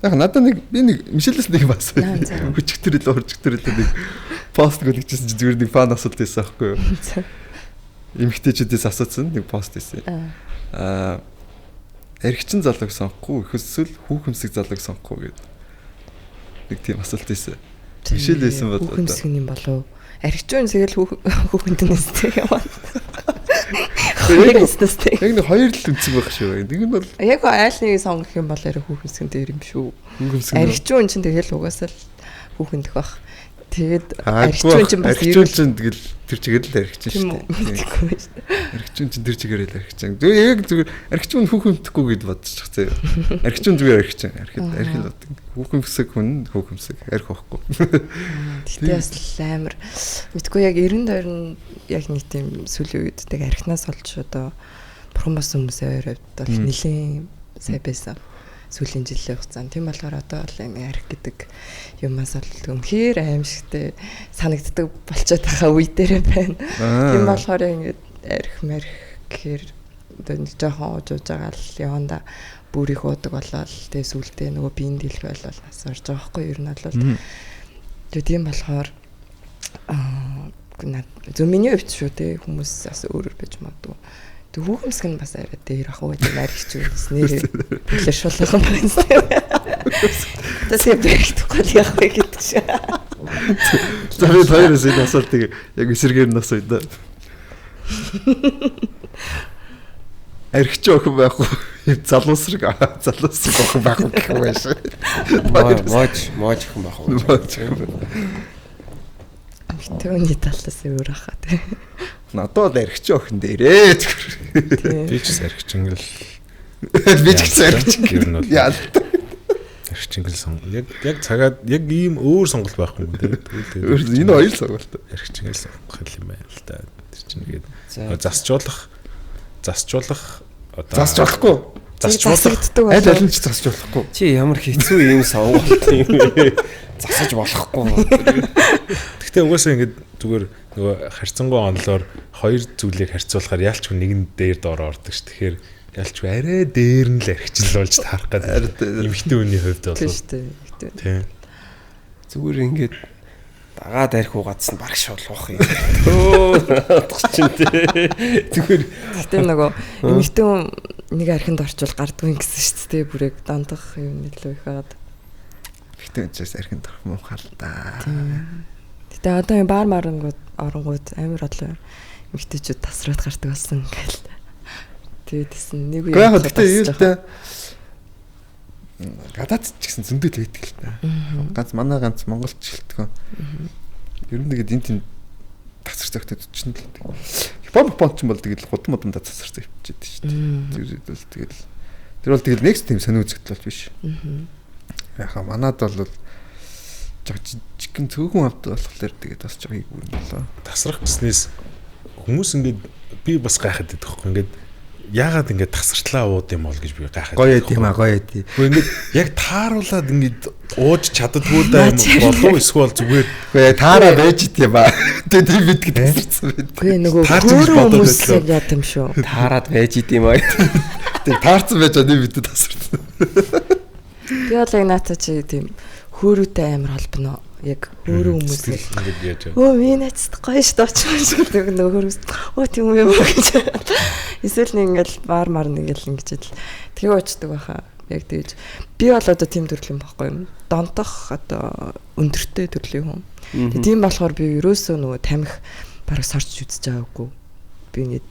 Яг надад нэг Мишелээс нэг бас хурцгтэрэл нэг пост гөлөгчсэн чи зүгээр нэг фан асуулт байсан аахгүй юу? Эмэгтэйчүүдээс асуусан нэг пост байсан. Эрэгчин залууг сонгохгүй эсвэл хүүхэмсэг залууг сонгохгүй гэдэг. Нэг тийм асуулт байсан. Мишел байсан бол хүүхэмсэг юм болов. Эрэгчин тэгэл хүүхэнднээс тэг яваа. Яг нэг хоёр л үнцэг байх шүү. Нэг нь бол яг айл нэг сонгох юм бол арай хүүхэмсгэн дээр юм шүү. Аригчун чинь тэгэл угаасаа л хүүхэндэх байх. Тэгээд аригчун чинь бас аригчун чинь тэгэл тэр чигээр л аригчин шүү дээ. Аригчун чинь тэр чигээр л аригчин. Тэгээ яг зүгээр аригчун хүүхэмдэхгүй гэд бодчих заяа. Аригчун зүгээр аригчин. Арих л бод. Хүүхэмсэг хүн хүүхэмсэг арих واخгүй. Тэгтээ бас амар мэдгүй яг 92 нь яг нэг тийм сүүлийн үед тэг арихнаас олж одоо бурхан бас хүмүүсээ ойроод бол нэлийн сай байсан. Сүүлийн жилийн хугацаанд тийм болохоор одоо бол арх гэдэг юмас бол өмхөр аимшигтэй санагддаг болчиход байгаа үе дээр байна. Тийм болохоор ингээд арх марх гэхээр одоо нэг жоохон уужж байгаа л яванда бүр их уудаг болол тэгээ сүултээ нөгөө биеийн дэлх болол асарж байгаа хгүй ер нь бол тэгээ тийм болохоор зөв миний хувьд шүү те хүмүүс бас өөрөөр байж магадгүй. Тэг хүүхэмсэг нь бас арай дээр ах уу гэдэг наригч үгс нэрээ бүлэр шулах юм байна. Тэсээ бэрхтэхгүй яах вэ гэдэг шиг. За би хоёроос энэ асуултыг яг эсэргээр нь асууя да. Аригч охин байхгүй залуусраг охин байхгүй гэх юм байна шүү. Моож охин байхгүй. Төвний талаас өөр ахаа тий. Надад бол аригч охин дээрээ. Би ч аригчин л би ч аригч ер нь бол яа. Эрх Чингэл сонголт. Яг цагаад яг ийм өөр сонголт байхгүй юм тийм. Энэ хоёр сонголт. Эрх Чингэл сонгох юм байна л да. Тэр чинь ингээд засчуулах одоо Засчуулахгүй. Засагддаг Аль болоо. аль нь ч засч болохгүй. Чи ямар хэцүү юм сонголт юм бэ? Засаж болохгүй. Гэхдээ угаасаа ингээд зүгээр нөгөө харьцангуй онлоор хоёр зүйлийг харьцуулахаар ялч хүн нэгэн дээр доор ордог ш. Тэгэхээр ялч арай дээр нь л архичлуулж таарах гэдэг. Эмэгтэй хүний хувьд бол Тийм шүү дээ. тийм. Зүгээр ингээд дагаад арх угаадсан баг шулуух юм. Төө чинь тий. Зүгээр Гэтэ нөгөө эмэгтэй хүн нэг архинд орчвол гардгүй гэсэн шүү дээ. Бүрэг дандах юм нэлээд их байгаад. Гэхдээ энэ архин дөрөх муухай л да. Гэтэ одоо юм баар марангууд оронгууд амар одлоо эмэгтэйчүүд тасраад гардаг болсон ингээл. Тэгээдсэн нэг үе. Гэхдээ яг гэхдээ юу л да. Гадаад ч гэсэн зөндөл байдаг л та. Ганц монголч гэлтгөө. Ер нь тэгээд энэ тийм тасар цагтад чинь л байдаг. Япон ч юм бол тэгэл худам модон тасар цаг явчихдаг шүү дээ. Тэр бол тэгэл next тийм сонио үзэгдэл бол биш. Яха манад бол жигэн цөөхөн авдаг болохоор тэгээд бас жоо хийгүү юм болоо. Тасрах гэснээс хүмүүс ингээд би бас гайхаад байдаг хөөхгүй ингээд яагаад ингээд тасартлаа ууд юм бол гэж би гайхаад. Гоё тийм аа гоё тийм. Гэхдээ ингээд яг тааруулаад ингээд ууж чаддгүй даа юм болов эсвэл зүгээр Гэхдээ таараа байж идэм ба. Тэгээд тэр бид гэж тасарсан байд. Гүй нөгөө Таарч гэж хөөрөн бодоод хүмүүс байлаа. яд юм шүү. таарад байж идэм аа. Тэр таарсан байж одоо бид тасарсан. Би бол яг наата чи тийм хөөрөөтэй амар холбоно. Яг хөөрөн хүмүүсээ. ингээд яаж Өө би найзт гоё ш дооч шиг нөгөө хөрөөс. Өө тийм юм гэж. Эсвэл нэг ингээл баар мар нэгэл ингэж л тэгээ уучдаг байхаа. Яг тэгэж би бол одоо тийм төрлийн байхгүй юм. Донтох одоо өндөртэй төрлийн хүн. Тийм болохоор би ерөөсөө нөгөө тамхи бараг сарч үзэж байгаагүй. Би нэг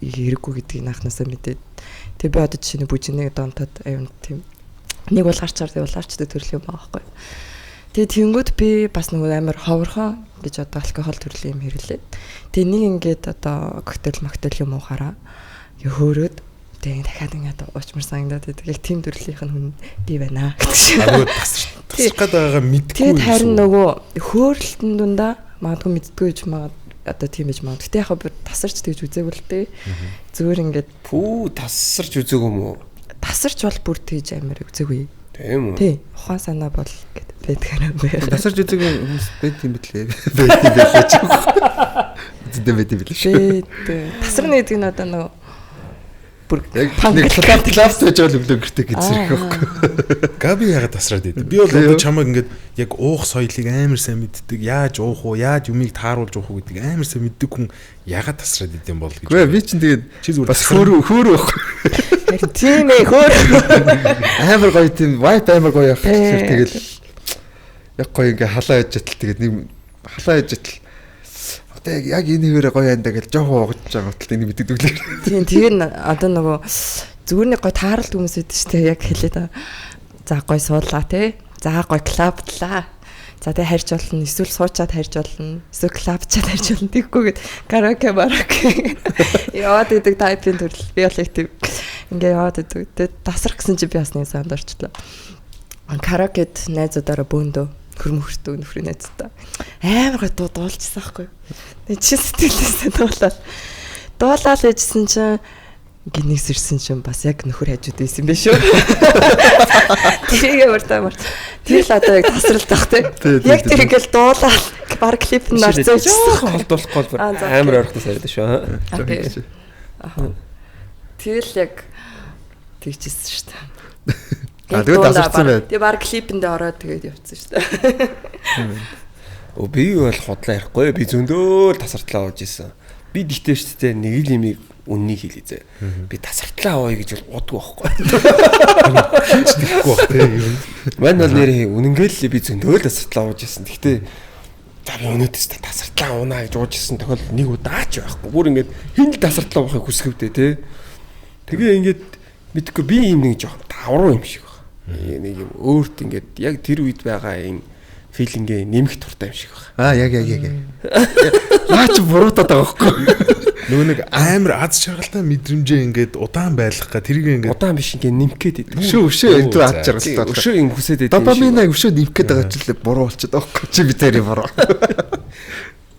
хэрэггүй гэдгийг анханасаа мэдээд. Тэгээ би одоо жишээ нь бүжинийг донтоод аюун тийм нэг бол гарчаар тий бол гарчдаг төрлийн юм байгаа байхгүй. Тэгээ тэнгүүд би бас нөгөө амар ховорхон гэж одоо алкогол төрлийн юм хэрэглээд. Тэгээ нэг ингээд одоо коктейл юм уухаараа хөөрөөд тэгээ дахиад ингээд уучмар сангадаад байдаг. Яг тийм төрлийнх нь хүн би байна гэдэг шиг. агуу тасрах гээд байгаагаа мэдгүй. Тэгээд харин нөгөө хөөрөлтөн дундаа магадгүй мэддгүй гэж одоо тийм гэж магадгүй. Гэтэ яхаа би тасарч тэгж үзээгүй л дээ. Зүгээр ингээд Пүү тасарч үзег юм уу? тасарч бол бүр тэгж амар үзээгүй. Тийм үү? Тий. Ухаан санаа бол гэдэг байдгаар. Тасарч үзэг хүмүүс байт юм бэлээ. Байт юм бэлээ ч. Зэдэ байт юм бэлээ. Тасарна гэдэг нь одоо нөгөө бүр Яг нэг класс байж бол өнгөртэй гэж зэрэг байхгүй. Габи яагаад тасраад идэв? Би бол одоо чамайг ингээд яг уух соёлыг амар сайн мэддэг. Яаж уух уу, яаж юмыг тааруулж уух уу гэдэг амар сайн мэддэг хүн яагаад тасраад идэв юм бол гэж. Гэхдээ би чинь тэгээд Чи зүгээр бас хөөр байхгүй. харин тийм ээ хөөр. Амар гоё тийм vibe амар гоё явах. Тэгэл яг гоё ингээ халаа яж атал тэгээд нэг халаа яж атал одоо яг энэ хөвөрө гоё янда гэж жоохон угаж байгаа хөтөл энийг мэддэг дүглээ. Тийм тэгээд одоо нөгөө зүгээр нэг гоё тааралт хүмүүс байдаг шүү дээ. Яг хэлээд за гоё суулаа те. За гоё клабтлаа. За тэгээ харьж болно. Эсвэл суучаад харьж болно. Эсвэл клабчаад харьж болно. Тэгхгүйгээд караоке бараоке яваад идэг тайпын төрөл. Би бол яг тийм ингээ яваад идэг. Тэгээд тасрах гэсэн чи би бас нэг санд орчлоо. Караокед найзуудаараа бөөндөө хөрмөртөө нөхрийн найзтай. Амар гой дуулчихсан байхгүй. Тэг чи сэтгэлээсээ дуулаад ээжсэн чинь гинээс ирсэн чинь бас яг нөхөр хажууд байсан юм биш үү? Тэгээ уртамар. Тэр л одоо яг тасралт баг те. Яг тэр ингээл дуулаад баг клип нь орцооч. Холдуулахгүй амар ойрхон сайраад шүү. Тэгэл яг тэгчихсэн шүү дээ. Тэгээд тасарсан байд. Тэгээ баг клипэндээ ороод тэгээд явцсан шүү дээ. Оо би бол хотлоо ярихгүй. Би зөндөө тасартлаа ууж исэн. Би дихтэй шүү дээ нэг л юмыг үннийг хэлээ зэ. Би тасартлаа ууя гэж бол удгүй байхгүй. Тэгэхгүй бах те юм. Мань бол нэрээ үнэнгээл би зөндөө тасартлаа ууж исэн. Гэхдээ за би өнөөдөр тасартлаа уунаа гэж ууж исэн тохиол нэг удаач байхгүй. Бүр ингээд хин л тасартлаа уухыг хүсгэвдээ те. Тэгээ ингээд мэдгүй би юм нэг жоох давруу юм шиг байна. Нэг юм өөрт ингээд яг тэр үед байгаа юм филингээ нэмэх туртай юм шиг байна. Яг. Наач буруутаад байгаа байхгүй. Нөгөө нэг амар аз жаргалтай мэдрэмжээ ингээд удаан байлгах га тэрийг ингээд удаан биш ингээд нэмгээд идэв. Өшөө энэ төр ад жаргалтай. Өшөө юм хүсээд идэв. Допаминаа өшөө нэмэх гээд байгаа ч л буруу болчиход байгаа байхгүй чи би тэрийг буруу.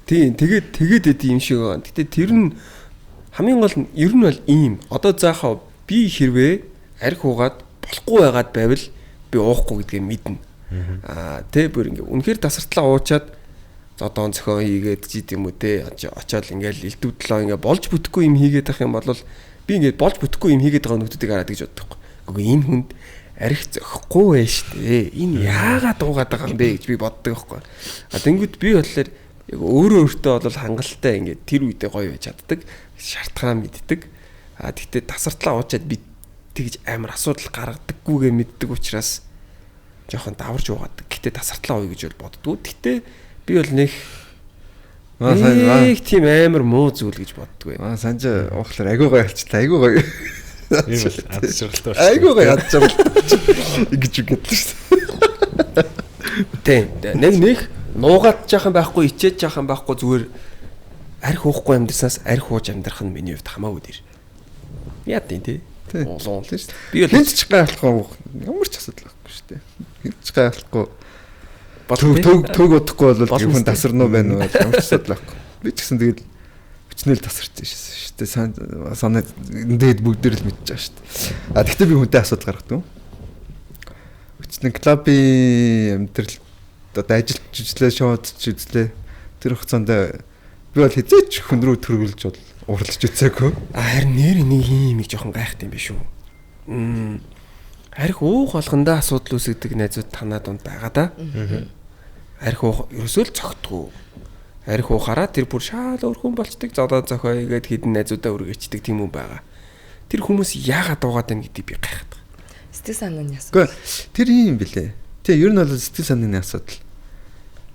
Тийм тэгээд идэв юм шиг байна. Гэтэ тэр нь хамгийн гол нь ер нь бол ийм. Одоо заахаа би хэрвээ арх уугаад болохгүй байгаад байвал би уухгүй гэдгээ мэднэ. Тэ бүр ингээ үнэхээр тасартлаа уучаад одоо зохион хийгээд жид юм уу те очоод ингээл элдвдлээ ингээ болж бүтэхгүй юм хийгээд ах юм бол би ингээ болж бүтэхгүй юм хийгээд байгаа нөхдүүдийг хараад гэж боддог. Үгүй энэ хүнд арх зөхгүй байж штэ. Энэ яагаад уугаад байгаа юм бэ гэж би боддог байхгүй. Тэнгүүд би болохоор яг өөрөө бол хангалттай ингээ тэр үедээ гоё байж чаддаг. Шалтгаан мэддэг. Тэгтээ тасартлаа уучаад би тэгж амар асуудал гаргадаггүйгээ мэддэг учраас жоохон даварж уугаад. Гэтэ тасартлаа ууя гэж бол боддгоо. Гэтэ би бол нэг тийм амар муу зүйл гэж боддгоо. Санжаа уухлаар айгуу гоё алчлаа. Айгуу гоё. ийм бол аз жаргалтай байна. Айгуу гоё аз жаргалтай гэж үгээд шүү. Тийм. Нэг нуугаад жаахан байхгүй, ичээд жаахан байхгүй зүгээр арх уухгүй амьдрснаас арх ууж амьдрах нь миний хувьд хамаагүй дэр. Яа тийм тий. Улуун л шүү. Би бол Хинт ч гайхахгүй ямар ч асуудал байхгүй шүү дээ. Хинт ч гайхахгүй. Төг удахгүй бол хүн тасарнуу байна уу ямар ч асуудал байхгүй. Би ч гэсэн тэгэл хүчнэл тасарч шүү дээ. Санаа дээд бүгд л мэдчихэж байгаа шүү дээ. Тэгтээ би хүнтэй асуудал гаргадаг. Хүчнэл клубын амьдрал одоо ажил жүжлээ шоуд жүжлээ. Тэр хугацаанд би бол хизээч хүн рүү төрүүлж бол уралж үцээгүй. Харин нэр нэг юм их жоохон гайхтай юм биш үү? Арх уух болгондоо асуудал үүсгдэг найзууд танаа дунд байгаа да. Арх уух ерөөсөө л цогтгүй. Арх уухаараа тэр бүр шаал өрхөн болчдөг зодоо зохио гээд хідэн найзуудаа үргэждэг тийм юм байгаа. Тэр хүмүүс яагаад уугаад байна гэдгийг би гайхаад байгаа. Сэтгэл санааны асуудал. Гэхдээ тэр юм бэлээ. Тэг ер нь бол сэтгэл санааны асуудал.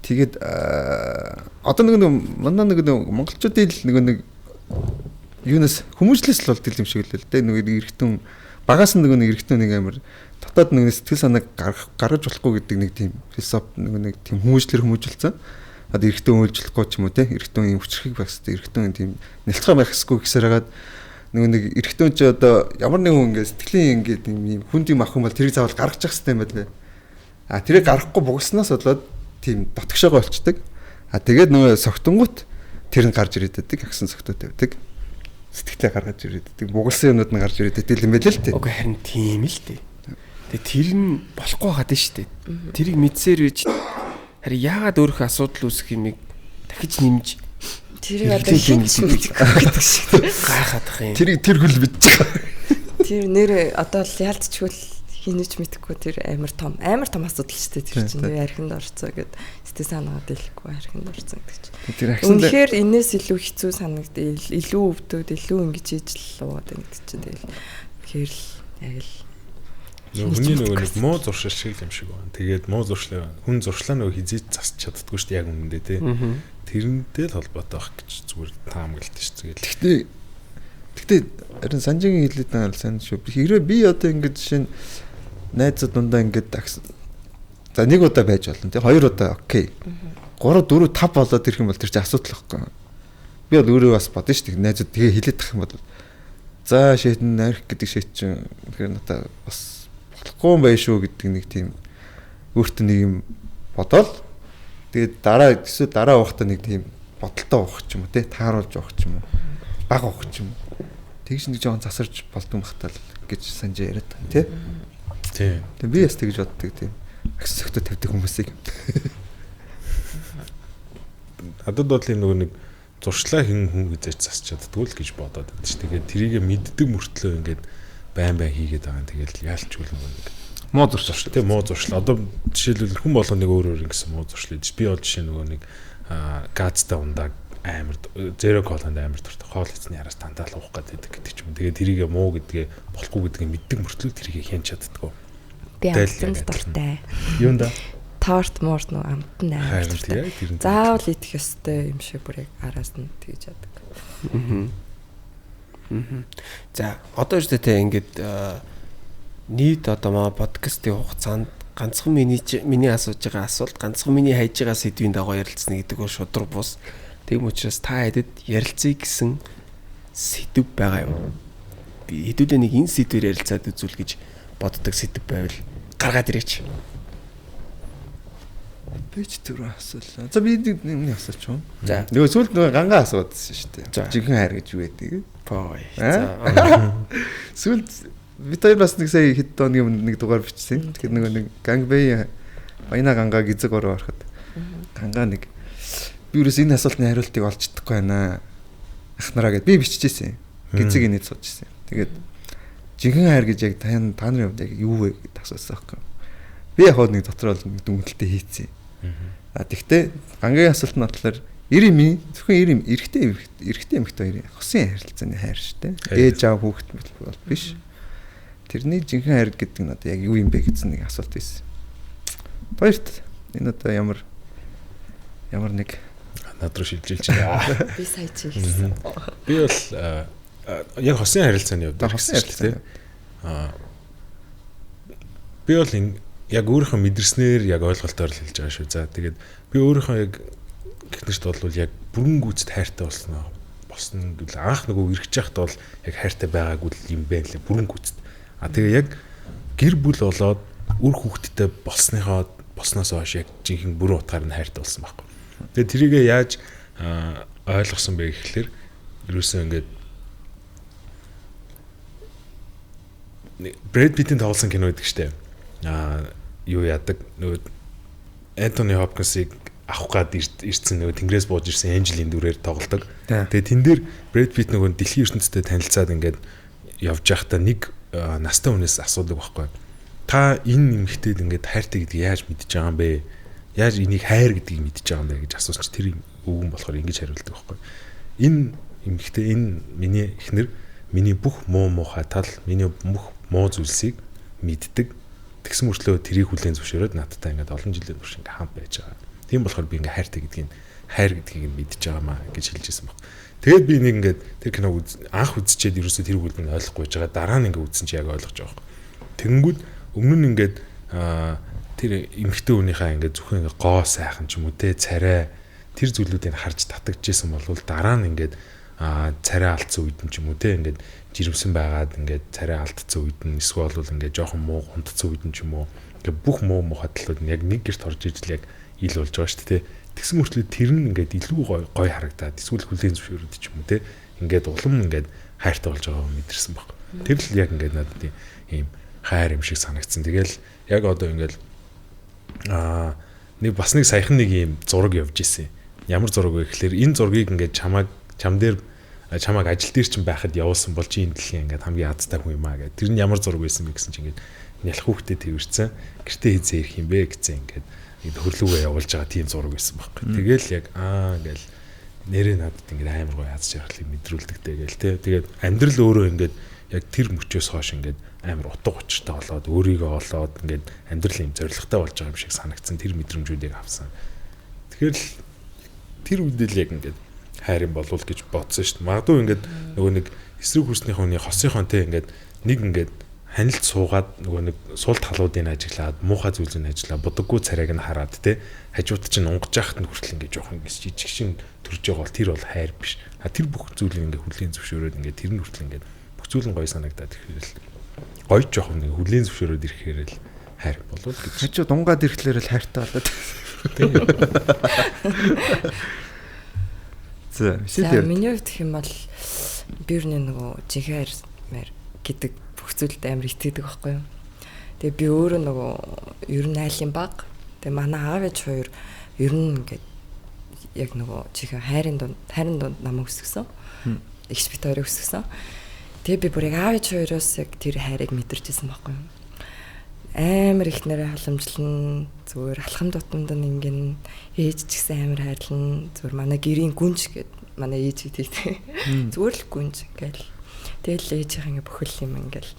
Тэгээд одоо нэг манай нэг монголчуудын нэг юунаас хүмүүжлээс л болдог юм шиг л дээ. Нэг эргэтэн багаас нэг эргэтэн нэг амар дотоод нэг сэтгэл санааг гаргаж болохгүй гэдэг нэг тийм философи нэг тийм хүмүүжлэлцэн. Одоо эргэтэн үйлчлэхгүй ч юм уу те эргэтэн юм хүчрхэг байх хэрэгтэй. Эргэтэн тийм нэлцгай байх хэсгүй гэсээр хагаад нэг эргэтэн ч одоо ямар нэгэн ингэ сэтгэлийн ингэ юм хүнд юм авах юм бол тэрийг заавал гаргаж явах хэрэгтэй юм байна лээ. Тэрийг гаргахгүй бугаснаас болоод тийм дотгошоогоо болчдөг. Тэгээд нөгөө согтонгууд тэр нь гарч ирээд байдаг. Агсан согтоо тавьдаг. Сэтгэлээ гаргаж ирээд байдаг. Бугалсан юмнууд нь гарч ирээд байдаг юм байл л дээ. Окей харин тийм л дээ. Тэгээ тэр нь болохгүй хаад нь шүү дээ. Тэрийг мэдсээр үеж харин яагаад өөрөх асуудал үүсэх юмыг дахиж нэмж тэрийг одоо хийж мэдэх шиг гайхаад ах юм. Тэр хөл мэдж байгаа. Тэр нэр одоо л ялцчихвол хийнэж мэдхгүй тэр амар том асуудал шүү дээ тэр чинь архинд орцоо гэд сэтгэл санаагаа дэлэхгүй архинд орцоо гэдэг чинь. Тэр агсан үнэхээр энэс илүү хэцүү санагдал илүү өвдөд илүү ингэж ижил уугаад байна гэдэг чинь тэгэл тэгэхээр л яг л Хүний нөгөө нэг муу зуршил шиг юм шиг байна. Тэгээд муу зуршлаа хүн зуршлаа нөгөө хизээж засч чаддгүй шүү дээ яг үнэндээ тий. Тэрнтэй л холбоотой байх гэж зүгээр таамаглалт шүү дээ. Тэгтээ харин Санжигийн хэлээд байгаа сайн шүү. Хэрвээ би одоо ингэж жишээ нь найзууд дундаа ингэж за нэг удаа байж болно тий. Хоёр удаа окей. 3 4 5 болоод ирэх юм бол тэр чинь асуудал байхгүй. Би бол өөрөө бас бодно шүү дээ. Найзууд тэгээ хэлээд тах юм бол за шийдэн арх гэдэг шийд чинь тэгэхээр надаа бас болохгүй юм байна шүү гэдэг нэг тийм өөртөө нэг юм бодоол тэгээд дараа уухтаа нэг тийм бодолтой уух ч юм уу тий тааруулж уух ч юм уу баг уух ч юм уу тэгж нэг жоон засарч болдгоо махтал гэж санжаа яриад байгаа тий. Тэгээд би яс тэгж боддог тийм агс сөхтө тавьдаг хүмүүсийг надад бол юм нөгөө нэг зуршлаа хүн гэж засч чаддгүй л гэж бодоод байдаг ш. Тэгээд тэрийг мэддэг мөртлөө ингээд байн хийгээд байгаа. Тэгэл яалчгүй нэг муу зуршил тийм муу зуршил. Одоо жишээлбэл хүн болгоо нэг өөр ингэсэн муу зуршил. Би бол жишээ нөгөө нэг газтай ундаг амар зеро колонд амар дуртай хоол эзний араас дандаа л уух гэдэг ч юм. Тэгээд тэрийг муу гэдгээ болохгүй гэдгийг мэддэг мөртлөө тэрийг хийн чаддаггүй. Би амтнд дуртай. Юунда? Торт морт нөө амтнд амар дуртай. Заавал идэх ёстой юм шиг бүр яг араас нь тэгж яадаг. За одоо ч тэ ингээд нийт одоо маа подкастын хугацаанд ганцхан миний асууж байгаа асуулт ганцхан миний хайж байгаа сэдвийн дагуу ярилцсан гэдэг нь шудраг бус. Тийм учраас та хэдэд ярилцъя гэсэн сэдв байгаа юм. Би хэдүүлээ нэг энэ сэдвээр ярилцаад үзүүл гэж боддог сэдв байвал гаргаад ирээч. Би ч түрүү асуулаа. За би нэг асууч юм. За. Нөгөө сүүлд нөгөө гангаа асуудсан шүү дээ. За. Жинхэнэ хайр гэж юу гэдэг? Пой. За. Сүүлд бид хоёр бас нэг сая хэд дооны нэг дугаар бичсэн. Тэгэхээр нөгөө нэг Гангбэй баяна гангаа гизэг ороо ороход гангаа нэг би юурээс энэ асуултны хариултыг олж чадахгүй байна. Ахнараа гэд би биччихсэн. Гизэг инээд суужсэн. Тэгээд жинхэнэ хайр гэж яг та нарын хувьд яг юу вэ гэдээ асуусан байхгүй. Би яг нэг дотроо нэг дүнэлтээ хийцэн. А тэгтээ гангийн асуулт нь болохоор зөвхөн эрэгтэй эмэгтэй хоёрын хосын харилцааны хайр шүү дээ. Ээж аав хүүхэд бол биш. Тэрний жинхэнэ хайр гэдэг нь одоо яг юу юм бэ гэсэн нэг асуулт байсан. Баярт энэ одоо ямар нэг над руу шилжүүлж байгаа. Би сая чи хэлсэн. Би бол яг хосын харилцааны хувьд хосын харилцаа. Би бол яг өөрийнхөө мэдэрснээр яг ойлголтоор л хэлж байгаа шүү. За тэгээд би өөрийнхөө яг гихнэрт бол яг бүрэн гүйцэд хайртай болсон гэвэл анх нөгөө ирэх жахт бол яг хайртай байгаагүй юм байна лээ бүрэн гүйцэд. А тэгээ яг гэр бүл болоод үр хүүхэдтэй болсноос хойш яг жинхэнэ бүрэн утгаар нь хайртай болсон байхгүй. Тэгээ тэрийгээ яаж ойлгосон бэ гэхэлэр ерөөсөө ингээд Брэд Питтийн тоглосон кино гэдэг штеп. Юу яадаг нөгөө Энтони Хопкинсыг авах гад ирсэн нөгөө тэнгэрээс бууж ирсэн Энжелийн дүрээр тоглодог. Тэгээ тэн дээр Брэд Питт нөгөө дэлхийн ертөнцтэй танилцаад ингээд явж байхдаа нэг настай хүнээс асуудаг байхгүй. Та энэ эмэгтэйд ингээд хайртай гэдгийг яаж мэдж байгаа юм бэ? Яаж энийг хайр гэдгийг мэдж байгаа юм бэ гэж асууч тэр өвгөн болохоор ингэж хариулдаг байхгүй. Энэ эмэгтэй энэ миний эхнэр миний бүх муу муухай тал миний бүх муу зүйлсийг мэддэг. Тэгсэн мөртлөө тэрийг хүлээн зөвшөөрөөд надтай ингээд олон жилийн турш ингээд хамт байж байгаа. Тийм болохоор би ингээд хайр гэдгийг мэдж байгаа маа гэж хэлж ирсэн баг. Тэгээд би нэг ингээд тэр киног анх үзчихэд ерөөсөө тэр хүлбийг ойлгохгүй байж байгаа. Дараа нь ингээд үзсэн чи яг ойлгож байгаа юм. Тэгэнгүүт өмнө нь ингээд тэр эмэгтэй хүнийхээ ингээд зөвхөн ингээд гоо сайхан ч юм уу те царай тэр зүйлүүдийг харж татагдчихсан бол дараа нь ингээд царай алдсан үед ч юм уу те ингээд жирэмсэн байгаад ингээд царай алдсан үед нь эсвэл бол ингээд жоохон муу гундцсан үед ч юм уу ингээд бүх муу хатлууд нь яг нэг гэрт орж ижил яг ил болж байгаа шүү дээ. Тэгсэн мөртлөө тэр нь ингээд илүү гой харагдаад эсвэл хүлээн зөвшөөрөд ч юм уу те ингээд улам ингээд хайртай болж байгааг мэдэрсэн баг. Тэр л яг ингээд надад ийм хайр юм шиг санагдсан. Тэгэл яг одоо ингээд нэг бас нэг саяхан нэг ийм зураг явж исэн. Ямар зураг вэ гэхээр энэ зургийг ингээд чамааг ажил дээр чинь байхад явуулсан бол чи энэ дэлхийн ингээд хамгийн азтай хүн юм аа гэдэг. Тэр нь ямар зураг байсан бэ гэсэн чинь ингээд нялх хүүхдэд тэрвэрсэн. Гэртээ хийзээ ирэх юм бэ гэсэн ингээд хөрлөгөө явуулж байгаа тийм зураг байсан байхгүй. Тэгэл яг ингээл нэрээ надад ингээд амар гоё аз жаргалыг мэдрүүлдэг тэгэл тэ. Тэгээд амьдрал өөрөө ингээд яг тэр мөчөөс хойш ингээд амар утга учиртай болоод өөрийгөө олоод ингээд амьдрал юм зоригтой болж байгаа юм шиг санагдсан. Тэр мэдрэмжүүдийг авсан. Тэгэхээр тэр үедэл яг ингээд хайр юм болов гэж бодсон шүү дээ. Магадгүй ингээд нөгөө нэг эсрэг хүрснийх хүний хосынхон те ингээд нэг ингээд ханилт суугаад нөгөө нэг суул талуудыг ажиглаад муухай зүйлсийг ажиллаа будаггүй царайг нь хараад те хажууд чинь унгаж яхад нь хүртэл ингээд жоох ингээд жижиг шин төрж байгаа бол тэр бол хайр биш. Тэр бүх зүйлийг ингээд хүлээн зөвшөөрөөд ингээд тэр нь хүртэл ингээд бүх зүйл нь гоё санагдаад ирэхээр л гоё жоох нэг хүлээн зөвшөөрөөд ирэхээр л хайр болов гэж. Хажууд унгаад ирэхлээр л хайртай болоод. За миний хувьд гэх юм бол би юу нөгөө жихээр гэдэг бүх зүйлд амар итгэдэг байхгүй юу. Тэгээ би өөрөө нөгөө ер нь айлын баг. Тэгээ манай аав ээж хоёр ер нь ингээд яг нөгөө жихээ хайрын дунд намайг өсгсөн. Игч бит хоёрыг өсгсөн. Тэгээ би бүр яг аав ээж хоёроос яг тэр хайрыг мэдэрчсэн байхгүй юу. Амар их нэрэ халамжлан зүгээр алхам тутамд нь ингэн ээж ч гэсэн амар хайрлан зүгээр манай гэрийн гүнж гэд манай ээж гэдэг зүгээр л гүнж ингээл тэгэл ээжийнх ингээ бүхэл юм ингээл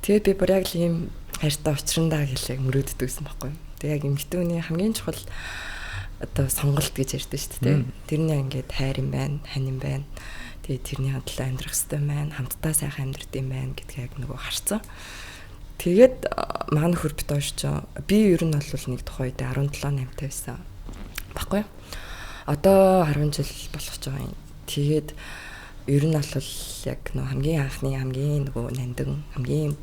тэгээ би бүр яг л ийм хайртай учрандаа гэлээ мөрөөддөгсэн байхгүй. Тэгээ яг эмэгтэйний хамгийн чухал одоо сонголт гэж ярьдэн шүү дээ. Тэрний ингээд хайр юм байна, хань юм байна. Тэгээ тэрний хадлаа амьдрах хэрэгтэй байна, хамтдаа сайхан амьдрд юм байна гэдгийг яг нөгөө харцсан. Тэгээд маань хөрбит оошч би ер нь бол нэг тухайд 17 8 байсан баггүй. Одоо 10 жил болох ч байгаа юм. Тэгээд ер нь бол яг нөө хамгийн анхны хамгийн нөгөө нандин хамгийн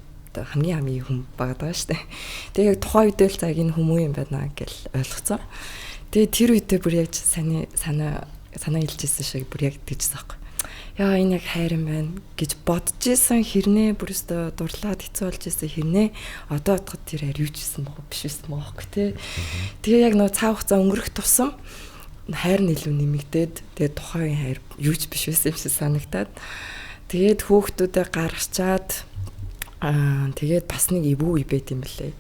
хүн байгаа шүү дээ. Тэгээ яг тухайн үедээ л яг энэ хүмүүс юм байна гэж ойлгоцсон. Тэгээ тэр үедээ бүр яг санаа илжсэн шиг бүр яг тэгжсэн байхгүй. Яа энэ яг хайр юм байна гэж бодож исэн хэрнээ бүр өстө дурлаад хэцүү болж исэн хэрнээ одоо бодоход тэр хайр юу ч байсан бохоо биш байсан бохоо тий. Тэгээ яг нөө цаа хугацаа өнгөрөх тусам хайр нь илүү нэмэгдээд тэгээ тухайн хайр юу ч биш байсан юм шиг санагдаад тэгээд хүүхдүүдээ гаргачаад тэгээд бас нэг ивүү байд юм лээ.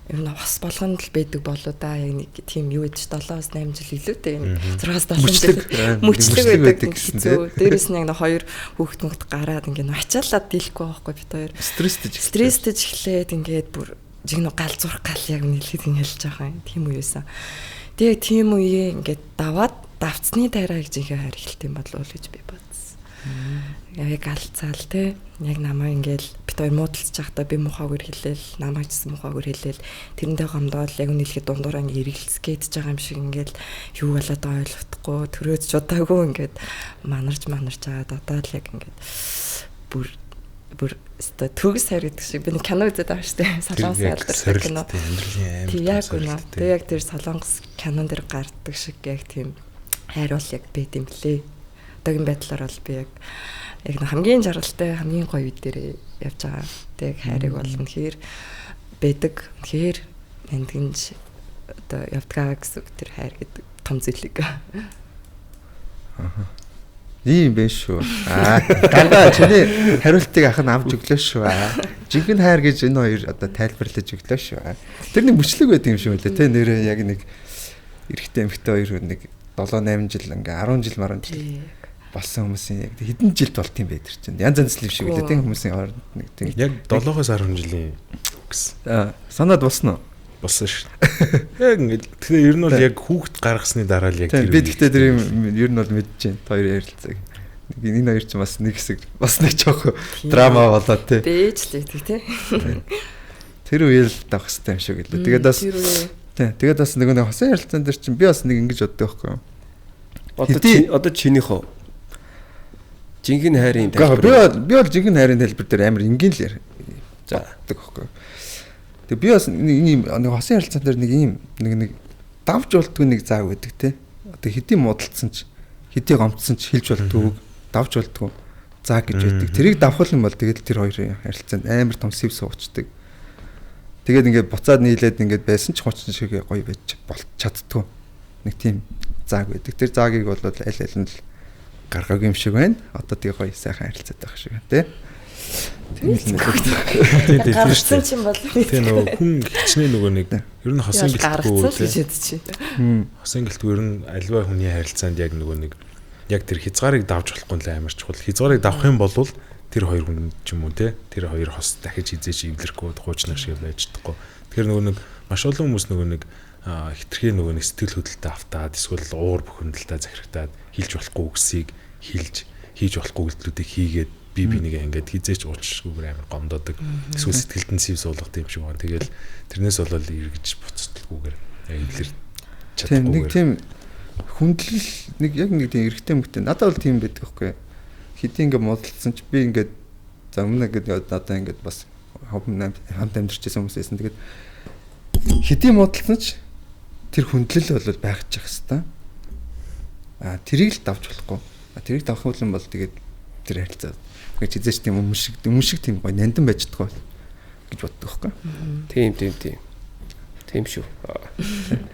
Ер нь бас болгонд л байдаг болоо да яг нэг тийм юу ядч 7-8 жил илүүтэй юм 6-7 жил мөчлөг байдаг гэсэн тийм. Дээрээс нь яг хоёр хүүхэд гараад ингээд ачаалаад дийлэхгүй байхгүй бид хоёр. Стресстэй эхлээд ингээд бүр жиг нөө гал зурх гал яг нийлээд ингээд хэлж байгаа юм. Тийм үү юусан. Тэгээ тийм үе ингээд давцсны дараа гэж ихэ хайр эхэлт юм болов уу гэж би бодсон. Яг алцаал те яг намаа ингээл бит хоёр муудалцж байхдаа би мухаагаар хэлээл намаа ч мухаагаар хэлээл тэрэндээ гомдоод яг үнэлэхэд дундуур ингээ эргэлцгээд байгаа юм шиг ингээл юу болоод байгаа ойлгохгүй төрөөд чудаагүй ингээд манарч аваад одоо л яг ингээд бүр өстө төгс хайр гэдэг шиг би нэг кино үзээд байгаа шүү дээ солонгос хайртай кино тийм яг үнэ тэг яг тэр солонгос кинон дэр гардаг шиг яг тийм хайр бол яг байт юм лээ. Одоогийн байдлаар бол би яг хамгийн жаргалтай хамгийн гоё үе дээр явж байгаа. Тэг хайрыг бол үнэхээр байдаг. Тэгэхээр эндгэнж одоо явдгаа гэсэн тэр хайр гэдэг том зүйлэг. Тийм биш шүү. Гандаа чиний хариултыг ах нь авч өглөө шүү. Жинхэнэ хайр гэж энэ хоёр одоо тайлбарлаж өглөө шүү. Тэр нэг мөчлөг байт юм шиг үлээ те нэрээ яг нэг эрэгтэй эмэгтэй хоёр нэг 7-8 жил ингээ 10 жил маран болсон хүмүүсийн яг хэдэн жилд болт юм бэ тэр чинь. Янз янз л шиг үлээ тийм хүмүүсийн хооронд нэг тийм. Яг 7-оос 10 жилийн гэсэн. Санаад босно уу? Болсон шүү. Яг ингээд тэгэхээр ер нь бол яг хүүхд гаргасны дараа л яг тэр. Би гэхдээ тэр юм ер нь бол мэдэж байна. Хоёр ярилцаг. Энэ хоёр ч бас нэг хэсэг бас нэг жоох драма болоод тий. Бэж л гэдэг тий. Тэр үеэл давах хэрэгтэй юм шиг гэлээ. Тэгээд бас тэгээд бас нэг хосын ярилцсан дээр чинь би бас нэг ингэж боддог байхгүй юу? Одоо чинийхөө жинхэнэ хайрын тайлбар. Би бол жинхэнэ хайрын тайлбар дээр амар энгийн л зааддаг байхгүй юу? Тэг би бас нэг хосын ярилцсан дээр нэг давж болтгүй нэг зааг байдаг те. Одоо хэдий муудалцсан ч хэдий гомцсон ч хэлж болтгүй давж болтгүй зааг гэж байдаг. Тэрийг давхал юм бол тэгэл тэр хоёрын харилцаанд амар том сэв суучдаг. Тэгээд ингээд буцаад нийлээд ингээд байсан ч 30 шиг гоё байж чаддгүй. Нэг тийм зааг байдаг. Тэр заагийг бол аль аль нь л гаргаагүй юм шиг байна. Одоо тэгээ гоё сайхан харилцаад байх шиг байна те. Тийм гарсан ч юм бол тийм нөгөө хүн хичнээн нөгөө нэг ер нь хосын гэлтгүй хосын гэлтгүй ер нь альва хүний харилцаанд яг нөгөө нэг яг тэр хязгаарыг давж болохгүй л амар чухал. Хязгаарыг давах юм бол тэр хоёр хүн ч юм уу те тэр хоёр хос дахиж хизээч эвлэрэхгүй хуучнах шиг байж чадахгүй. Тэгэхээр нөгөө нэг маш олон хүмүүс нөгөө нэг хитрхээ нөгөө нэг сэтгэл хөдлөлтөд автаад эсвэл уур бухимдалтай захирагдаад хэлж болохгүй үгсийг хийж болохгүй үйлдэлүүдийг хийгээд би нэг ингээд хизээч уучлшгүйгээр амар гомдоодаг. Эсвэл сэтгэлд нь сэв суулгах юм шиг байна. Тэгэл тэрнээс болол эргэж буцталгүйгээр эвлэр чадахгүй. Нэг тийм хүндлэл нэг яг нэг тийм эргэтэй мөнгөтэй. Надад бол тийм байдаг байхгүй. Хэдий ингээд модалцсан ч би ингээд за өмнө ингээд одоо ингээд бас хамт амьдарчсэн хүмүүс байсан. Тэгээд хэдий модалцсан ч тэр хүндлэл бол байх ч хэвээр. Тэрийг л давж болохгүй. Тэрийг давах юм бол тэгээд тэр харилцаа гэж хизээч тийм өмшиг тийм гоё нандин байж чаддаг гэж боддог байхгүй. Тийм шүү.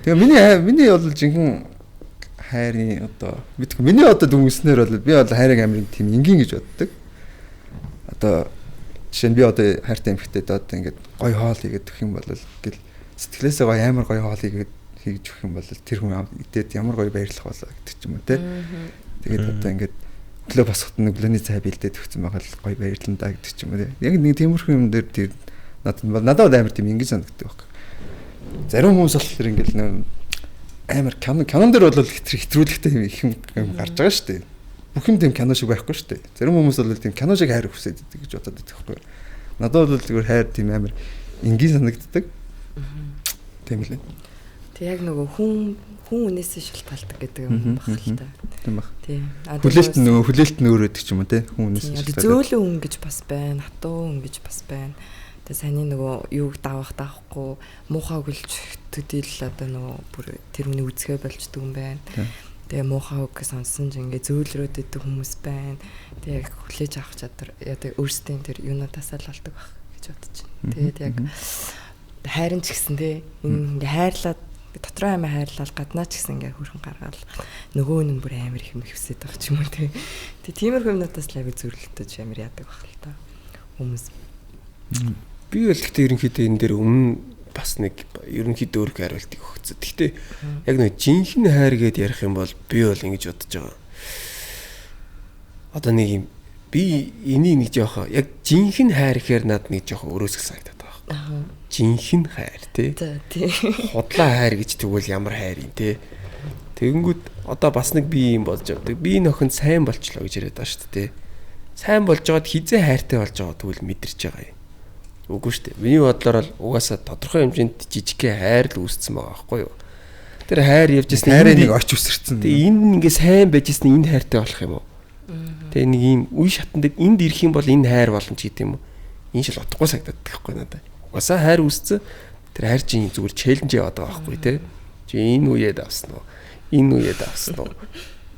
Тэгээ миний бол жинхэнэ хайрын одоо мэдгүй миний одоо дүнснээр бол би бол хайрыг амир тийм энгийн гэж боддог. Одоо жишээ нь би одоо хайртай эмэгтэйд одоо ингээд гоё хоол хийгээд өгөх юм бол гэл сэтгэлээсээ гоё амар гоё хоол хийгээд хийж өгөх юм бол тэр хүн идээд ямар гоё баярлах болоо гэдэг ч юм уу те. Тэгээд одоо ингээд өглөө босоход өглөөний цай бэлдээд өгсөн байгаа л гоё баярлан даа гэдэг ч юм уу. Яг нэг тиймэрхүү юм дээр тэр надад амар тийм ингэ санагддаг байхгүй. Зарим хүмүүс болохоор ингээл амар кинон дээр бол хэтрүүлэгтэй их юм гарч байгаа шүү дээ. Бүх юм тийм кино шиг байхгүй шүү дээ. Зарим хүмүүс бол тийм кино шиг хайр хүсээд идэг гэж бодоод байдаг байхгүй. Надад бол зүгээр хайр тийм амар энгийн санагддаг. Тийм лээ. Тэг яг нөгөө хүн хүн үнээсээ шалтгаалдаг гэдэг юм баг л та. Тийм баг. Тийм. Хүлээлт нөөрөөдөг ч юм уу те хүн үнээс шалтгаалдаг. Зөөлөн хүн гэж бас байна, хатуу хүн гэж бас байна. Тэгээ саний нөгөө юуг давахгүй муухай гүлж төдийл одоо нөгөө бүр тэр хүний үзгээ болчдөг юм байна. Тэгээ муухай үг сонсон ч ингээ зөөлрөөд идэг хүмүүс байна. Тэгээ хүлээж авах чадвар яа өөрсдийн тэр юунаас л болдог баг гэж бодож байна. Тэгээд яг хайрын ч гэсэн те ингээ хайрлаад дотроо амиа хайрлал гаднаа ч гэсэн ингээ хөрхөн гаргаал нөгөө нь бүр амар их юм хөвсөд байгаа ч юм уу те. Тэгээ тиймэрхүү юмнуудаас л аягүй зөрлөлтөж амар яадаг баг л та хүмүүс. Би бол гэхдээ ерөнхийдөө энэ дээр өмнө бас нэг ерөнхийдөө өөргөө хариултыг өгсөн. Гэхдээ яг нэг жинхэнэ хайр гэдээ ярих юм бол би бол ингэж бодож байгаа. Одоо нэг юм би энийг нэг жоохоо яг жинхэнэ хайр гэхээр надад нэг жоохоо өрөөсгөл санагдаад байгаа. Жинхэнэ хайр тий. Худлаа хайр гэж тэгвэл ямар хайр юм те. Тэгэнгүүт одоо бас нэг би юм болж байгаа. Би нөхөн сайн болчлоо гэж яриад байгаа шүү дээ. Сайн болж байгаад хизээ хайртай болж байгаа тэгвэл мэдэрч байгаа юм. Үгүй шүү дээ. Миний бодлоор л угаасаа тодорхой хэмжээнд жижигхэн хайр л үүссэн байгаа байхгүй юу? Тэр хайр явж ирсэн хайрыг нэг оч үсэрсэн. Тэгээ энэ ингээ сайн байж ирсэн энэ хайртай болох юм уу? Тэгээ нэг ийм үе шатан дээр энд ирэх юм бол энэ хайр боломж гэдэг юм уу? Энэ шил утгагүй сагдаад байхгүй надад. Угаасаа хайр үүссэн. Тэр хайр чинь зүгээр челленж яваад байгаа байхгүй те. Чи энэ үеэд авсан уу? Энэ үеэд авсан уу?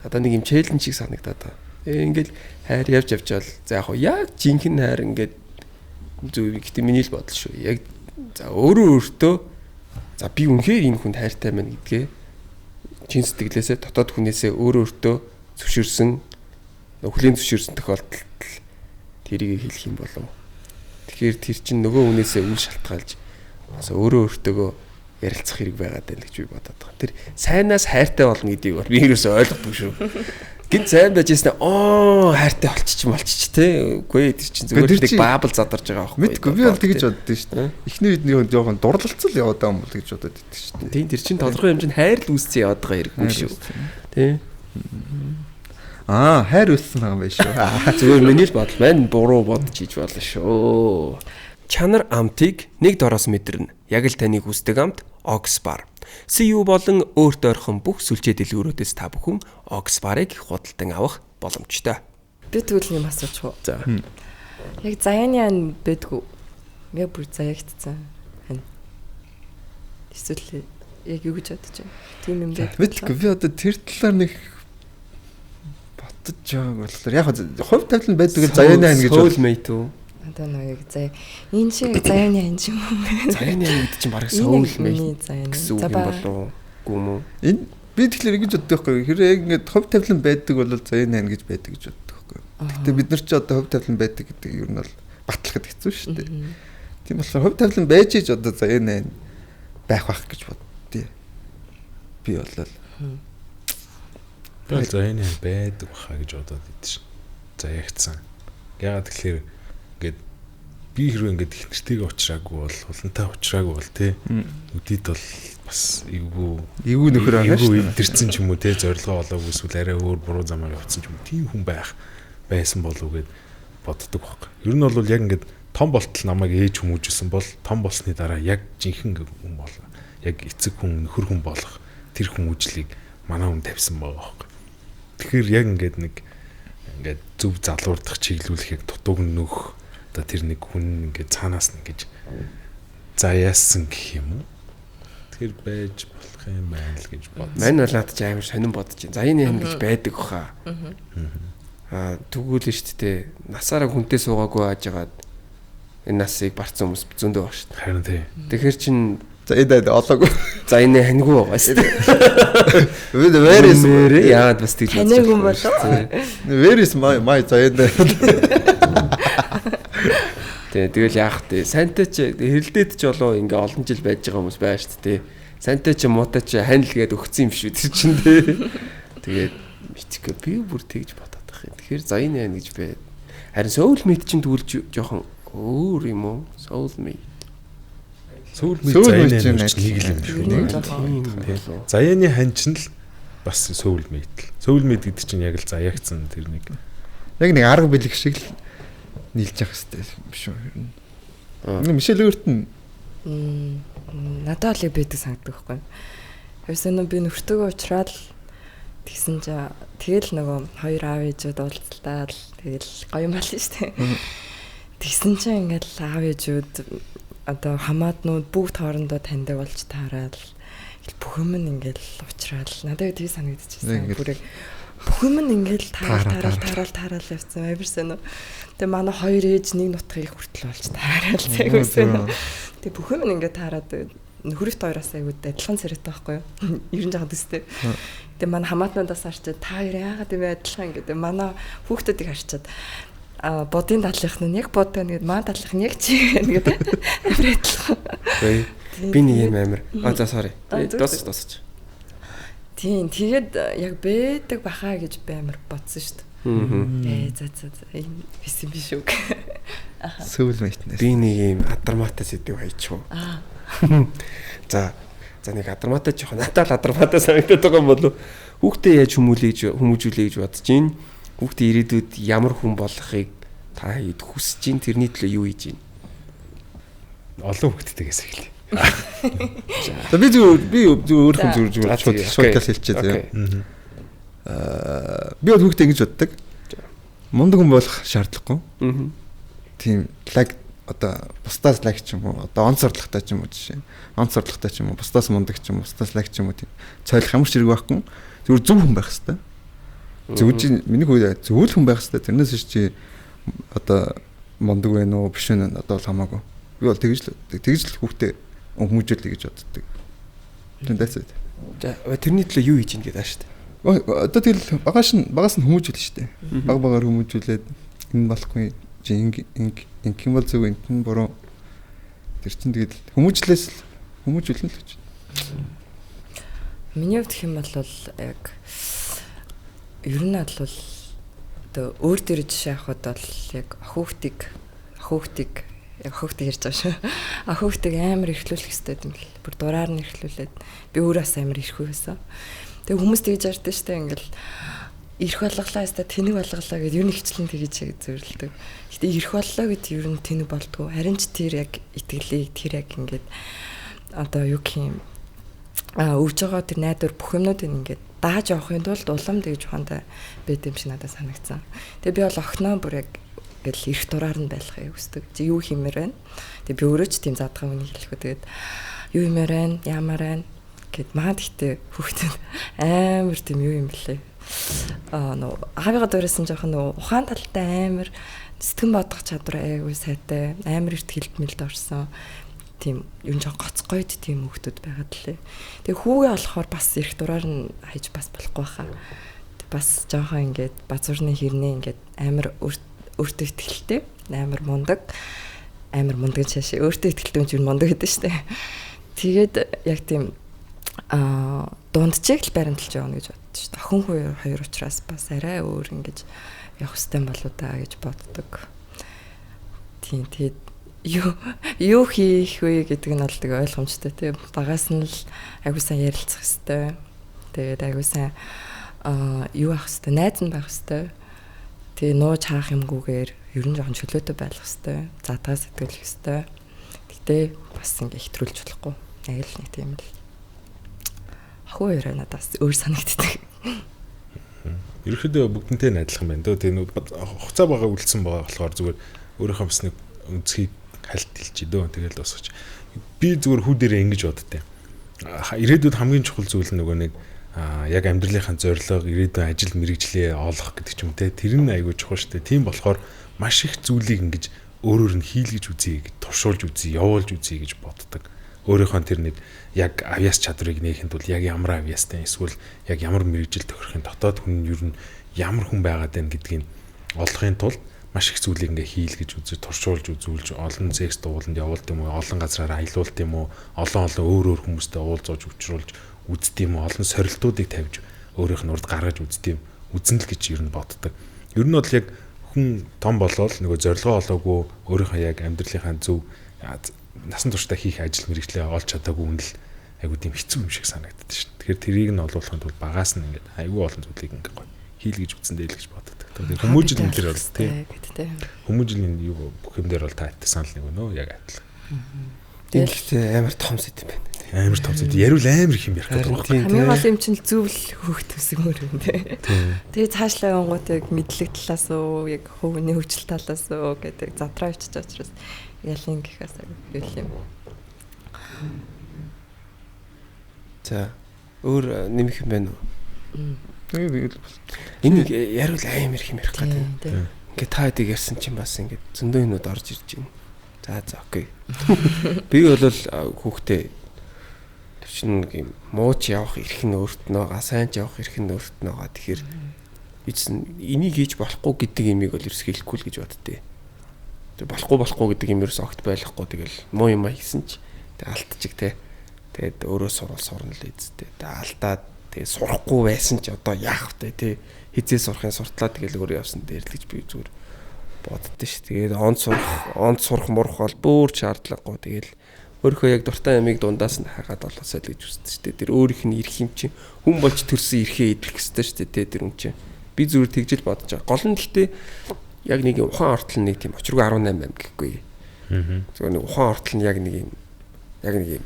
Одоо нэг юм челленжийг санагдаад байгаа. Ингээл хайр явж явжаал за яг жинхэнэ хайр ингээд зөв гэхдээ миний л бодол шүү. Яг за өөртөө за би үнэхээр энэ хүнд хайртай байна гэдгээ чин сэтгэлээсээ дотоод хүнээсээ өөртөө зөвшөөрсөн нөхлийн зөвшөөрсөн тохиолдолд тэрийг хэлэх юм болов. Тэгэхээр тэр чинь нөгөө хүнээсээ үл шалтгаалж өөртөөгөө ярилцах хэрэг байгаад байна гэж би бодоод байгаа. Тэр сайнаас хайртай болно гэдгийг бол би ерөөсөй ойлгохгүй шүү. Гинт сайн байж яснаа хайртай болчих те. Үгүй тэр чинь зүгээр нэг баабл задарж байгаа байхгүй. Мэдгүй би бол тэгэж боддоо шүү дээ. Эхний үед нэг жоохон дурлалцал яваад байгаа юм бол гэж бодоод идэв шүү дээ. Тийм тэр чинь тодорхой хэмжээнд хайр л үүсцэн яваад байгаа хэрэггүй шүү. Тэ. Хайр үүссэн байгаа юм байна шүү. Зүгээр миний л бодол маань буруу бодож хийж болно шүү. Чанар амтыг нэг дороос мэдэрнэ. Яг л таныг хүсдэг амт Oxbar. CU болон өөрт ойрхон бүх сүлжээ дэлгүүрүүдээс та бүхэн Oxbar-ыг худалдан авах боломжтой. Би тэгвэл юм асуучих уу? За. Яг заяаны бэдгүү. Яг бүр заягдсан. Хань. Эсвэл яг юу гэж бодож байна? Тийм юм бэ? Мэдгүй би одоо тэр талаар нэг бодож байгааг болохоор яг хувь тавилан байдаг л заяаны хань гэж soulmate үү? Одоо нэг заяа энэ шиг заяаны хань юм бэ? Заяаны хань гэдэг чинь бараг soulmate гэсэн үг юм болов уу юм уу? Энэ би тэгэхээр ингэж боддог байхгүй. Хэрэг яг ингээд хувь тавилан байдаг бол заяаны хань гэж байдаг гэж боддог байхгүй. Гэхдээ бид нар ч одоо хувь тавилан байдаг гэдэг юм бол батлахад хэцүү шүү дээ. Тийм болохоор хувь тавилан байж иж одоо заяаны хань байх байх гэж боддتي. Би болол. Тэгэл заяаны хань байдаг баха гэж бодоод идэв. Заягдсан. Ягаад тэгэхээр ингээд би хэрвээ ингээд их нэртэйгээ уучраагүй бол улантай уучраагүй бол те үдид бол бас эвгүй нөхөр байгаа шүү дээ. Идэрсэн ч юм уу те зорилгоо олоогүй эсвэл арай өөр буруу замаар явцсан ч юм уу тийм хүн байсан болов уу гэд боддог байхгүй. Ер нь бол яг ингээд том болтол намайг ээж хүмүүжүүлсэн бол том болсны дараа яг жинхэнэ хүн болоо. Яг эцэг хүн нөхөр хүн болох тэр хүмүүжлийг манай хүн тавьсан байгаа байхгүй. Тэгэхээр яг ингээд зөв залуурдах чиглүүлэхийг дутууг нөх одоо тэр нэг хүн ингээд цаанаас нь ингэж заяасан гэх юм уу. Тэр байж болох юм байна л гэж бодсон. Мань бол надад амар сонирн бодож байна. Заяаны хань гэж байдаг баха. Тэгвэл шүү дээ. Насаараа хүнтэй суугаагүй аажгаад энэ насыг барцсан хүмүүс зөндөө баг шүү дээ. Харин тий. Тэгэхээр чин эдээд олоогүй. Заяаны ханьгүй байгаа шүү дээ. Where is яагаад бас тэгж бодож байна юм болоо. Where is my заяана. Тэгэл яах вэ? Сайнтай ч хэрэлдээд ч болоо ингээ олон жил байж байгаа хүмүүс байна шүү дээ. Сайнтай ч муутай ч хань л гээд өгсөн юм шүү тэр чин дээ. Тэгээд мэдхгүй би бүр тэгж бодоод байх юм. Тэгэхээр заяаны хань гэж бай. Харин soulmate чинь тэгвэл жоохон өөр юм уу? Soulmate. Soulmate заяаны нэг л юм шүү. Заяаны хань чинь л бас soulmate. Soulmate гэдэг чинь яг л заяагцсан тэр нэг. Яг нэг арга бэлэг шиг л нийлж явах хэрэгтэй юм шүү. Мишель өөрт нь надад л байдаг санагддаг байхгүй. Юусэн би нөхртөөгөө уулзраад тэгсэн чи тэгэл нөгөө хоёр аав ээжүүд уулзалтаад тэгэл гоё юм байна шүү дээ. Тэгсэн чи ингээл аав ээжүүд одоо хамаатнууд бүгд хоорондоо таньдаг болж таараад бүх юм ингээл уулзраад надад тийг санагдчихсан. Бүрээ бүх юм ингээл таараал явцсан авирсан уу. Тэгээ манай хоёр ээж нэг нутгийг хүртэл болж таарал зэгсэн. Тэгээ бүх юм ингээд таарад нөхөрт хоёроос айгууд адилхан царайтай байхгүй юу? Ер нь жахад өстэй. Тэгээ манай хамаатнуудаас харчаад та хоёр яагаад юм адилхан ингээд манай хүүхдүүдийг харчаад бодын дадлынх нь яг бодоо нэгэд маа дадлынх нь яг чи нэгэд амар адилхан. Би нэг юм амар. За sorry. Дуусч. Тийм тэгээд яг бэдэг бахаа гэж би амар бодсон шүү дээ. За энэ бис биш үү. Сүүл мэйтнээс. Би нэг юм адармаатай сэдв хайчихв. За нэг адармаатай жоохон надад адармаатай санагдаад байгаа юм болов. Хүүхдээ яаж хүмүүжүүлээ гэж бодож байна. Хүүхдээ ирээдүйд ямар хүн болохыг та хэд хүсэж байна? Тэрний төлөө юу хийж байна? Олон хүүхдтэйгээс эхэлье. За би өөрөө зүгээр шууд хэлчихье тийм. Би бол хүүхдээ ингэж боддог. Мундаг хүн болох шаардлагагүй. Тийм лаг одоо бусдаас лаг ч юм уу одоо онцордлоготой ч юм уу жишээ. Онцордлоготой ч юм уу бусдаас мундаг ч юм уу бусдаас лаг ч юм уу тийм. Цойлох ямар ч хэрэг байхгүй. Зүгээр зөв хүн байх хэрэгтэй. Зөвж миний хувьд зөвл хүн байх хэрэгтэй. Тэрнээс чи одоо мундаг байна уу биш вэ одоо бол хамаагүй. Би бол тэгж л хүүхдээ хүмүүжүүлээ гэж боддог. Тэндээс. За тэрний төлөө юу хийж ийн гэдэг ааш шүү дээ. Одоо тэгэл багаас нь хүмүүжүүлнэ шүү дээ. Багаар хүмүүжүүлээд энэ болохгүй инх юм бол зөв инх нь буруу. Тэр чинь тэгэл хүмүүжүүлнэ л гэж. Миний хувьд хэм бол яг ер нь бол одоо өөр дээр жишээ авахд бол яг охиогтыг ярьж байгаа шүү. Охиогтыг амар эрхлүүлэх хэрэгтэй юм бэл. Бүр дураар нь эрхлүүлээд би өөрөөс амар эрхүү байсан. Тэгээ хүмүүс тэгж ярьдаа штэ ингээл эрх болголоо яста тэнэг болголоо гэдээ ер нь хвчлэн тэгж зөвөрлөдөг. Гэтэ эрх боллоо гэд ер нь тэнэг болдгоо. Харин ч тэр яг итгэлийг тэр яг ингээд одоо юу гэх юм өвж байгаа тэр найдвар бүх юмнуудыг ингээд дааж явахын тулд улам тэгж ухаантай байд юм шиг надад санагдсан. Тэгээ би бол охиноо бүр яг гэл эрх дураар нь байхыг хүсдэг. Чи юу хиймээр байна? Тэгээ би өөрөө ч тийм задгаа үнийг хэлэхгүй. Тэгээд юу хиймээр байна? Ямар байна? Гэт маад ихтэй хүүхдэд амар тийм юу юм блэ. Аавыгаа дөрөсөн жоохон ухаан талтай амар сэтгэн бодох чадвар айгүй сайтай. Амар их хэлбэлд орсон. Тийм юу ч гоцгойд тийм хүүхдүүд байгаад лээ. Тэгээ хүүгээ болохоор бас эрх дураар нь хайж бас болохгүй хаа. Бас жоохон ингээд базуурны хэрнээ ингээд амар өөртөө ихтэй амар мундаг шашаа өөртөө ихтэй юм мундаг гэдэг шүү дээ. Тэгээд яг тийм дундчиг л баримталж явна гэж боддоо шүү дээ. Охин хоёр учраас бас арай өөр ингэж явах хэрэгтэй болоо да гэж боддог. Тийм тэгээд юу хийх вэ гэдэг нь бол тэг ойлгомжтой тийм багаас нь л аягүй сайн ярилцах хэрэгтэй. Тэгээд аягүй сайн юу авах хэрэгтэй, найз нь байх хэрэгтэй. Тэгээ нууж хаах юмгүйгээр ер нь жоохон чөлөөтэй байх хэрэгтэй. Задгаа сэтгэлэх хэрэгтэй. Гэтэ бас ингээ хэтрүүлж болохгүй. Яг л нэг тийм л. Охин хоёроо надаас өөр санагддаг. Ерөнхийдөө бүгднтэй адилхан байна дөө. Тэгээ хугацаа бага үлдсэн байгаа болохоор зүгээр өөрийнхөө бас нэг өнцгийг хальт хэлчихэ дөө. Тэгэл дуусгач. Би зүгээр хүү дээрээ ингэж боддтой. Ирээдүйд хамгийн чухал зүйл нөгөө нэг яг амьдралынхаа зорилго, ирээдүйн ажил мэргэжлээ олох гэдэг ч юм те. Тэр нь айгүй чухал шүү дээ. Тийм болохоор маш их зүйлийг ингэж өөрөөр нь хийлгэж үзье, туршуулж үзье, явуулж үзье гэж боддог. Өөрийнхөө тэр нэг яг авьяас чадварыг нээхэд бол яг ямар авьяастай эсвэл яг ямар мэргэжил тохирохын дотоод хүн ер нь ямар хүн байгаад байна гэдгийг олохын тулд маш их зүйлийг ингээ хийлгэж үзье, туршуулж үзүүлж олон зэкс дууланд явуулт юм уу, олон газраар аялуулт юм уу, олон өөр хүмүүстэй уулзаж учруулж үзт юм уу, олон сорилтуудыг тавьж өөрийнх нь урд гаргаж үзт юм үзэн л гэж ер нь боддог. Ер нь бол яг хүн том болоод нөгөө зорилгоо олоогүй өөрийнхөө яг амьдралынхаа зөв насан туршдаа хийх ажил мэргэжлээ олж чадаагүй хүн л айгуу тийм хэцүү юм шиг санагддаг шин. Тэгэхээр тэрийг нь олуулахын тулд багаас нь ингээд айгуу олон зүйлийг ингээ гоё хийлгэж үзэндээ л гэж боддог. Тэгэхээр хүмүүжил юм дээр бол тийм. Хүмүүжлийн юу бүх юм дээр бол таатсан л нэг өнөө яг адил. Тэгэхдээ амар том сэт юм байна. Амар тооцоо. Яриул амар их юм ярих гэдэг байна. Хамгийн гол юм чинь зөвл хөөх төсгөр юм те. Тэгээ цаашлаа явангууд яг мэдлэг талаас уу, яг хөвгний хөгжил талаас уу гэдэг задраа ичиж учраас ялын гэхээс юу юм. За өөр нэмэх юм байна уу? Тэгээд Энэ яриул амар их юм ярих гэдэг. Ингээ та хэдийг ярьсан чинь бас ингээ зөндөө юмуд орж ирж байна. За окей. Би бол хүүхдээ чинь нэг юм мууч явах эрх нь өөрт нь байгаа, сайн ч явах эрх нь өөрт нь байгаа. Тэгэхээр бичсэн энийг хийж болохгүй гэдэг юмыг бол ерөөс хэлэхгүй л гэж боддتي. Тэг болохгүй гэдэг юм ерөөс огт байхгүй. Тэгэл муу юм хийсэн ч тэг алтчих те. Тэгээд өөрөө сурна л эзтэй. Тэг алдаад тэг сурахгүй байсан ч одоо яах вэ те. Хизээ сурахын суртлаа тэгэл өөрөө явсан дээр л гэж би зүгээр боддоо ш. Тэгээд онд сурах мурах бол бүр шаардлагагүй. Тэгэл өөрийнхөө яг дуртай ямиг дундаас нь хагаад болоосаа л гэж үздэг шүү дээ. Тэр өөрийнх нь ирэх юм чинь хүн болж төрсөн эрхээ идэх хэрэгтэй шүү дээ. Тэр юм чинь би зүгээр тэгжэл бодож байгаа. Гол нь гэхдээ яг нэг ухаан ортол нэг тийм очиргүй 18 гэхгүй. Зүгээр нэг ухаан ортол нь яг нэг юм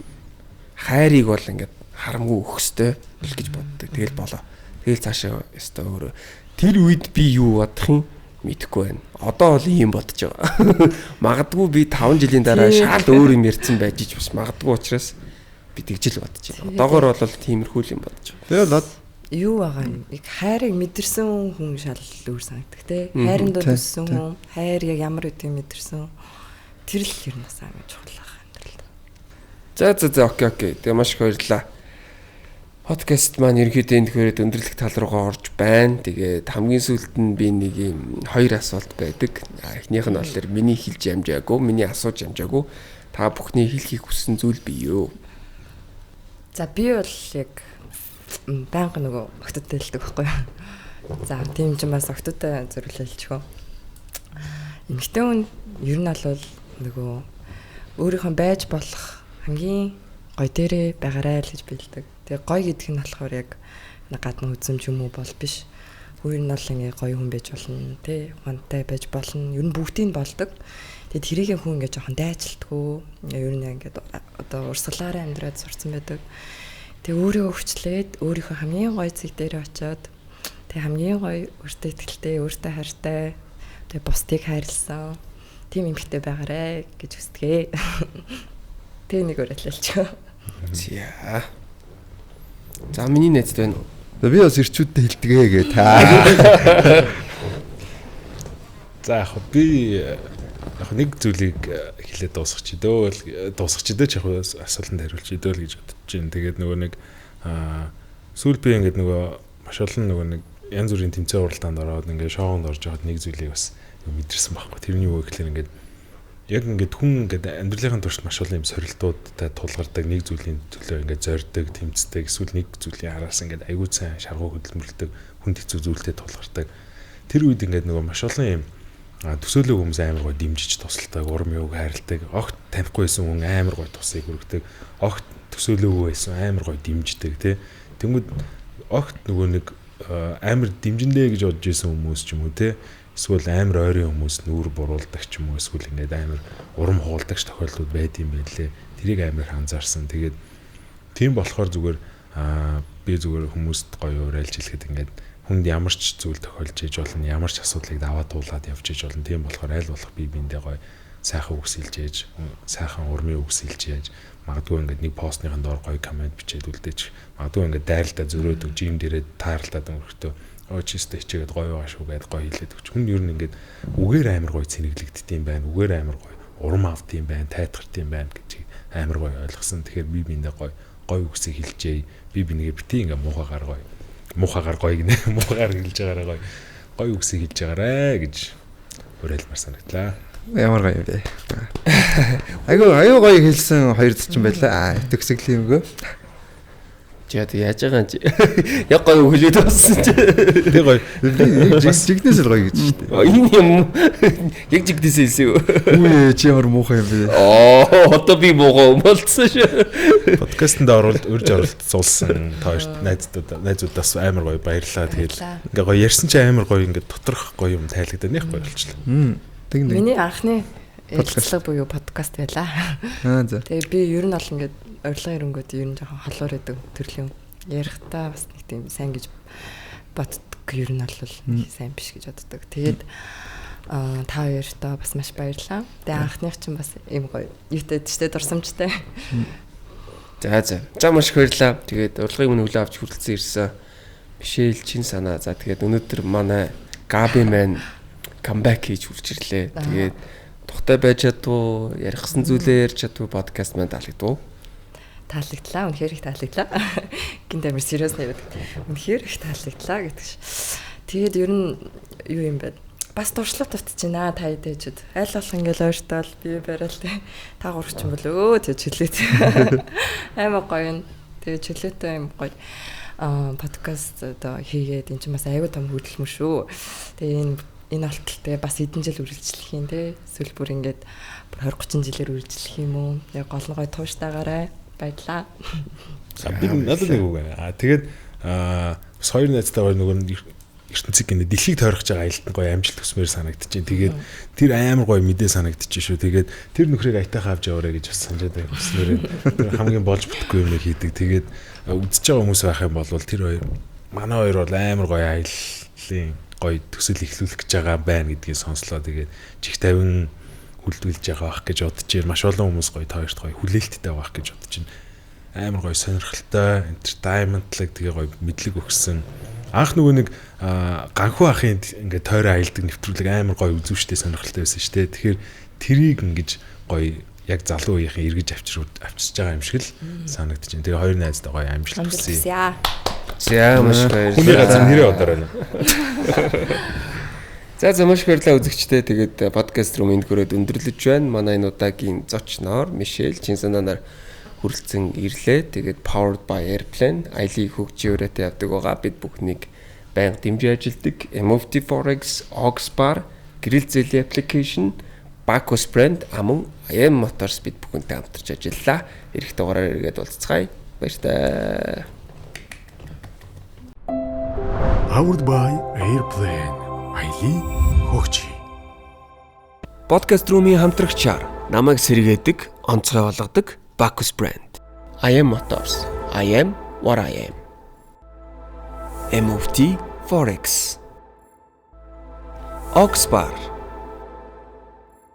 хайрыг бол ингээд харамгүй өгөхстэй л гэж боддог. Тэгэл болоо. Тэгэл цаашаа өстой өөрөө тэр үед би юу бодох юм мэдэхгүй байна. Одоо бол ийм бодож байгаа. Магадгүй би 5 жилийн дараа шал өөр юм ярьсан байж ч бас магадгүй учраас би тэгжэл бодож байна. Одоогор бол тиймэрхүү юм бодож байгаа. тэгэл Юу байгаа юм? Яг хайрыг мэдэрсэн хүн шал өөр санагдаг те. Хайранд төссөн хүн, хайр яг ямар үдгийг мэдэрсэн. Тэр л ер нь бас амар чухал байгаа амьдралд. За окей. Тэгээ маш их баярлалаа. Подкаст маань ерөнхийдөө энэ төхөөрөд өндөрлөх тал руугаа орж байна. Тэгээд хамгийн сүүлд нь би нэг юм 2 асуулт байдаг. Эхнийх нь болохоор миний хэлж амжаагүй, миний асууж амжаагүй. Та бүхний хэлхийг хүссэн зүйл бий юу? За би бол яг банк нөгөө октодтой хэлдэг байхгүй юу? За тийм ч бас октодтой зөвлөл хэлчихв. Эмэгтэй хүн ер нь бол нөгөө өөрийнхөө байж болох хамгийн гой дээрээ байгаарай л гэж билдэг. Тэгээ гой гэдэг нь болохоор яг гадна үзэмж юм уу бол биш. Өөр нь бол ингээ гоё хүн байж болно, тий, ухаантай байж болно. Ер нь бүгдийг нь болдог. Тэгээ тэрийг хүн ингээ жоохон дайчилдаггүй. Ер нь ингээд одоо урсгалаараа амьдраад сурцсан байдаг. Тэгээ өөрийгөө өвчлээд өөрийнхөө хамгийн гоё зэг дээр очиод тэгээ хамгийн гоё өөртөө итгэлтэй, өөртөө хайртай, тэгээ бусдыг хайрлсан тийм эмэгтэй байгаарэ гэж хүсдэгэ. Тэгээ нэг уриалалч. За миний найзд байна уу? би бас ирчүүдтэй хэлдэгэ гээ та. За яг би яг нэг зүйлийг хэлээд дуусгачих ч яг асуултанд хариулж идөө л гэж бодож байна. Тэгээд нөгөө нэг сүүл би ингээд нөгөө маш олон нөгөө нэг янз бүрийн тэмцээн уралдаанд ороод ингээд шоунд орж байгаад нэг зүйлийг бас мэдэрсэн байхгүй. Тэрний юу гэхээр ингээд яг ингээд хүн ингээд амьдралын туршид маш олон юм сорилтуудтай тулгардаг, нэг зүйлийн төлөө ингээд зорддог, тэмцдэг, эсвэл нэг зүйлийн араас ингээд аягүй сайн шаргуу хөдөлмөрлөдөг, хүнд хэцүү зүйлтэй тулгардаг. Тэр үед ингээд нөгөө маш олон юм төсөөлөө хүмүүс амар гой дэмжиж тусалдаг, урам юуг хайрладаг, огт танихгүй байсан хүн амар гой тусыг өргөдөг, огт төсөөлөөгүй байсан амар гой дэмждэг тий. Тэнгүүд огт нөгөө нэг амар дэмжиндэ гэж бодож исэн хүмүүс ч юм уу тий. Эсвэл амар ойрын хүмүүс нүүр буруулдаг ч юм уу, эсвэл ингээд амар урам хуулдагч тохиолдлууд байд юм байлээ. Тэрийг амар анзаарсан. Тэгээд тийм болохоор зүгээр би зүгээр хүмүүст гоё уриалж хэлэхэд ингээд хүнд ямар ч зүйл тохиолж иж болно, ямар ч асуудлыг даваа туулаад явж иж болно. Тийм болохоор аль болох би биндээ гоё сайхан үгс хэлж ээж, сайхан урмын үгс хэлж ээж, магадгүй ингээд нэг постныхын доор гоё комент бичээд үлдээч. Магадгүй ингээд дайралтаа зөрөөдөг, жим дээрээ тааралтаад өнгөртөө очистэй хичээгээд гоё байгаа шүү гэдэг гоё хэлээд өгч. Хүн ер нь ингээд үгээр амар гоё цэнэглэгддэм байна. Үгээр амар гоё урам авдсан байна, тайтгартсан байна гэж амар гоё ойлгосон. Тэгэхээр би биндээ гоё үгсийг хэлжээ. Би бинийгээ бити ингээд муухагаар гоё гинэ. Муухагаар хэлж байгаараа гоё үгсийг хэлж байгаарэ гэж уриалмаар санагдлаа. Ямар гоё юм бэ? Аюу гоё хэлсэн хоёр зочин байлаа. Төгсгөл юмгөө. Яаж байгаа юм чи? Яг гоё хэлээд бассан чи. Тэг гоё. Жигнэс л гоё гэж шүү дээ. Энэ юм яг жигнэс хэлсэн үү? Үе чи ямар муухай юм бэ? Одоо би муухай болцсон шүү. Подкастэнд урьж оролт суулсан тоошд найзуудаас амар гоё баярлалаа. Тэгээд ингээ гоё ярьсан чи амар гоё ингээ доторх гоё юм тайлагдаад нэх гоё болчихлоо. Миний анхны Ярилцлага буюу подкаст байлаа. За. Тэгээ би ер нь бол ингээд урилгын өрөнгөд ер нь жоохон холуур гэдэг төрлийн ярихтаа бас нэг тийм сайн гэж боддог. Ер нь бол нэг сайн биш гэж боддог. Тэгээд та хоёртоо бас маш баярлалаа. Тэгээ анхных чинь бас ийм гоё юутай дэжтэй дурсамжтай. За маш их баярлалаа. Тэгээд урилгыг минь хүлээн авч хүрэлцэн ирсэн. Мишель чин санаа. За тэгээд өнөөдөр манай Габи маань камбэк хийж хүрч ирлээ. Тэгээд тухтай байж чадвуу, ярихсан зүйлээ ярьж чадвуу подкаст маань таалагдав. Таалагдлаа. Үнэхээр их таалагдлаа. Гинт амир сериус нэвэд. Үнэхээр их таалагдлаа гэдэг ш. Тэгээд ер нь юу юм бэ? Бас туршлага татчихна та хэдэжэд. Аль болох ингээл ойртол бие барайл тэ. Та гурч юм бол тэг чөлөөт. Аймаг гоё юм. Тэгээ чөлөөтэй юм гоё. Подкаст одоо хийгээд эн чинь бас аюу том хөдөлмөр шүү. Тэгээ энэ олтолтой бас хэдэн жил үргэлжлэх юм те. Эсвэл бүр ингээд бүр 20-30 жилээр үргэлжлэх юм уу? Яг гол нь гоё тууштайгаарай. Баярлаа. Би надад нэг үг байна. Тэгээд бас хоёр найзтайгаар нөгөө ертөнцийг гинэ дэлхийг тойрох байгаа аялалт гоё амжилт төсмөр санагдчихээн. Тэгээд тэр амар гоё мэдээ санагдчихээн шүү. Тэгээд тэр нөхрийг аятайхаа авч яваарэ гэж бас санджаад байгаа юмснээр хамгийн болж бүтэхгүй юм хийдэг. Тэгээд үдчихэж байгаа хүмүүс байх юм бол тэр хоёр манай хоёр бол амар гоё аяллаа гоё төсөл эхлүүлэх гэж байгаа байна гэдгийг сонслоо. Тэгээд чих 50 хүлдүүлж байгаа байх гэж бодож байна. Маш олон хүмүүс гоё та хоёрт гоё хүлээлттэй байх гэж бодож байна. Амар гоё сонирхолтой, entertainment-лэг тэгээ гоё мэдлэг өгсөн. Анх нөгөө нэг ганхуу ахын ингээд тойроо аялдаг нэвтрүүлэг амар гоё үзүүштэй сонирхолтой байсан шүү дээ. Тэгэхээр тэрийг ингэж гоё яг залуу үеийнхэн эргэж авчирч байгаа юм шиг л санагдаж байна. Тэгээ хоёр найзтай гоё амжилт хүсье. За маш баярлалаа. Хүний газар нэрээ одоорой. За маш баярлалаа үзэгчдээ. Тэгээд подкаст руу энд хүрээд өндөрлөж байна. Манай энэ удаагийн зочноор Мишель Чинсанаар хүрэлцэн ирлээ. Тэгээд Powered by Airplane аялыг хөгжиөрөөтэй явдаг байгаа. Бид бүхнийг байнга дэмжиж ажилдаг MFT Forex, Oxbar, Grill зэлийн application, Bacchus brand амун IM Motors бид бүхэнтэй хамтарч ажиллаа. Ирэх дугаараар иргэд уулзцгаая. Баярлалаа. Powered by Airplane. Аялыг хөгжий. Подкаст румын хамтрагчаар намайг сэргээдэг, онцгой болгодог Bacchus brand. IM Motors. I am what I am. MFT Forex. Oxbar